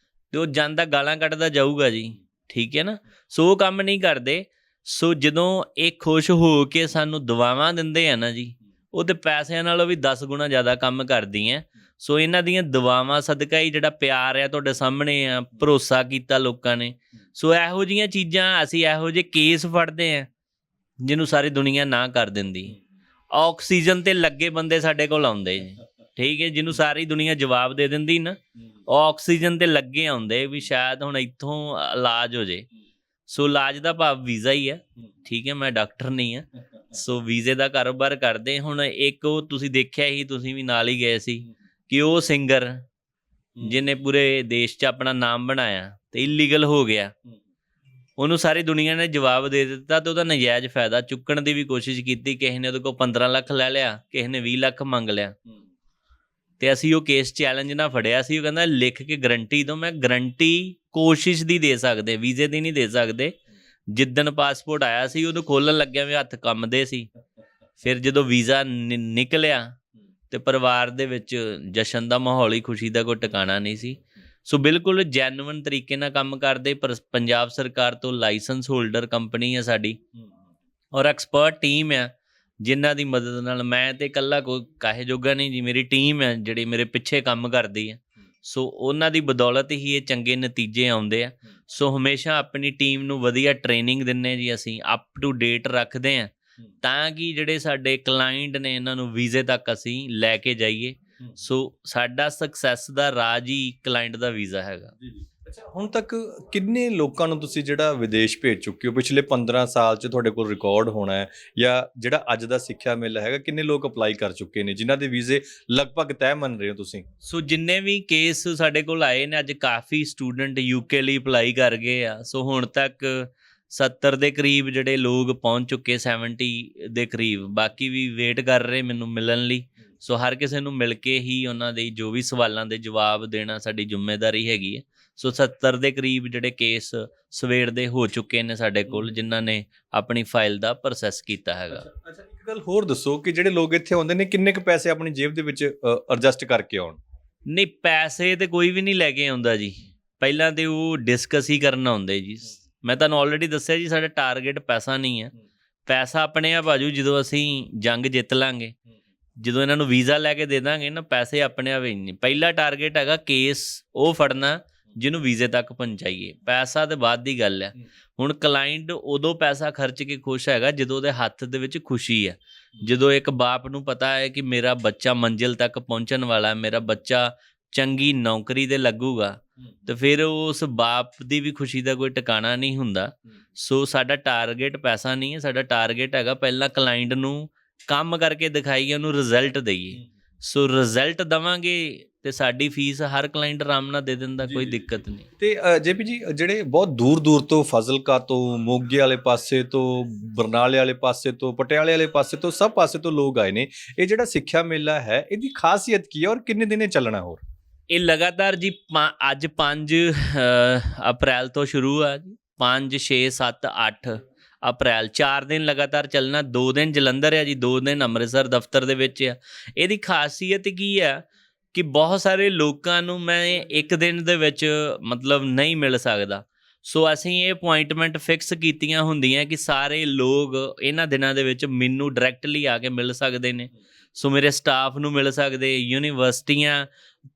ਤੇ ਉਹ ਜਾਂਦਾ ਗਾਲਾਂ ਕੱਢਦਾ ਜਾਊਗਾ ਜੀ, ਠੀਕ ਹੈ ਨਾ। ਸੋ ਉਹ ਕੰਮ ਨਹੀਂ ਕਰਦੇ। ਸੋ ਜਦੋਂ ਇਹ ਖੁਸ਼ ਹੋ ਕੇ ਸਾਨੂੰ ਦੁਆਵਾਂ ਦਿੰਦੇ ਆ ਨਾ ਜੀ, ਉਹ ਤੇ ਪੈਸਿਆਂ ਨਾਲੋਂ ਵੀ 10 ਗੁਣਾ ਜ਼ਿਆਦਾ ਕੰਮ ਕਰਦੀਆਂ। ਸੋ ਇਹਨਾਂ ਦੀਆਂ ਦੁਆਵਾਂ ਸਦਕਾ ਹੀ ਜਿਹੜਾ ਪਿਆਰ ਆ ਤੁਹਾਡੇ ਸਾਹਮਣੇ ਆ, ਭਰੋਸਾ ਕੀਤਾ ਲੋਕਾਂ ਨੇ। ਸੋ ਇਹੋ ਜਿਹੀਆਂ ਚੀਜ਼ਾਂ, ਅਸੀਂ ਇਹੋ ਜਿਹੇ ਕੇਸ ਫੜਦੇ ਆ ਜਿਹਨੂੰ ਸਾਰੀ ਦੁਨੀਆ ਨਾ ਕਰ ਦਿੰਦੀ। ਆਕਸੀਜਨ ਤੇ ਲੱਗੇ ਬੰਦੇ ਸਾਡੇ ਕੋਲ ਆਉਂਦੇ ਜੀ, ਠੀਕ ਹੈ, ਜਿਹਨੂੰ ਸਾਰੀ ਦੁਨੀਆ ਜਵਾਬ ਦੇ ਦਿੰਦੀ ਨਾ, ਉਹ ਆਕਸੀਜਨ ਤੇ ਲੱਗੇ ਆਉਂਦੇ ਵੀ ਸ਼ਾਇਦ ਹੁਣ ਇੱਥੋਂ ਇਲਾਜ ਹੋ ਜੇ। ਸੋ ਇਲਾਜ ਦਾ ਭਾਵ ਵੀਜ਼ਾ ਹੀ ਹੈ, ਠੀਕ ਹੈ, ਮੈਂ ਡਾਕਟਰ ਨਹੀਂ ਹਾਂ। ਸੋ ਵੀਜ਼ੇ ਦਾ ਕਾਰੋਬਾਰ ਕਰਦੇ। ਹੁਣ ਇੱਕ ਉਹ ਤੁਸੀਂ ਦੇਖਿਆ ਹੀ, ਤੁਸੀਂ ਵੀ ਨਾਲ ਹੀ ਗਏ ਸੀ, ਕਿ ਉਹ ਸਿੰਗਰ ਜਿਹਨੇ ਪੂਰੇ ਦੇਸ਼ 'ਚ ਆਪਣਾ ਨਾਮ ਬਣਾਇਆ ਤੇ ਇਲੀਗਲ ਹੋ ਗਿਆ, ਉਹਨੂੰ ਸਾਰੀ ਦੁਨੀਆ ਨੇ ਜਵਾਬ ਦੇ ਦਿੱਤਾ, ਤੇ ਉਹਦਾ ਨਜਾਇਜ਼ ਫਾਇਦਾ ਚੁੱਕਣ ਦੀ ਵੀ ਕੋਸ਼ਿਸ਼ ਕੀਤੀ। ਕਿਸੇ ਨੇ ਉਹਦੇ ਕੋਲ 15 ਲੱਖ ਲੈ ਲਿਆ, ਕਿਸੇ ਨੇ 20 ਲੱਖ ਮੰਗ ਲਿਆ, ਤੇ ਅਸੀਂ ਉਹ ਕੇਸ ਚੈਲੰਜ ਨਾ ਫੜਿਆ ਸੀ। ਉਹ ਕਹਿੰਦਾ ਲਿਖ ਕੇ ਗਰੰਟੀ ਦਿਓ। ਮੈਂ ਗਰੰਟੀ ਕੋਸ਼ਿਸ਼ ਦੀ ਦੇ ਸਕਦੇ, ਵੀਜ਼ੇ ਦੀ ਨਹੀਂ ਦੇ ਸਕਦੇ। ਜਿੱਦਣ ਪਾਸਪੋਰਟ ਆਇਆ ਸੀ, ਉਦੋਂ ਖੋਲ੍ਹਣ ਲੱਗਿਆ ਵੀ ਹੱਥ ਕੰਮਦੇ ਸੀ। ਫਿਰ ਜਦੋਂ ਵੀਜ਼ਾ ਨਿਕਲਿਆ ਤੇ ਪਰਿਵਾਰ ਦੇ ਵਿੱਚ ਜਸ਼ਨ ਦਾ ਮਾਹੌਲ ਹੀ, ਖੁਸ਼ੀ ਦਾ ਕੋਈ ਟਿਕਾਣਾ ਨਹੀਂ ਸੀ। ਸੋ ਬਿਲਕੁਲ ਜੈਨੂਇਨ ਤਰੀਕੇ ਨਾਲ ਕੰਮ ਕਰਦੇ। ਪੰਜਾਬ ਸਰਕਾਰ ਤੋਂ ਲਾਇਸੈਂਸ ਹੋਲਡਰ ਕੰਪਨੀ ਹੈ ਸਾਡੀ, ਔਰ ਐਕਸਪਰਟ ਟੀਮ ਆ, ਜਿਨ੍ਹਾਂ ਦੀ ਮਦਦ ਨਾਲ ਮੈਂ ਤੇ ਇਕੱਲਾ ਕੋਈ ਕਾਹੇ ਜੋਗਾ ਨਹੀਂ ਜੀ, ਮੇਰੀ ਟੀਮ ਹੈ ਜਿਹੜੀ ਮੇਰੇ ਪਿੱਛੇ ਕੰਮ ਕਰਦੀ ਹੈ। ਸੋ ਉਹਨਾਂ ਦੀ ਬਦੌਲਤ ਹੀ ਇਹ ਚੰਗੇ ਨਤੀਜੇ ਆਉਂਦੇ ਆ। ਸੋ ਹਮੇਸ਼ਾ ਆਪਣੀ ਟੀਮ ਨੂੰ ਵਧੀਆ ਟ੍ਰੇਨਿੰਗ ਦਿੰਦੇ ਜੀ, ਅਸੀਂ ਅਪ ਟੂ ਡੇਟ ਰੱਖਦੇ ਹਾਂ, ਤਾਂ ਕਿ ਜਿਹੜੇ ਸਾਡੇ ਕਲਾਇੰਟ ਨੇ ਇਹਨਾਂ ਨੂੰ ਵੀਜ਼ੇ ਤੱਕ ਅਸੀਂ ਲੈ ਕੇ ਜਾਈਏ। ਸੋ ਸਾਡਾ ਸਕਸੈਸ ਦਾ ਰਾਜ ਹੀ ਕਲਾਇੰਟ ਦਾ ਵੀਜ਼ਾ ਹੈਗਾ। ਅੱਛਾ, ਹੁਣ ਤੱਕ ਕਿੰਨੇ ਲੋਕਾਂ ਨੂੰ ਤੁਸੀਂ ਜਿਹੜਾ ਵਿਦੇਸ਼ ਭੇਜ ਚੁੱਕੇ ਹੋ? ਪਿਛਲੇ 15 ਸਾਲ 'ਚ ਤੁਹਾਡੇ ਕੋਲ ਰਿਕਾਰਡ ਹੋਣਾ ਹੈ, ਜਾਂ ਜਿਹੜਾ ਅੱਜ ਦਾ ਸਿੱਖਿਆ ਮੇਲਾ ਹੈਗਾ, ਕਿੰਨੇ ਲੋਕ ਅਪਲਾਈ ਕਰ ਚੁੱਕੇ ਨੇ ਜਿਨ੍ਹਾਂ ਦੇ ਵੀਜ਼ੇ ਲਗਭਗ ਤੈਅ ਮੰਨ ਰਹੇ ਹੋ ਤੁਸੀਂ? ਸੋ ਜਿੰਨੇ ਵੀ ਕੇਸ ਸਾਡੇ ਕੋਲ ਆਏ ਨੇ, ਅੱਜ ਕਾਫੀ ਸਟੂਡੈਂਟ ਯੂਕੇ ਲਈ ਅਪਲਾਈ ਕਰ ਗਏ ਆ। ਸੋ ਹੁਣ ਤੱਕ 70 ਦੇ ਕਰੀਬ ਜਿਹੜੇ ਲੋਕ ਪਹੁੰਚ ਚੁੱਕੇ, 70 ਦੇ ਕਰੀਬ। ਬਾਕੀ ਵੀ ਵੇਟ ਕਰ ਰਹੇ ਮੈਨੂੰ ਮਿਲਣ ਲਈ। ਸੋ ਹਰ ਕਿਸੇ ਨੂੰ ਮਿਲ ਕੇ ਹੀ ਉਹਨਾਂ ਦੇ ਜੋ ਵੀ ਸਵਾਲਾਂ ਦੇ ਜਵਾਬ ਦੇਣਾ ਸਾਡੀ ਜ਼ਿੰਮੇਵਾਰੀ ਹੈਗੀ ਹੈ। ਸੋ 70 ਦੇ ਕਰੀਬ ਜਿਹੜੇ ਕੇਸ ਸਵੇਰ ਦੇ ਹੋ ਚੁੱਕੇ ਨੇ ਸਾਡੇ ਕੋਲ, ਜਿਨ੍ਹਾਂ ਨੇ ਆਪਣੀ ਫਾਈਲ ਦਾ ਪ੍ਰੋਸੈਸ ਕੀਤਾ ਹੈਗਾ। ਅੱਛਾ, ਇੱਕ ਗੱਲ ਹੋਰ ਦੱਸੋ ਕਿ ਜਿਹੜੇ ਲੋਕ ਇੱਥੇ ਆਉਂਦੇ ਨੇ, ਕਿੰਨੇ ਕੁ ਪੈਸੇ ਆਪਣੀ ਜੇਬ ਦੇ ਵਿੱਚ ਐਡਜਸਟ ਕਰਕੇ ਆਉਣ? ਨਹੀਂ, ਪੈਸੇ ਤੇ ਕੋਈ ਵੀ ਨਹੀਂ ਲੈ ਕੇ ਆਉਂਦਾ ਜੀ। ਪਹਿਲਾਂ ਤੇ ਉਹ ਡਿਸਕਸ ਹੀ ਕਰਨ ਆਉਂਦੇ ਜੀ। ਮੈਂ ਤੁਹਾਨੂੰ ਆਲਰੇਡੀ ਦੱਸਿਆ ਜੀ, ਸਾਡਾ ਟਾਰਗੇਟ ਪੈਸਾ ਨਹੀਂ ਹੈ। ਪੈਸਾ ਆਪਣੇ ਆਪ ਆਜੂ ਜਦੋਂ ਅਸੀਂ ਜੰਗ ਜਿੱਤ ਲਾਂਗੇ, ਜਦੋਂ ਇਹਨਾਂ ਨੂੰ ਵੀਜ਼ਾ ਲੈ ਕੇ ਦੇ ਦਾਂਗੇ ਨਾ, ਪੈਸੇ ਆਪਣੇ ਆਪ ਹੀ ਨਹੀਂ। ਪਹਿਲਾ ਟਾਰਗੇਟ ਹੈਗਾ ਕੇਸ ਉਹ ਫੜਨਾ ਜਿਹਨੂੰ ਵੀਜ਼ੇ ਤੱਕ ਪਹੁੰਚਾਈਏ। ਪੈਸਾ ਤੇ ਬਾਅਦ ਦੀ ਗੱਲ ਹੈ। ਹੁਣ ਕਲਾਇੰਟ ਉਦੋਂ ਪੈਸਾ ਖਰਚ ਕੇ ਖੁਸ਼ ਹੈਗਾ ਜਦੋਂ ਉਹਦੇ ਹੱਥ ਦੇ ਵਿੱਚ ਖੁਸ਼ੀ ਹੈ, ਜਦੋਂ ਇੱਕ ਬਾਪ ਨੂੰ ਪਤਾ ਹੈ ਕਿ ਮੇਰਾ ਬੱਚਾ ਮੰਜ਼ਿਲ ਤੱਕ ਪਹੁੰਚਣ ਵਾਲਾ ਹੈ, ਮੇਰਾ ਬੱਚਾ ਚੰਗੀ ਨੌਕਰੀ ਤੇ ਲੱਗੂਗਾ, ਤੇ ਫਿਰ ਉਸ ਬਾਪ ਦੀ ਵੀ ਖੁਸ਼ੀ ਦਾ ਕੋਈ ਟਿਕਾਣਾ ਨਹੀਂ ਹੁੰਦਾ। ਸੋ ਸਾਡਾ ਟਾਰਗੇਟ ਪੈਸਾ ਨਹੀਂ ਹੈ, ਸਾਡਾ ਟਾਰਗੇਟ ਹੈਗਾ ਪਹਿਲਾਂ ਕਲਾਇੰਟ ਨੂੰ ਕੰਮ ਕਰਕੇ ਦਿਖਾਈਏ, ਉਹਨੂੰ ਰਿਜ਼ਲਟ ਦਈਏ। ਸੋ ਰਿਜ਼ਲਟ ਦਵਾਂਗੇ ਤੇ ਸਾਡੀ ਫੀਸ ਹਰ ਕਲਾਇੰਟ ਆਰਾਮ ਨਾਲ ਦੇ ਦਿੰਦਾ, ਕੋਈ ਦਿੱਕਤ ਨਹੀਂ। ਤੇ ਜੇਪੀ ਜੀ, ਜਿਹੜੇ ਬਹੁਤ ਦੂਰ ਦੂਰ ਤੋਂ, ਫਾਜ਼ਿਲਕਾ ਤੋਂ, ਮੋਗੇ ਵਾਲੇ ਪਾਸੇ ਤੋਂ, ਬਰਨਾਲੇ ਵਾਲੇ ਪਾਸੇ ਤੋਂ, ਪਟਿਆਲੇ ਵਾਲੇ ਪਾਸੇ ਤੋਂ, ਸਭ ਪਾਸੇ ਤੋਂ ਲੋਕ ਆਏ ਨੇ, ਇਹ ਜਿਹੜਾ ਸਿੱਖਿਆ ਮੇਲਾ ਹੈ ਇਹਦੀ ਖਾਸੀਅਤ ਕੀ ਹੈ ਔਰ ਕਿੰਨੇ ਦਿਨੇ ਚੱਲਣਾ? ਹੋਰ ਇਹ ਲਗਾਤਾਰ ਜੀ ਅੱਜ 5 ਅਪ੍ਰੈਲ ਤੋਂ ਸ਼ੁਰੂ ਆ ਜੀ, 5 6 7 8 ਅਪ੍ਰੈਲ 4 ਦਿਨ ਲਗਾਤਾਰ ਚੱਲਣਾ। 2 ਦਿਨ ਜਲੰਧਰ ਆ ਜੀ, 2 ਦਿਨ ਅੰਮ੍ਰਿਤਸਰ ਦਫ਼ਤਰ ਦੇ ਵਿੱਚ ਆ। ਇਹਦੀ ਖਾਸੀਅਤ ਕੀ ਆ ਕਿ ਬਹੁਤ ਸਾਰੇ ਲੋਕਾਂ ਨੂੰ ਮੈਂ ਇੱਕ ਦਿਨ ਦੇ ਵਿੱਚ ਮਤਲਬ ਨਹੀਂ ਮਿਲ ਸਕਦਾ, ਸੋ ਅਸੀਂ ਇਹ ਅਪੁਆਇੰਟਮੈਂਟ ਫਿਕਸ ਕੀਤੀਆਂ ਹੁੰਦੀਆਂ ਕਿ ਸਾਰੇ ਲੋਕ ਇਹਨਾਂ ਦਿਨਾਂ ਦੇ ਵਿੱਚ ਮੈਨੂੰ ਡਾਇਰੈਕਟਲੀ ਆ ਕੇ ਮਿਲ ਸਕਦੇ ਨੇ। ਸੋ ਮੇਰੇ ਸਟਾਫ ਨੂੰ ਮਿਲ ਸਕਦੇ, ਯੂਨੀਵਰਸਿਟੀਆਂ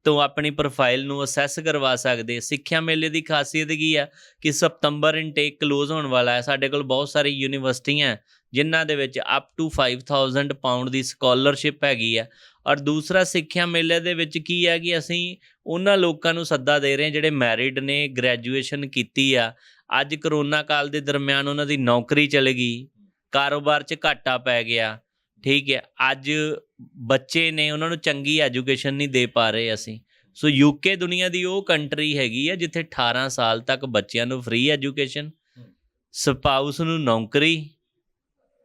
ਤੋਂ ਆਪਣੀ ਪ੍ਰੋਫਾਈਲ ਨੂੰ ਅਸੈਸ ਕਰਵਾ ਸਕਦੇ। ਸਿੱਖਿਆ ਮੇਲੇ ਦੀ ਖਾਸੀਅਤ ਕੀ ਆ ਕਿ ਸਤੰਬਰ ਇਨਟੇਕ ਕਲੋਜ਼ ਹੋਣ ਵਾਲਾ ਹੈ। ਸਾਡੇ ਕੋਲ ਬਹੁਤ ਸਾਰੀ ਯੂਨੀਵਰਸਿਟੀਆਂ ਜਿਨ੍ਹਾਂ ਦੇ ਵਿੱਚ up to 5000 pound the scholarship ਹੈਗੀ ਆ। ਔਰ ਦੂਸਰਾ, ਸਿੱਖਿਆ ਮੇਲੇ ਦੇ ਵਿੱਚ ਕੀ ਹੈ ਕਿ ਅਸੀਂ ਉਹਨਾਂ ਲੋਕਾਂ ਨੂੰ ਸੱਦਾ ਦੇ ਰਹੇ ਹਾਂ ਜਿਹੜੇ ਮੈਰਿਡ ਨੇ, ਗ੍ਰੈਜੂਏਸ਼ਨ ਕੀਤੀ ਆ, ਅੱਜ ਕਰੋਨਾ ਕਾਲ ਦੇ ਦਰਮਿਆਨ ਉਹਨਾਂ ਦੀ ਨੌਕਰੀ ਚਲੇ ਗਈ, ਕਾਰੋਬਾਰ 'ਚ ਘਾਟਾ ਪੈ ਗਿਆ, ਠੀਕ ਹੈ, ਅੱਜ ਬੱਚੇ ਨੇ ਉਹਨਾਂ ਨੂੰ ਚੰਗੀ ਐਜੂਕੇਸ਼ਨ ਨਹੀਂ ਦੇ ਪਾ ਰਹੇ ਅਸੀਂ। ਸੋ ਯੂਕੇ ਦੁਨੀਆ ਦੀ ਉਹ ਕੰਟਰੀ ਹੈਗੀ ਆ ਜਿੱਥੇ 18 ਸਾਲ ਤੱਕ ਬੱਚਿਆਂ ਨੂੰ ਫ੍ਰੀ ਐਜੂਕੇਸ਼ਨ, ਸਪਾਊਸ ਨੂੰ ਨੌਕਰੀ,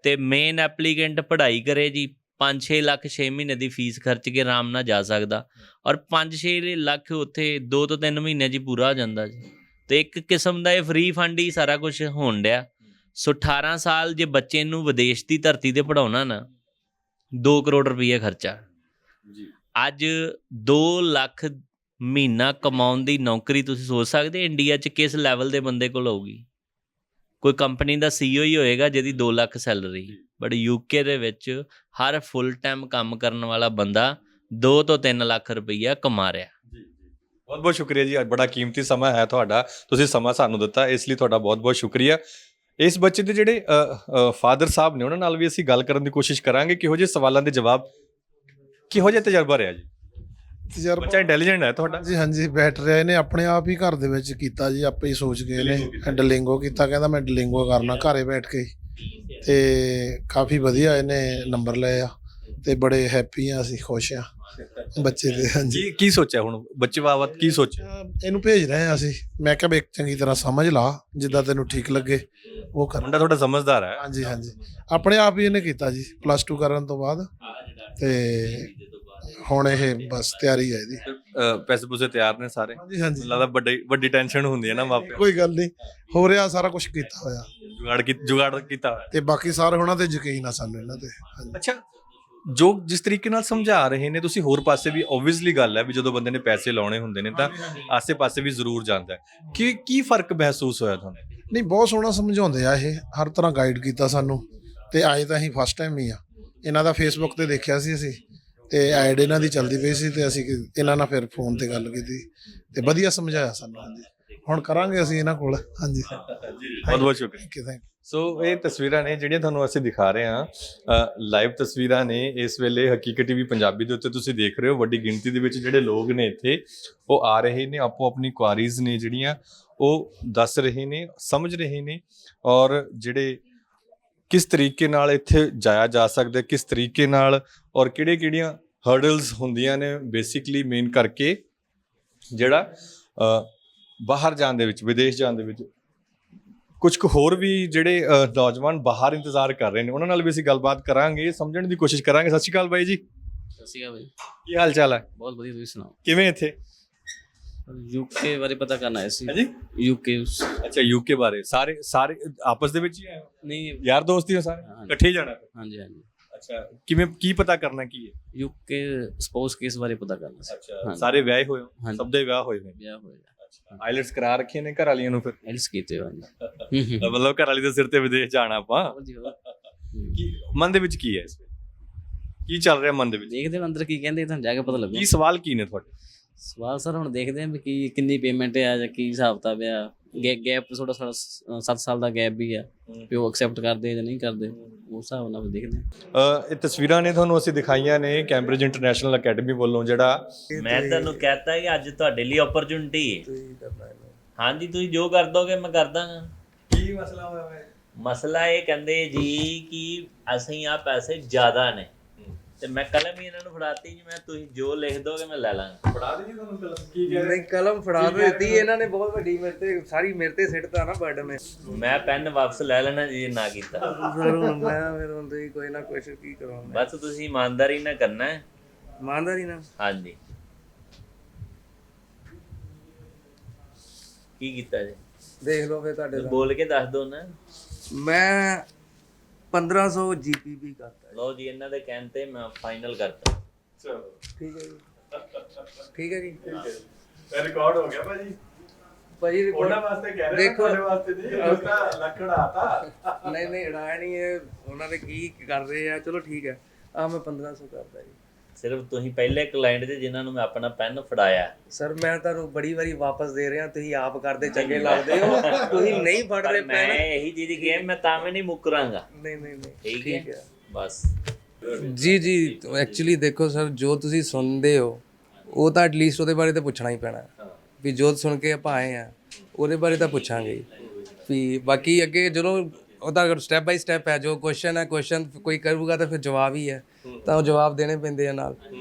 ਤੇ ਮੇਨ ਐਪਲੀਕੈਂਟ ਪੜ੍ਹਾਈ ਕਰੇ ਜੀ 5-6 ਲੱਖ 6 ਮਹੀਨੇ ਦੀ ਫੀਸ ਖਰਚ ਕੇ ਆਰਾਮ ਨਾਲ ਜਾ ਸਕਦਾ। ਔਰ 5-6 ਲੱਖ ਉੱਥੇ 2 ਤੋਂ 3 ਮਹੀਨੇ 'ਚ ਹੀ ਪੂਰਾ ਹੋ ਜਾਂਦਾ ਜੀ। ਤੇ ਇੱਕ ਕਿਸਮ ਦਾ ਇਹ ਫ੍ਰੀ ਫੰਡ ਹੀ ਸਾਰਾ ਕੁਝ ਹੋਣ ਡਿਆ। ਸੋ 18 ਸਾਲ ਜੇ ਬੱਚੇ ਨੂੰ ਵਿਦੇਸ਼ ਦੀ ਧਰਤੀ 'ਤੇ ਪੜ੍ਹਾਉਣਾ ਨਾ, 2 ਕਰੋੜ ਰੁਪਈਆ ਖਰਚਾ। ਅੱਜ 2 ਲੱਖ ਮਹੀਨਾ ਕਮਾਉਣ ਦੀ ਨੌਕਰੀ ਤੁਸੀਂ ਸੋਚ ਸਕਦੇ ਇੰਡੀਆ 'ਚ ਕਿਸ ਲੈਵਲ ਦੇ ਬੰਦੇ ਕੋਲ ਹੋਊਗੀ? ਕੋਈ ਕੰਪਨੀ ਦਾ CEO ਹੀ ਹੋਏਗਾ ਜਿਹਦੀ 2 ਲੱਖ ਸੈਲਰੀ, ਬਟ ਯੂਕੇ ਦੇ ਵਿੱਚ ਹਰ ਫੁੱਲ ਟਾਈਮ ਕੰਮ ਕਰਨ ਵਾਲਾ ਬੰਦਾ 2 ਤੋਂ 3 ਲੱਖ ਰੁਪਈਆ ਕਮਾ ਰਿਹਾ। ਬਹੁਤ ਬਹੁਤ ਸ਼ੁਕਰੀਆ ਜੀ, ਬੜਾ ਕੀਮਤੀ ਸਮਾਂ ਹੈ ਤੁਹਾਡਾ, ਤੁਸੀਂ ਸਮਾਂ ਸਾਨੂੰ ਦਿੱਤਾ, ਇਸ ਲਈ ਤੁਹਾਡਾ ਬਹੁਤ ਬਹੁਤ ਸ਼ੁਕਰੀਆ। ਇਸ ਬੱਚੇ ਦੇ ਜਿਹੜੇ ਫਾਦਰ ਸਾਹਿਬ ਨੇ ਉਹਨਾਂ ਨਾਲ ਵੀ ਅਸੀਂ ਗੱਲ ਕਰਨ ਦੀ ਕੋਸ਼ਿਸ਼ ਕਰਾਂਗੇ। ਕਿਹੋ ਜਿਹੇ ਸਵਾਲਾਂ ਦੇ ਜਵਾਬ, ਕਿਹੋ ਜਿਹਾ ਤਜਰਬਾ ਰਿਹਾ ਜੀ? ਤਜਰਬਾ ਬੱਚਾ ਇੰਟੈਲੀਜੈਂਟ ਹੈ ਤੁਹਾਡਾ? ਜੀ ਹਾਂਜੀ, ਬੈਠ ਰਿਹਾ, ਇਹਨੇ ਆਪਣੇ ਆਪ ਹੀ ਘਰ ਦੇ ਵਿੱਚ ਕੀਤਾ ਜੀ, ਆਪੇ ਹੀ ਸੋਚ ਕੇ ਇਹਨੇ ਡਲਿੰਗੋ ਕੀਤਾ, ਕਹਿੰਦਾ ਮੈਂ ਡਲਿੰਗੋ ਕਰਨਾ ਘਰੇ ਬੈਠ ਕੇ, ਤੇ ਕਾਫੀ ਵਧੀਆ ਇਹਨੇ ਨੰਬਰ ਲਏ ਆ ਤੇ ਬੜੇ ਹੈਪੀ ਆ, ਅਸੀਂ ਖੁਸ਼ ਆ ਬੱਚੇ ਦੇ। ਹਾਂਜੀ, ਕੀ ਸੋਚਿਆ ਹੁਣ ਬੱਚੇ ਬਾਬਤ, ਕੀ ਸੋਚਿਆ? ਇਹਨੂੰ ਭੇਜ ਰਹੇ ਆ ਅਸੀਂ, ਮੈਂ ਕਿਹਾ ਵੀ ਚੰਗੀ ਤਰ੍ਹਾਂ ਸਮਝ ਲਾ, ਜਿੱਦਾਂ ਤੈਨੂੰ ਠੀਕ ਲੱਗੇ ਉਹ ਕਰ। ਮੁੰਡਾ ਤੁਹਾਡਾ ਸਮਝਦਾਰ ਹੈ? ਹਾਂਜੀ ਹਾਂਜੀ, ਆਪਣੇ ਆਪ ਹੀ ਇਹਨੇ ਕੀਤਾ ਜੀ +2 ਕਰਨ ਤੋਂ ਬਾਅਦ, ਤੇ ਹੁਣ ਇਹ ਬਸ ਤਿਆਰੀ ਹੈ ਇਹਦੀ। ਪੈਸੇ ਪੂਸੇ ਤਿਆਰ ਨੇ ਸਾਰੇ? ਹਾਂਜੀ ਹਾਂਜੀ, ਲੱਗਦਾ ਵੱਡੀ ਟੈਨਸ਼ਨ ਹੁੰਦੀ ਹੈ ਨਾ ਮਾਪੇ? ਕੋਈ ਗੱਲ ਨਹੀਂ, ਹੋ ਰਿਹਾ ਸਾਰਾ ਕੁਝ ਕੀਤਾ ਹੋਇਆ, ਜੁਗਾੜ ਕੀਤਾ ਹੋਇਆ, ਤੇ ਬਾਕੀ ਸਾਰੇ ਉਹਨਾਂ ਤੇ ਯਕੀਨ ਆ ਸਾਨੂੰ, ਇਹਨਾਂ ਤੇ। ਅੱਛਾ, ਜੋ ਜਿਸ ਤਰੀਕੇ ਨਾਲ ਸਮਝਾ ਰਹੇ ਨੇ ਤੁਸੀਂ, ਹੋਰ ਪਾਸੇ ਵੀ ਓਬਵੀਅਸਲੀ ਗੱਲ ਹੈ ਵੀ ਜਦੋਂ ਬੰਦੇ ਨੇ ਪੈਸੇ ਲਾਉਣੇ ਹੁੰਦੇ ਨੇ ਤਾਂ ਆਸੇ-ਪਾਸੇ ਵੀ ਜ਼ਰੂਰ ਜਾਂਦਾ ਹੈ। ਕੀ ਫਰਕ ਮਹਿਸੂਸ ਹੋਇਆ ਤੁਹਾਨੂੰ? ਨਹੀਂ, ਬਹੁਤ ਸੋਹਣਾ ਸਮਝਾਉਂਦੇ ਆ ਇਹ, ਹਰ ਤਰ੍ਹਾਂ ਗਾਈਡ ਕੀਤਾ ਸਾਨੂੰ, ਤੇ ਆਏ ਤਾਂ ਅਸੀਂ ਫਸਟ ਟਾਈਮ ਹੀ ਆ। ਇਹਨਾਂ ਦਾ ਫੇਸਬੁੱਕ ਤੇ ਦੇਖਿਆ ਸੀ ਅਸੀਂ, ਤੇ ਐਡ ਇਹਨਾਂ ਦੀ ਚੱਲਦੀ ਪਈ ਸੀ, ਤੇ ਅਸੀਂ ਇਹਨਾਂ ਨਾਲ ਫਿਰ ਫੋਨ ਤੇ ਗੱਲ ਕੀਤੀ, ਤੇ ਵਧੀਆ ਸਮਝਾਇਆ ਸਾਨੂੰ। ਹਾਂਜੀ, ਹੁਣ ਕਰਾਂਗੇ ਅਸੀਂ ਇਹਨਾਂ ਕੋਲ। ਹਾਂਜੀ, ਬਹੁਤ ਬਹੁਤ ਸ਼ੁਕਰੀਆ। ਸੋ ਇਹ ਤਸਵੀਰਾਂ ਨੇ ਜਿਹੜੀਆਂ ਤੁਹਾਨੂੰ ਅਸੀਂ ਦਿਖਾ ਰਹੇ ਹਾਂ, ਲਾਈਵ ਤਸਵੀਰਾਂ ਨੇ ਇਸ ਵੇਲੇ ਹਕੀਕਤ ਟੀਵੀ ਪੰਜਾਬੀ ਦੇ ਉੱਤੇ ਤੁਸੀਂ ਦੇਖ ਰਹੇ ਹੋ। ਵੱਡੀ ਗਿਣਤੀ ਦੇ ਵਿੱਚ ਜਿਹੜੇ ਲੋਕ ਨੇ ਇੱਥੇ ਉਹ ਆ ਰਹੇ ਨੇ, ਆਪੋ ਆਪਣੀ ਕੁਆਰੀਜ਼ ਨੇ ਜਿਹੜੀਆਂ ਉਹ ਦੱਸ ਰਹੇ ਨੇ, ਸਮਝ ਰਹੇ ਨੇ, ਔਰ ਜਿਹੜੇ ਕਿਸ ਤਰੀਕੇ ਨਾਲ ਇੱਥੇ ਜਾਇਆ ਜਾ ਸਕਦਾ, ਕਿਸ ਤਰੀਕੇ ਨਾਲ, ਔਰ ਕਿਹੜੀਆਂ ਹਰਡਲਸ ਹੁੰਦੀਆਂ ਨੇ ਬੇਸਿਕਲੀ ਮੇਨ ਕਰਕੇ ਜਿਹੜਾ ਬਾਹਰ ਜਾਣ ਦੇ ਵਿੱਚ, ਵਿਦੇਸ਼ ਜਾਣ ਦੇ ਵਿੱਚ। ਕੁਝ ਕੁ ਹੋਰ ਵੀ ਜਿਹੜੇ ਨੌਜਵਾਨ ਬਾਹਰ ਇੰਤਜ਼ਾਰ ਕਰ ਰਹੇ ਨੇ ਉਹਨਾਂ ਨਾਲ ਵੀ ਅਸੀਂ ਗੱਲਬਾਤ ਕਰਾਂਗੇ, ਸਮਝਣ ਦੀ ਕੋਸ਼ਿਸ਼ ਕਰਾਂਗੇ। ਸਤਿ ਸ਼੍ਰੀ ਅਕਾਲ ਬਾਈ ਜੀ। ਸਤਿ ਸ਼੍ਰੀ ਅਕਾਲ ਬਾਈ, ਕੀ ਹਾਲ ਚਾਲ ਹੈ? ਬਹੁਤ ਵਧੀਆ, ਤੁਸੀਂ ਸੁਣਾਓ? ਕਿਵੇਂ ਇੱਥੇ ਯੂਕੇ ਬਾਰੇ ਪਤਾ ਕਰਨਾ ਹੈ ਸੀ। ਹਾਂਜੀ, ਯੂਕੇ। ਅੱਛਾ, ਯੂਕੇ ਬਾਰੇ ਸਾਰੇ ਆਪਸ ਦੇ ਵਿੱਚ ਹੀ ਆਏ? ਨਹੀਂ, ਯਾਰ ਦੋਸਤ ਹੀ ਹੋ ਸਾਰੇ, ਇਕੱਠੇ ਜਾਣਾ? ਹਾਂਜੀ ਹਾਂਜੀ। ਅੱਛਾ, ਕਿਵੇਂ, ਕੀ ਪਤਾ ਕਰਨਾ ਕੀ ਹੈ? ਯੂਕੇ ਸਪਾਊਸ ਕੇਸ ਬਾਰੇ ਪਤਾ ਕਰਨਾ ਸੀ। ਅੱਛਾ, ਸਾਰੇ ਵਿਆਹੇ ਹੋਏ ਹੋ? ਸਭ ਦੇ ਵਿਆਹ ਹੋਏ ਨੇ? ਵਿਆਹ ਹੋਇਆ। ਆਈਲੈਟਸ ਕਰਾ ਰੱਖੀਆਂ ਨੇ ਘਰ ਵਾਲੀਆਂ ਨੂੰ? ਫਿਰ ਆਈਲੈਟਸ ਕੀਤੇ ਹੋਏ। ਮਤਲਬ ਘਰ ਵਾਲੀ ਦੇ ਸਿਰ ਤੇ ਵਿਦੇਸ਼ ਜਾਣਾ ਆਪਾਂ। ਕੀ ਮਨ ਦੇ ਵਿੱਚ ਕੀ ਹੈ ਇਸ ਵੇਲੇ, ਕੀ ਚੱਲ ਰਿਹਾ ਮਨ ਦੇ ਵਿੱਚ? ਦੇਖਦੇ ਹਾਂ ਅੰਦਰ ਕੀ ਕਹਿੰਦੇ, ਤੁਹਾਨੂੰ ਜਾ ਕੇ ਪਤਾ ਲੱਗੂ। ਕੀ ਸਵਾਲ ਕੀ ਨੇ ਤੁਹਾਡੇ? ਸਵਾਲ ਸਰ ਹੁਣ ਦੇਖਦੇ ਹਾਂ ਵੀ ਕਿੰਨੀ ਪੇਮੈਂਟ ਆ ਜਾਂ ਕੀ ਹਿਸਾਬ ਕਿਤਾਬ ਆ। ਗੈਪ ਥੋੜਾ 7 ਸਾਲ ਦਾ ਗੈਪ ਵੀ ਆ, ਵੀ ਉਹ ਐਕਸੈਪਟ ਕਰਦੇ ਜਾਂ ਨਹੀਂ ਕਰਦੇ, ਉਸ ਹਿਸਾਬ ਨਾਲ ਦੇਖਦੇ ਹਾਂ। ਇਹ ਤਸਵੀਰਾਂ ਨੇ ਤੁਹਾਨੂੰ ਅਸੀਂ ਦਿਖਾਈਆਂ ਨੇ ਕੈਂਬਰਿਜ ਇੰਟਰਨੈਸ਼ਨਲ ਅਕੈਡਮੀ ਵੱਲੋਂ, ਜਿਹੜਾ ਮੈਂ ਤੁਹਾਨੂੰ ਕਹਤਾ ਕਿ ਅੱਜ ਤੁਹਾਡੇ ਲਈ ਓਪਰਚੁਨਿਟੀ ਹੈ। ਹਾਂਜੀ, ਤੁਸੀਂ ਜੋ ਕਰ ਦੋਗੇ ਮੈਂ ਕਰ ਦਾਂਗਾ। ਕੀ ਮਸਲਾ ਹੋਇਆ ਹੈ? ਮਸਲਾ ਇਹ ਕਹਿੰਦੇ ਜੀ ਕਿ ਅਸੀਂ ਆ ਪੈਸੇ ਜ਼ਿਆਦਾ ਨੇ, ਤੇ ਮੈਂ ਕਲਮ ਹੀ ਇਹਨਾਂ ਨੂੰ ਫੜਾਤੀ ਜੀ, ਮੈਂ ਤੁਸੀਂ ਜੋ ਲਿਖ ਦੋਗੇ ਮੈਂ ਲੈ ਲਾਂਗਾ। ਫੜਾ ਦੇਣੀ ਤੁਹਾਨੂੰ ਕਲਮ? ਕੀ ਕਹਿ ਨਹੀਂ ਕਲਮ ਫੜਾ ਤਾਂ ਦਿੱਤੀ ਇਹਨਾਂ ਨੇ, ਬਹੁਤ ਵੱਡੀ ਮੇਰੇ ਤੇ ਸਾਰੀ ਮੇਰੇ ਤੇ ਸਿੱਟਤਾ ਨਾ ਬਰਡਨ ਨੇ। ਮੈਂ ਪੈਨ ਵਾਪਸ ਲੈ ਲੈਣਾ ਜੀ ਨਾ ਕੀਤਾ। ਫਿਰ ਹੁਣ ਮੈਂ ਫਿਰ ਹੁਣ ਤੁਸੀਂ ਕੋਈ ਨਾ ਕੁਛ ਕੀ ਕਰਵਾਉਣਾ। ਬਸ ਤੁਸੀਂ ਇਮਾਨਦਾਰੀ ਨਾਲ ਕਰਨਾ ਹੈ। ਇਮਾਨਦਾਰੀ ਨਾਲ? ਹਾਂਜੀ। ਕੀ ਕੀਤਾ ਜੀ? ਦੇਖ ਲਓ ਫਿਰ ਤੁਹਾਡੇ ਬੋਲ ਕੇ ਦੱਸ ਦਿਓ ਨਾ। ਮੈਂ 1500 GPB ਕਰਤਾ। ਲਓ ਜੀ, ਇਹਨਾਂ ਦੇ ਕਹਿਣ ਤੇ ਮੈਂ ਫਾਈਨਲ ਕਰਤਾ। ਚਲੋ ਠੀਕ ਹੈ ਜੀ, ਠੀਕ ਹੈ ਜੀ, ਇਹ ਰਿਕਾਰਡ ਹੋ ਗਿਆ ਭਾਜੀ। ਭਾਜੀ ਉਹਨਾਂ ਵਾਸਤੇ ਕਹਿ ਰਹੇ ਦੇਖੋ, ਤੁਹਾਡੇ ਵਾਸਤੇ ਨਹੀਂ, ਉਸ ਦਾ ਲੱਕੜ ਆਤਾ। ਨਹੀਂ ਨਹੀਂ ਅੜਾਇਆ ਨਹੀਂ, ਇਹ ਉਹਨਾਂ ਨੇ ਕੀ ਕਰ ਰਹੇ ਆ। ਚਲੋ ਠੀਕ ਹੈ, ਆ ਮੈਂ 1500 ਕਰਦਾ ਜੀ। ਸਿਰਫ ਤੁਸੀਂ ਪਹਿਲੇ ਕਲਾਇੰਟ ਦੇ ਜਿਨ੍ਹਾਂ ਨੂੰ ਮੈਂ ਆਪਣਾ ਪੈਨ ਫੜਾਇਆ। ਸਰ ਮੈਂ ਤੁਹਾਨੂੰ ਬੜੀ ਵਾਰੀ ਵਾਪਸ ਦੇ ਰਿਹਾ, ਤੁਸੀਂ ਆਪ ਕਰਦੇ ਚੰਗੇ ਲੱਗਦੇ ਹੋ, ਤੁਸੀਂ ਨਹੀਂ ਫੜ ਰਹੇ ਪੈਨ। ਮੈਂ ਇਹੀ ਚੀਜ਼ ਦੀ ਗੇਮ, ਮੈਂ ਤਾਂ ਵੀ ਨਹੀਂ ਮੁੱਕਰਾਂਗਾ। ਨਹੀਂ ਨਹੀਂ ਨਹੀਂ ਠੀਕ ਹੈ ਬਸ। ਜੀ ਜੀ ਐਕਚੁਅਲੀ ਦੇਖੋ ਸਰ, ਜੋ ਤੁਸੀਂ ਸੁਣਦੇ ਹੋ ਉਹ ਤਾਂ ਐਟਲੀਸਟ ਉਹਦੇ ਬਾਰੇ ਤਾਂ ਪੁੱਛਣਾ ਹੀ ਪੈਣਾ ਵੀ ਜੋ ਸੁਣ ਕੇ ਆਪਾਂ ਆਏ ਆ ਉਹਦੇ ਬਾਰੇ ਤਾਂ ਪੁੱਛਾਂਗੇ ਹੀ ਵੀ ਬਾਕੀ ਅੱਗੇ ਜਦੋਂ ਉਹਦਾ ਸਟੈਪ ਬਾਈ ਸਟੈਪ ਹੈ। ਜੋ ਕੁਐਸਚਨ ਹੈ, ਕੁਐਸਚਨ ਕੋਈ ਕਰੂਗਾ ਤਾਂ ਫਿਰ ਜਵਾਬ ਹੀ ਹੈ, ਤਾਂ ਉਹ ਜਵਾਬ ਦੇਣੇ ਪੈਂਦੇ ਆ ਨਾਲ।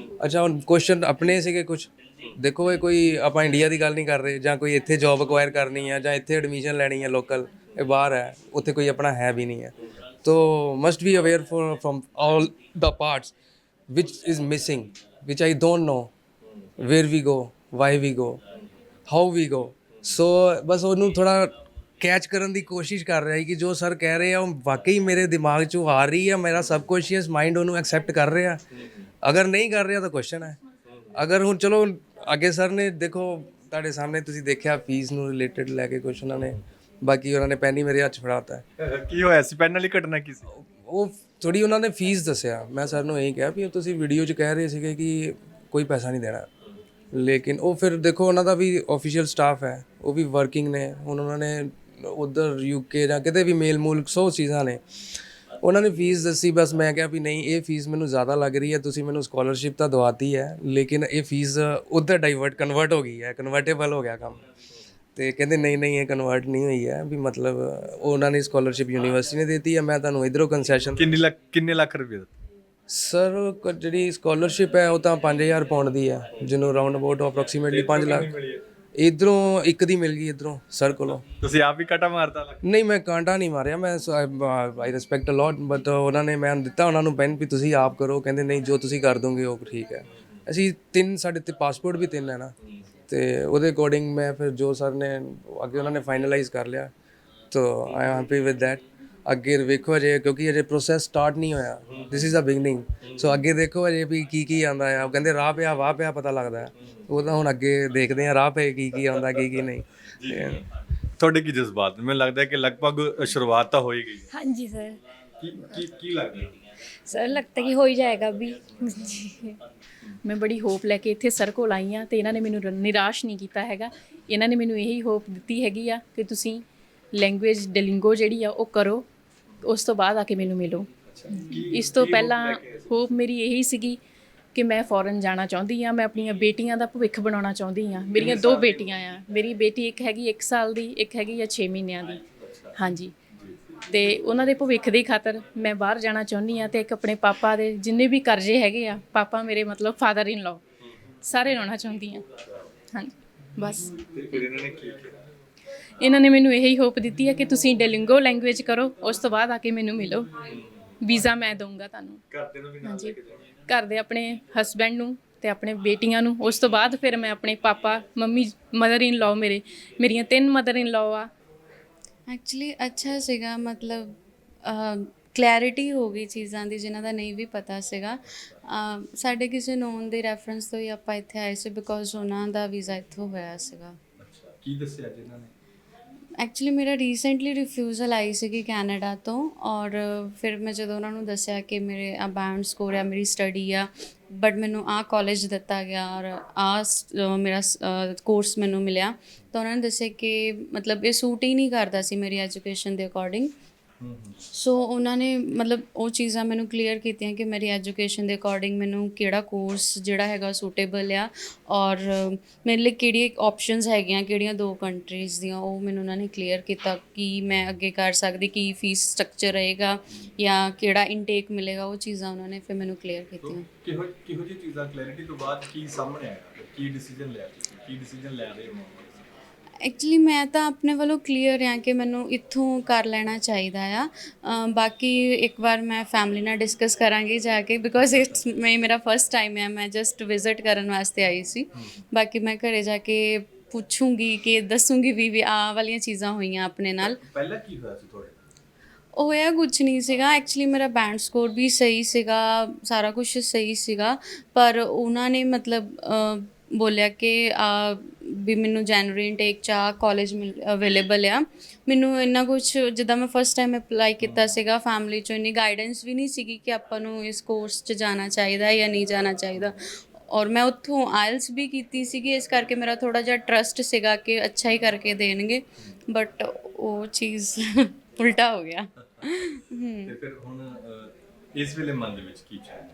ਅੱਛਾ ਹੁਣ ਕੁਐਸਚਨ ਆਪਣੇ ਸੀਗੇ ਕੁਝ, ਦੇਖੋ ਇਹ ਕੋਈ ਆਪਾਂ ਇੰਡੀਆ ਦੀ ਗੱਲ ਨਹੀਂ ਕਰ ਰਹੇ, ਜਾਂ ਕੋਈ ਇੱਥੇ ਜੌਬ ਅਕਵਾਇਰ ਕਰਨੀ ਹੈ ਜਾਂ ਇੱਥੇ ਐਡਮਿਸ਼ਨ ਲੈਣੀ ਹੈ ਲੋਕਲ, ਇਹ ਬਾਹਰ ਹੈ, ਉੱਥੇ ਕੋਈ ਆਪਣਾ ਹੈ ਵੀ ਨਹੀਂ ਹੈ। तो must be aware from all the parts which is missing, which I don't know where we go, why we go, how we go. So बस ਉਹਨੂੰ ਥੋੜਾ ਕੈਚ ਕਰਨ ਦੀ ਕੋਸ਼ਿਸ਼ ਕਰ ਰਿਹਾ ਹੈ ਕਿ ਜੋ ਸਰ ਕਹਿ ਰਹੇ ਆ ਉਹ ਵਾਕਈ ਮੇਰੇ ਦਿਮਾਗ 'ਚੋਂ ਆ ਰਹੀ ਹੈ, ਮੇਰਾ ਸਬਕੌਂਸ਼ੀਅਸ ਮਾਈਂਡ ਉਹਨੂੰ ਐਕਸੈਪਟ ਕਰ ਰਿਹਾ। ਅਗਰ ਨਹੀਂ ਕਰ ਰਿਹਾ ਤਾਂ ਕੁਐਸਚਨ ਹੈ। ਅਗਰ ਹੁਣ ਚਲੋ ਅੱਗੇ ਸਰ ਨੇ ਦੇਖੋ ਤੁਹਾਡੇ ਸਾਹਮਣੇ ਤੁਸੀਂ ਦੇਖਿਆ ਫੀਸ ਨੂੰ ਰਿਲੇਟਡ ਲੈ ਕੇ ਕੁਛ ਉਹਨਾਂ ਨੇ, ਬਾਕੀ ਉਹਨਾਂ ਨੇ ਪੈਨ ਹੀ ਮੇਰੇ ਹੱਥ 'ਚ ਫੜਾਤਾ। ਕੀ ਹੋਇਆ ਸੀ? ਪੈਨ ਵਾਲੀ ਘਟਨਾ ਕੀ ਸੀ? ਉਹ ਥੋੜੀ ਉਹਨਾਂ ਨੇ ਫੀਸ ਦੱਸਿਆ, ਮੈਂ ਸਰ ਨੂੰ ਇਹੀ ਕਿਹਾ ਵੀ ਤੁਸੀਂ ਵੀਡੀਓ 'ਚ ਕਹਿ ਰਹੇ ਸੀਗੇ ਕਿ ਕੋਈ ਪੈਸਾ ਨਹੀਂ ਦੇਣਾ, ਲੇਕਿਨ ਉਹ ਫਿਰ ਦੇਖੋ ਉਹਨਾਂ ਦਾ ਵੀ ਆਫੀਸ਼ੀਅਲ ਸਟਾਫ ਹੈ, ਉਹ ਵੀ ਵਰਕਿੰਗ ਨੇ। ਹੁਣ ਉਹਨਾਂ ਨੇ ਉੱਧਰ UK ਜਾਂ ਕਿਤੇ ਵੀ ਮੇਲ ਮੂਲ 100 ਚੀਜ਼ਾਂ ਨੇ, ਉਹਨਾਂ ਨੇ ਫੀਸ ਦੱਸੀ। ਬਸ ਮੈਂ ਕਿਹਾ ਵੀ ਨਹੀਂ ਇਹ ਫੀਸ ਮੈਨੂੰ ਜ਼ਿਆਦਾ ਲੱਗ ਰਹੀ ਹੈ, ਤੁਸੀਂ ਮੈਨੂੰ ਸਕਾਲਰਸ਼ਿਪ ਤਾਂ ਦਵਾਤੀ ਹੈ ਲੇਕਿਨ ਇਹ ਫੀਸ ਉੱਧਰ ਕਨਵਰਟ ਹੋ ਗਈ ਹੈ, ਕਨਵਰਟੇਬਲ ਹੋ ਗਿਆ ਕੰਮ। ਤੇ ਕਹਿੰਦੇ ਨਹੀਂ ਨਹੀਂ ਇਹ ਕਨਵਰਟ ਨਹੀਂ ਹੋਈ ਹੈ, ਵੀ ਮਤਲਬ ਉਹਨਾਂ ਨੇ ਸਕਾਲਰਸ਼ਿਪ ਯੂਨੀਵਰਸਿਟੀ ਨੇ ਦਿੱਤੀ ਹੈ, ਮੈਂ ਤੁਹਾਨੂੰ ਇਧਰੋਂ ਕੰਸੈਸ਼ਨ। ਕਿੰਨੇ ਲੱਖ ਰੁਪਏ? ਸਰ ਜਿਹੜੀ ਸਕਾਲਰਸ਼ਿਪ ਹੈ ਉਹ ਤਾਂ 5000 ਪਾਉਂਡ ਦੀ ਹੈ, ਜਿਹਨੂੰ ਰਾਉਂਡ ਅਬਾਊਟ ਅਪਰੋਕਸੀਮੇਟਲੀ 5 ਲੱਖ। ਇਧਰੋਂ ਇੱਕ ਦੀ ਮਿਲ ਗਈ, ਇਧਰੋਂ ਸਰ ਕੋਲੋਂ। ਤੁਸੀਂ ਆਪ ਵੀ ਕਾਂਟਾ ਮਾਰਤਾ? ਨਹੀਂ ਮੈਂ ਕਾਂਟਾ ਨਹੀਂ ਮਾਰਿਆ, ਮੈਂ ਆਈ ਰਿਸਪੈਕਟ ਅ ਲੋਟ, ਬਟ ਉਹਨਾਂ ਨੇ ਮੈਂ ਦਿੱਤਾ ਉਹਨਾਂ ਨੂੰ ਪੈਨ ਵੀ ਤੁਸੀਂ ਆਪ ਕਰੋ। ਕਹਿੰਦੇ ਨਹੀਂ ਜੋ ਤੁਸੀਂ ਕਰ ਦੋਗੇ ਉਹ ਠੀਕ ਹੈ। ਅਸੀਂ ਸਾਡੇ ਤੇ ਪਾਸਪੋਰਟ ਵੀ 3 ਹੈ ਨਾ, ਤੇ ਉਹਦੇ ਅਕੋਰਡਿੰਗ ਮੈਂ ਫਿਰ ਜੋ ਸਰ ਨੇ ਅੱਗੇ ਉਹਨਾਂ ਨੇ ਫਾਈਨਲਾਈਜ਼ ਕਰ ਲਿਆ, ਤਾਂ I am happy with that. ਅੱਗੇ ਵੇਖੋ ਅਜੇ, ਕਿਉਂਕਿ ਅਜੇ ਪ੍ਰੋਸੈਸ ਸਟਾਰਟ ਨਹੀਂ ਹੋਇਆ, ਦਿਸ ਇਜ਼ ਅ ਬਿਗਨਿੰਗ। ਸੋ ਅੱਗੇ ਦੇਖੋ ਅਜੇ ਵੀ ਕੀ ਆਉਂਦਾ ਆ। ਉਹ ਕਹਿੰਦੇ ਰਾਹ ਪਿਆ ਵਾਹ ਪਿਆ ਪਤਾ ਲੱਗਦਾ, ਉਹ ਤਾਂ ਹੁਣ ਅੱਗੇ ਦੇਖਦੇ ਆ ਰਾਹ ਪਏ ਕੀ ਆਉਂਦਾ ਕੀ ਨਹੀਂ। ਤੁਹਾਡੇ ਕੀ ਜਜ਼ਬਾਤ? ਮੈਨੂੰ ਲੱਗਦਾ ਕਿ ਲਗਭਗ ਸ਼ੁਰੂਆਤ ਤਾਂ ਹੋ ਹੀ ਗਈ। हाँ जी सर। ਕੀ ਲੱਗਦਾ सर लगता कि हो ही जाएगा अभी। ਮੈਂ ਬੜੀ ਹੋਪ ਲੈ ਕੇ ਇੱਥੇ ਸਰ ਕੋਲ ਆਈ ਹਾਂ ਤੇ ਇਹਨਾਂ ਨੇ ਮੈਨੂੰ ਨਿਰਾਸ਼ ਨਹੀਂ ਕੀਤਾ ਹੈਗਾ। ਇਹਨਾਂ ਨੇ ਮੈਨੂੰ ਇਹੀ ਹੋਪ ਦਿੱਤੀ ਹੈਗੀ ਆ ਕਿ ਤੁਸੀਂ ਲੈਂਗੁਏਜ ਡੈਲਿੰਗੋ ਜਿਹੜੀ ਆ ਉਹ ਕਰੋ, ਉਸ ਤੋਂ ਬਾਅਦ ਆ ਕੇ ਮੈਨੂੰ ਮਿਲੋ। ਇਸ ਤੋਂ ਪਹਿਲਾਂ ਹੋਪ ਮੇਰੀ ਇਹੀ ਸੀਗੀ ਕਿ ਮੈਂ ਫੋਰਨ ਜਾਣਾ ਚਾਹੁੰਦੀ ਹਾਂ, ਮੈਂ ਆਪਣੀਆਂ ਬੇਟੀਆਂ ਦਾ ਭਵਿੱਖ ਬਣਾਉਣਾ ਚਾਹੁੰਦੀ ਹਾਂ। ਮੇਰੀਆਂ 2 ਬੇਟੀਆਂ ਆ, ਮੇਰੀ ਬੇਟੀ ਇੱਕ ਹੈਗੀ 1 ਸਾਲ ਦੀ, ਇੱਕ ਹੈਗੀ ਆ 6 ਮਹੀਨਿਆਂ ਦੀ। ਹਾਂਜੀ, ਤੇ ਉਹਨਾਂ ਦੇ ਭਵਿੱਖ ਦੀ ਖਾਤਰ ਮੈਂ ਬਾਹਰ ਜਾਣਾ ਚਾਹੁੰਦੀ ਹਾਂ। ਤੇ ਇੱਕ ਆਪਣੇ ਪਾਪਾ ਦੇ ਜਿੰਨੇ ਵੀ ਕਰਜ਼ੇ ਹੈਗੇ ਆ, ਪਾਪਾ ਮੇਰੇ ਮਤਲਬ ਫਾਦਰ ਇਨ ਲਾਅ, ਸਾਰੇ ਲਾਉਣਾ ਚਾਹੁੰਦੀ ਹਾਂ। ਹਾਂਜੀ ਬਸ। ਇਹਨਾਂ ਨੇ ਮੈਨੂੰ ਇਹੀ ਹੋਪ ਦਿੱਤੀ ਹੈ ਕਿ ਤੁਸੀਂ ਡੈਲਿੰਗੋ ਲੈਂਗੁਏਜ ਕਰੋ, ਉਸ ਤੋਂ ਬਾਅਦ ਆ ਕੇ ਮੈਨੂੰ ਮਿਲੋ, ਵੀਜ਼ਾ ਮੈਂ ਦਊਂਗਾ ਤੁਹਾਨੂੰ। ਹਾਂਜੀ, ਘਰ ਦੇ ਆਪਣੇ ਹਸਬੈਂਡ ਨੂੰ ਤੇ ਆਪਣੇ ਬੇਟੀਆਂ ਨੂੰ, ਉਸ ਤੋਂ ਬਾਅਦ ਫਿਰ ਮੈਂ ਆਪਣੇ papa mummy mother in law ਮੇਰੀਆਂ 3 ਮਦਰ ਇਨ ਲਾਅ ਆ। ਐਕਚੁਅਲੀ ਅੱਛਾ ਸੀਗਾ, ਮਤਲਬ ਕਲੈਰਿਟੀ ਹੋ ਗਈ ਚੀਜ਼ਾਂ ਦੀ ਜਿਨ੍ਹਾਂ ਦਾ ਨਹੀਂ ਵੀ ਪਤਾ ਸੀਗਾ। ਸਾਡੇ ਕਿਸੇ ਨੋਨ ਦੇ ਰੈਫਰੈਂਸ ਤੋਂ ਹੀ ਆਪਾਂ ਇੱਥੇ ਆਏ ਸੀ, ਬਿਕੋਜ਼ ਉਹਨਾਂ ਦਾ ਵੀਜ਼ਾ ਇੱਥੋਂ ਹੋਇਆ ਸੀਗਾ। ਕੀ ਦੱਸਿਆ ਜੀ ਇਹਨਾਂ ਨੇ? ਐਕਚੁਅਲੀ ਮੇਰਾ ਰੀਸੈਂਟਲੀ ਰਿਫਿਊਜ਼ਲ ਆਈ ਸੀਗੀ ਕੈਨੇਡਾ ਤੋਂ, ਔਰ ਫਿਰ ਮੈਂ ਜਦੋਂ ਉਹਨਾਂ ਨੂੰ ਦੱਸਿਆ ਕਿ ਮੇਰੇ ਆ ਬੈਂਡ ਸਕੋਰ ਆ, ਮੇਰੀ ਸਟੱਡੀ ਆ, ਬਟ ਮੈਨੂੰ ਆਹ ਕਾਲਜ ਦਿੱਤਾ ਗਿਆ ਔਰ ਆਹ ਮੇਰਾ ਕੋਰਸ ਮੈਨੂੰ ਮਿਲਿਆ, ਤਾਂ ਉਹਨਾਂ ਨੇ ਦੱਸਿਆ ਕਿ ਮਤਲਬ ਇਹ ਸੂਟ ਹੀ ਨਹੀਂ ਕਰਦਾ ਸੀ ਮੇਰੀ ਐਜੂਕੇਸ਼ਨ ਦੇ ਅਕੋਰਡਿੰਗ, ਸੋ ਉਹਨਾਂ ਨੇ ਮਤਲਬ ਉਹ ਚੀਜ਼ਾਂ ਮੈਨੂੰ ਕਲੀਅਰ ਕੀਤੀਆਂ ਕਿ ਮੇਰੀ ਐਜੂਕੇਸ਼ਨ ਦੇ ਅਕੋਰਡਿੰਗ ਮੈਨੂੰ ਕਿਹੜਾ ਕੋਰਸ ਜਿਹੜਾ ਹੈਗਾ ਸੂਟੇਬਲ ਆ, ਔਰ ਮੇਰੇ ਲਈ ਕਿਹੜੀ ਆਪਸ਼ਨਸ ਹੈਗੀਆਂ, ਕਿਹੜੀਆਂ 2 ਕੰਟਰੀਜ਼ ਦੀਆਂ, ਉਹ ਮੈਨੂੰ ਉਹਨਾਂ ਨੇ ਕਲੀਅਰ ਕੀਤਾ ਕਿ ਮੈਂ ਅੱਗੇ ਕਰ ਸਕਦੀ, ਕੀ ਫੀਸ ਸਟਰਕਚਰ ਰਹੇਗਾ ਜਾਂ ਕਿਹੜਾ ਇਨਟੇਕ ਮਿਲੇਗਾ, ਉਹ ਚੀਜ਼ਾਂ ਉਹਨਾਂ ਨੇ ਫਿਰ ਮੈਨੂੰ ਕਲੀਅਰ ਕੀਤੀਆਂ। ਕਿਹੋ ਜਿਹੀ ਚੀਜ਼ਾਂ ਕਲੈਰਿਟੀ ਤੋਂ ਬਾਅਦ ਕੀ ਸਾਹਮਣੇ ਆਇਆ, ਕੀ ਡਿਸੀਜਨ ਲਿਆ ਤੁਸੀਂ, ਕੀ ਡਿਸੀਜਨ ਲੈ ਰਹੇ ਹੋ? ਐਕਚੁਅਲੀ ਮੈਂ ਤਾਂ ਆਪਣੇ ਵੱਲੋਂ ਕਲੀਅਰ ਹਾਂ ਕਿ ਮੈਨੂੰ ਇੱਥੋਂ ਕਰ ਲੈਣਾ ਚਾਹੀਦਾ ਆ। ਬਾਕੀ ਇੱਕ ਵਾਰ ਮੈਂ ਫੈਮਿਲੀ ਨਾਲ ਡਿਸਕਸ ਕਰਾਂਗੀ ਜਾ ਕੇ, ਬਿਕੋਜ਼ ਇਟਸ ਮੇਰਾ ਫਸਟ ਟਾਈਮ ਹੈ, ਮੈਂ ਜਸਟ ਵਿਜ਼ਿਟ ਕਰਨ ਵਾਸਤੇ ਆਈ ਸੀ। ਬਾਕੀ ਮੈਂ ਘਰੇ ਜਾ ਕੇ ਪੁੱਛੂੰਗੀ ਕਿ ਦੱਸੂੰਗੀ ਵੀ ਆਹ ਵਾਲੀਆਂ ਚੀਜ਼ਾਂ ਹੋਈਆਂ ਆਪਣੇ ਨਾਲ। ਪਹਿਲਾਂ ਕੀ ਹੋਇਆ ਸੀ ਤੁਹਾਡੇ? ਹੋਇਆ ਕੁਛ ਨਹੀਂ ਸੀਗਾ ਐਕਚੁਅਲੀ, ਮੇਰਾ ਬੈਂਡ ਸਕੋਰ ਵੀ ਸਹੀ ਸੀਗਾ, ਸਾਰਾ ਕੁਛ ਸਹੀ ਸੀਗਾ, ਪਰ ਉਹਨਾਂ ਨੇ ਮਤਲਬ ਬੋਲਿਆ ਕਿ ਵੀ ਮੈਨੂੰ ਜਨਵਰੀ ਇਨਟੇਕ 'ਚ ਕਾਲਜ ਅਵੇਲੇਬਲ ਆ। ਮੈਨੂੰ ਇੰਨਾ ਕੁਛ, ਜਿੱਦਾਂ ਮੈਂ ਫਸਟ ਟਾਈਮ ਅਪਲਾਈ ਕੀਤਾ ਸੀਗਾ, ਫੈਮਿਲੀ 'ਚੋਂ ਇੰਨੀ ਗਾਈਡੈਂਸ ਵੀ ਨਹੀਂ ਸੀਗੀ ਕਿ ਆਪਾਂ ਨੂੰ ਇਸ ਕੋਰਸ 'ਚ ਜਾਣਾ ਚਾਹੀਦਾ ਜਾਂ ਨਹੀਂ ਜਾਣਾ ਚਾਹੀਦਾ। ਔਰ ਮੈਂ ਉੱਥੋਂ ਆਇਲਸ ਵੀ ਕੀਤੀ ਸੀਗੀ, ਇਸ ਕਰਕੇ ਮੇਰਾ ਥੋੜ੍ਹਾ ਜਿਹਾ ਟਰਸਟ ਸੀਗਾ ਕਿ ਅੱਛਾ ਹੀ ਕਰਕੇ ਦੇਣਗੇ, ਬਟ ਉਹ ਚੀਜ਼ ਉਲਟਾ ਹੋ ਗਿਆ। ਤੇ ਫਿਰ ਹੁਣ ਇਸ ਵੇਲੇ ਮਨ ਦੇ ਵਿੱਚ ਕੀ ਚੱਲ ਰਿਹਾ?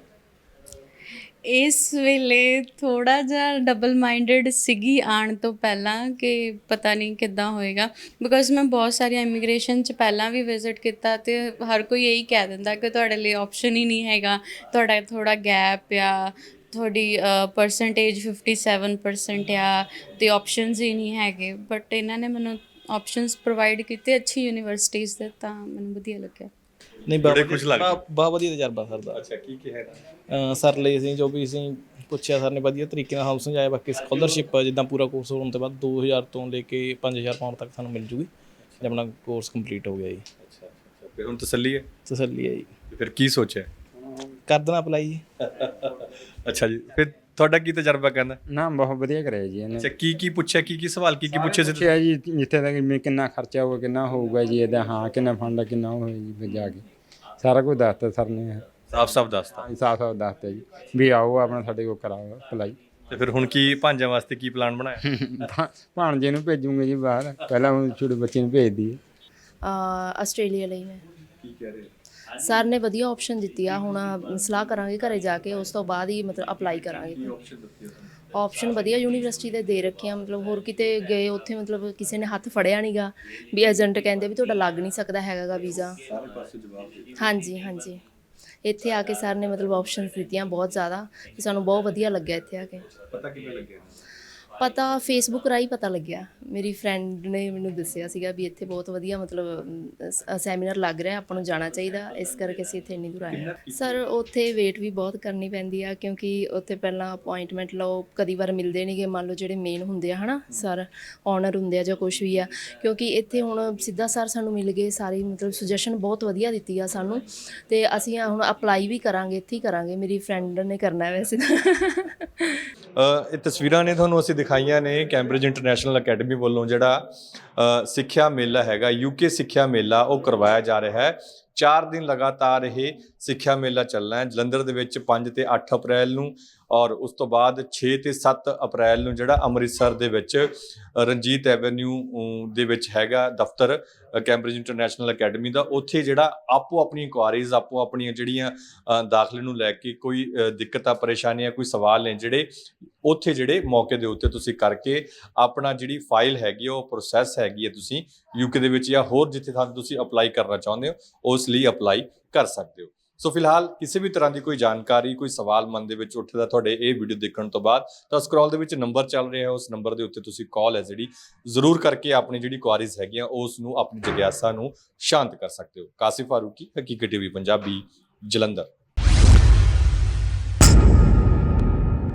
ਇਸ ਵੇਲੇ ਥੋੜ੍ਹਾ ਜਿਹਾ ਡਬਲ ਮਾਈਂਡਡ ਸੀਗੀ ਆਉਣ ਤੋਂ ਪਹਿਲਾਂ ਕਿ ਪਤਾ ਨਹੀਂ ਕਿੱਦਾਂ ਹੋਏਗਾ, ਬਿਕੋਜ਼ ਮੈਂ ਬਹੁਤ ਸਾਰੀਆਂ ਇਮੀਗ੍ਰੇਸ਼ਨ 'ਚ ਪਹਿਲਾਂ ਵੀ ਵਿਜ਼ਿਟ ਕੀਤਾ ਅਤੇ ਹਰ ਕੋਈ ਇਹੀ ਕਹਿ ਦਿੰਦਾ ਕਿ ਤੁਹਾਡੇ ਲਈ ਆਪਸ਼ਨ ਹੀ ਨਹੀਂ ਹੈਗਾ, ਤੁਹਾਡਾ ਥੋੜ੍ਹਾ ਗੈਪ ਆ, ਤੁਹਾਡੀ ਪਰਸੈਂਟੇਜ 57% ਆ ਅਤੇ ਆਪਸ਼ਨਸ ਹੀ ਨਹੀਂ ਹੈਗੇ। ਬਟ ਇਹਨਾਂ ਨੇ ਮੈਨੂੰ ਆਪਸ਼ਨਸ ਪ੍ਰੋਵਾਈਡ ਕੀਤੇ ਅੱਛੀ ਯੂਨੀਵਰਸਿਟੀਜ਼ ਦੇ, ਤਾਂ ਮੈਨੂੰ ਵਧੀਆ ਲੱਗਿਆ। ਨਹੀਂ ਬੜੇ ਖੁਸ਼ ਲੱਗ ਰਹੇ? ਬਹੁਤ ਵਧੀਆ ਤਜਰਬਾ ਸਰ ਦਾ। ਅੱਛਾ, ਕੀ ਕਿਹਾ? ਸਰ ਲਈ ਅਸੀਂ ਜੋ ਵੀ ਅਸੀਂ ਪੁੱਛਿਆ, ਸਰ ਨੇ ਵਧੀਆ ਤਰੀਕੇ ਨਾਲ ਸਾਨੂੰ ਸਮਝਾਇਆ। ਬਾਕੀ ਸਕਾਲਰਸ਼ਿਪ ਜਿੱਦਾਂ ਪੂਰਾ ਕੋਰਸ ਹੋਣ ਤੋਂ ਬਾਅਦ 2000 ਤੋਂ ਲੈ ਕੇ 5000 ਪਾਉਂਡ ਤੱਕ ਸਾਨੂੰ ਮਿਲ ਜੂਗੀ ਜੇ ਆਪਣਾ ਕੋਰਸ ਕੰਪਲੀਟ ਹੋ ਗਿਆ ਜੀ। ਅੱਛਾ, ਫਿਰ ਹੁਣ ਤਸੱਲੀ ਹੈ? ਤਸੱਲੀ ਹੈ ਜੀ। ਫਿਰ ਕੀ ਸੋਚਿਆ? ਕਰ ਦੇਣਾ ਅਪਲਾਈ ਜੀ। ਅੱਛਾ ਜੀ, ਫਿਰ ਤੁਹਾਡਾ ਕੀ ਤਜਰਬਾ ਕਹਿੰਦਾ? ਨਾ ਬਹੁਤ ਵਧੀਆ ਕਰਿਆ ਜੀ ਇਹਨੇ। ਅੱਛਾ, ਕੀ ਪੁੱਛਿਆ, ਕੀ ਸਵਾਲ ਕੀ ਪੁੱਛੇ ਸੀ? ਪੁੱਛਿਆ ਜੀ ਜਿੱਥੇ ਤੱਕ ਵੀ ਕਿੰਨਾ ਖਰਚਾ ਹੋਊਗਾ, ਕਿੰਨਾ ਹੋਊਗਾ ਜੀ ਇਹਦਾ, ਹਾਂ ਕਿੰਨਾ ਫੰਡ ਆ, ਕਿੰਨਾ ਹੋਇਆ ਜੀ, ਫਿਰ ਜਾ ਕੇ ਸਾਰਾ ਕੁਝ ਦੱਸਤਾ ਸਰ ਨੇ। ਸਾਫ਼ ਦੱਸਤਾ? ਸਾਫ਼ ਦੱਸਤਾ ਜੀ ਵੀ ਆਓ ਆਪਣਾ ਸਾਡੇ ਕੋਲ ਕਰਾਓ ਅਪਲਾਈ। ਤੇ ਫਿਰ ਹੁਣ ਕੀ ਭਾਂਜਿਆਂ ਵਾਸਤੇ ਕੀ ਪਲਾਨ ਬਣਾਇਆ? ਭਾਣਜੇ ਨੂੰ ਭੇਜੂਗੇ ਜੀ ਬਾਹਰ, ਪਹਿਲਾਂ ਹੁਣ ਛੋਟੇ ਬੱਚੇ ਨੂੰ ਭੇਜ ਦਈਏ। ਆਸਟ੍ਰੇਲੀਆ ਲਈ ਮੈਂ। ਕੀ ਕਹਿ ਰਹੇ? ਸਰ ਨੇ ਵਧੀਆ ਆਪਸ਼ਨ ਦਿੱਤੀ ਆ, ਹੁਣ ਸਲਾਹ ਕਰਾਂਗੇ ਘਰੇ ਜਾ ਕੇ, ਉਸ ਤੋਂ ਬਾਅਦ ਹੀ ਮਤਲਬ ਅਪਲਾਈ ਕਰਾਂਗੇ। ਆਪਸ਼ਨ ਵਧੀਆ ਯੂਨੀਵਰਸਿਟੀ ਦੇ ਰੱਖੀਆਂ, ਮਤਲਬ ਹੋਰ ਕਿਤੇ ਗਏ ਉੱਥੇ ਮਤਲਬ ਕਿਸੇ ਨੇ ਹੱਥ ਫੜਿਆ ਨਹੀਂਗਾ ਵੀ ਏਜੰਟ ਕਹਿੰਦੇ ਵੀ ਤੁਹਾਡਾ ਲੱਗ ਨਹੀਂ ਸਕਦਾ ਹੈਗਾ ਵੀਜ਼ਾ। ਹਾਂਜੀ, ਇੱਥੇ ਆ ਕੇ ਸਰ ਨੇ ਮਤਲਬ ਆਪਸ਼ਨਸ ਦਿੱਤੀਆਂ ਬਹੁਤ ਜ਼ਿਆਦਾ, ਤੇ ਸਾਨੂੰ ਬਹੁਤ ਵਧੀਆ ਲੱਗਿਆ ਇੱਥੇ ਆ ਕੇ। ਪਤਾ ਕਿਵੇਂ ਲੱਗਿਆ? ਪਤਾ ਫੇਸਬੁੱਕ ਰਾਹੀਂ ਪਤਾ ਲੱਗਿਆ, ਮੇਰੀ ਫਰੈਂਡ ਨੇ ਮੈਨੂੰ ਦੱਸਿਆ ਸੀਗਾ ਵੀ ਇੱਥੇ ਬਹੁਤ ਵਧੀਆ ਮਤਲਬ ਸੈਮੀਨਾਰ ਲੱਗ ਰਿਹਾ, ਆਪਾਂ ਨੂੰ ਜਾਣਾ ਚਾਹੀਦਾ, ਇਸ ਕਰਕੇ ਅਸੀਂ ਇੱਥੇ ਇੰਨੀ ਦੂਰ ਆਏ ਹਾਂ। ਸਰ ਉੱਥੇ ਵੇਟ ਵੀ ਬਹੁਤ ਕਰਨੀ ਪੈਂਦੀ ਆ, ਕਿਉਂਕਿ ਉੱਥੇ ਪਹਿਲਾਂ ਅਪੁਆਇੰਟਮੈਂਟ ਲਓ, ਕਦੀ ਵਾਰ ਮਿਲਦੇ ਨਹੀਂਗੇ, ਮੰਨ ਲਓ ਜਿਹੜੇ ਮੇਨ ਹੁੰਦੇ ਆ ਹੈ ਨਾ ਸਰ, ਓਨਰ ਹੁੰਦੇ ਆ ਜਾਂ ਕੁਛ ਵੀ ਆ, ਕਿਉਂਕਿ ਇੱਥੇ ਹੁਣ ਸਿੱਧਾ ਸਰ ਸਾਨੂੰ ਮਿਲ ਗਏ, ਸਾਰੀ ਮਤਲਬ ਸੁਜੈਸ਼ਨ ਬਹੁਤ ਵਧੀਆ ਦਿੱਤੀ ਆ ਸਾਨੂੰ, ਅਤੇ ਅਸੀਂ ਹੁਣ ਅਪਲਾਈ ਵੀ ਕਰਾਂਗੇ, ਇੱਥੇ ਹੀ ਕਰਾਂਗੇ, ਮੇਰੀ ਫਰੈਂਡ ਨੇ ਕਰਨਾ ਵੈਸੇ ਤਾਂ। ਇਹ ਤਸਵੀਰਾਂ ਨੇ ਤੁਹਾਨੂੰ ਅਸੀਂ ਦਿਖਾਈਆਂ ਨੇ ਕੈਂਬਰਿਜ ਇੰਟਰਨੈਸ਼ਨਲ ਅਕੈਡਮੀ ਵੱਲੋਂ ਜਿਹੜਾ ਸਿੱਖਿਆ ਮੇਲਾ ਹੈਗਾ, ਯੂਕੇ ਸਿੱਖਿਆ ਮੇਲਾ, ਉਹ ਕਰਵਾਇਆ ਜਾ ਰਿਹਾ ਹੈ। 4 ਦਿਨ ਲਗਾਤਾਰ ਇਹ ਸਿੱਖਿਆ ਮੇਲਾ ਚੱਲਣਾ ਹੈ। ਜਲੰਧਰ ਦੇ ਵਿੱਚ 5 ਤੇ 8 ਅਪ੍ਰੈਲ ਨੂੰ, ਔਰ ਉਸ ਤੋਂ ਬਾਅਦ 6 ਤੇ 7 ਅਪ੍ਰੈਲ ਨੂੰ ਜਿਹੜਾ ਅੰਮ੍ਰਿਤਸਰ ਦੇ ਵਿੱਚ ਰਣਜੀਤ ਐਵੇਨਿਊ ਦੇ ਵਿੱਚ ਹੈਗਾ ਦਫ਼ਤਰ ਕੈਂਬਰਿਜ ਇੰਟਰਨੈਸ਼ਨਲ ਅਕੈਡਮੀ ਦਾ, ਉੱਥੇ ਜਿਹੜਾ ਆਪੋ ਆਪਣੀ ਇਨਕੁਆਇਰੀਜ਼, ਆਪੋ ਆਪਣੀਆਂ ਜਿਹੜੀਆਂ ਦਾਖਲੇ ਨੂੰ ਲੈ ਕੇ ਕੋਈ ਦਿੱਕਤਾਂ ਪਰੇਸ਼ਾਨੀਆਂ, ਕੋਈ ਸਵਾਲ ਨੇ ਜਿਹੜੇ ਉੱਥੇ ਜਿਹੜੇ ਮੌਕੇ ਦੇ ਉੱਤੇ ਤੁਸੀਂ ਕਰਕੇ ਆਪਣਾ ਜਿਹੜੀ ਫਾਈਲ ਹੈਗੀ ਉਹ ਪ੍ਰੋਸੈਸ ਹੈਗੀ ਹੈ, ਤੁਸੀਂ ਯੂਕੇ ਦੇ ਵਿੱਚ ਜਾਂ ਹੋਰ ਜਿੱਥੇ ਤੱਕ ਤੁਸੀਂ ਅਪਲਾਈ ਕਰਨਾ ਚਾਹੁੰਦੇ ਹੋ ਉਸ ਲਈ ਅਪਲਾਈ ਕਰ ਸਕਦੇ ਹੋ। ਸੋ ਫਿਲਹਾਲ ਕਿਸੇ ਵੀ ਤਰ੍ਹਾਂ ਦੀ ਕੋਈ ਜਾਣਕਾਰੀ, ਕੋਈ ਸਵਾਲ ਮਨ ਦੇ ਵਿੱਚ ਉੱਠਦਾ ਤੁਹਾਡੇ ਇਹ ਵੀਡੀਓ ਦੇਖਣ ਤੋਂ ਬਾਅਦ, ਤਾਂ ਸਕਰੋਲ ਦੇ ਵਿੱਚ ਨੰਬਰ ਚੱਲ ਰਿਹਾ ਹੈ, ਉਸ ਨੰਬਰ ਦੇ ਉੱਤੇ ਤੁਸੀਂ ਕਾਲ ਹੈ ਜਿਹੜੀ ਜ਼ਰੂਰ ਕਰਕੇ ਆਪਣੀ ਜਿਹੜੀ ਕੁਆਰੀਜ਼ ਹੈਗੀਆਂ ਉਸ ਨੂੰ, ਆਪਣੀ ਜਿਗਿਆਸਾ ਨੂੰ ਸ਼ਾਂਤ ਕਰ ਸਕਦੇ ਹੋ। ਕਾਸਿਫ ਫਾਰੂਕੀ, ਹਕੀਕਤ ਟੀਵੀ ਪੰਜਾਬੀ, ਜਲੰਧਰ।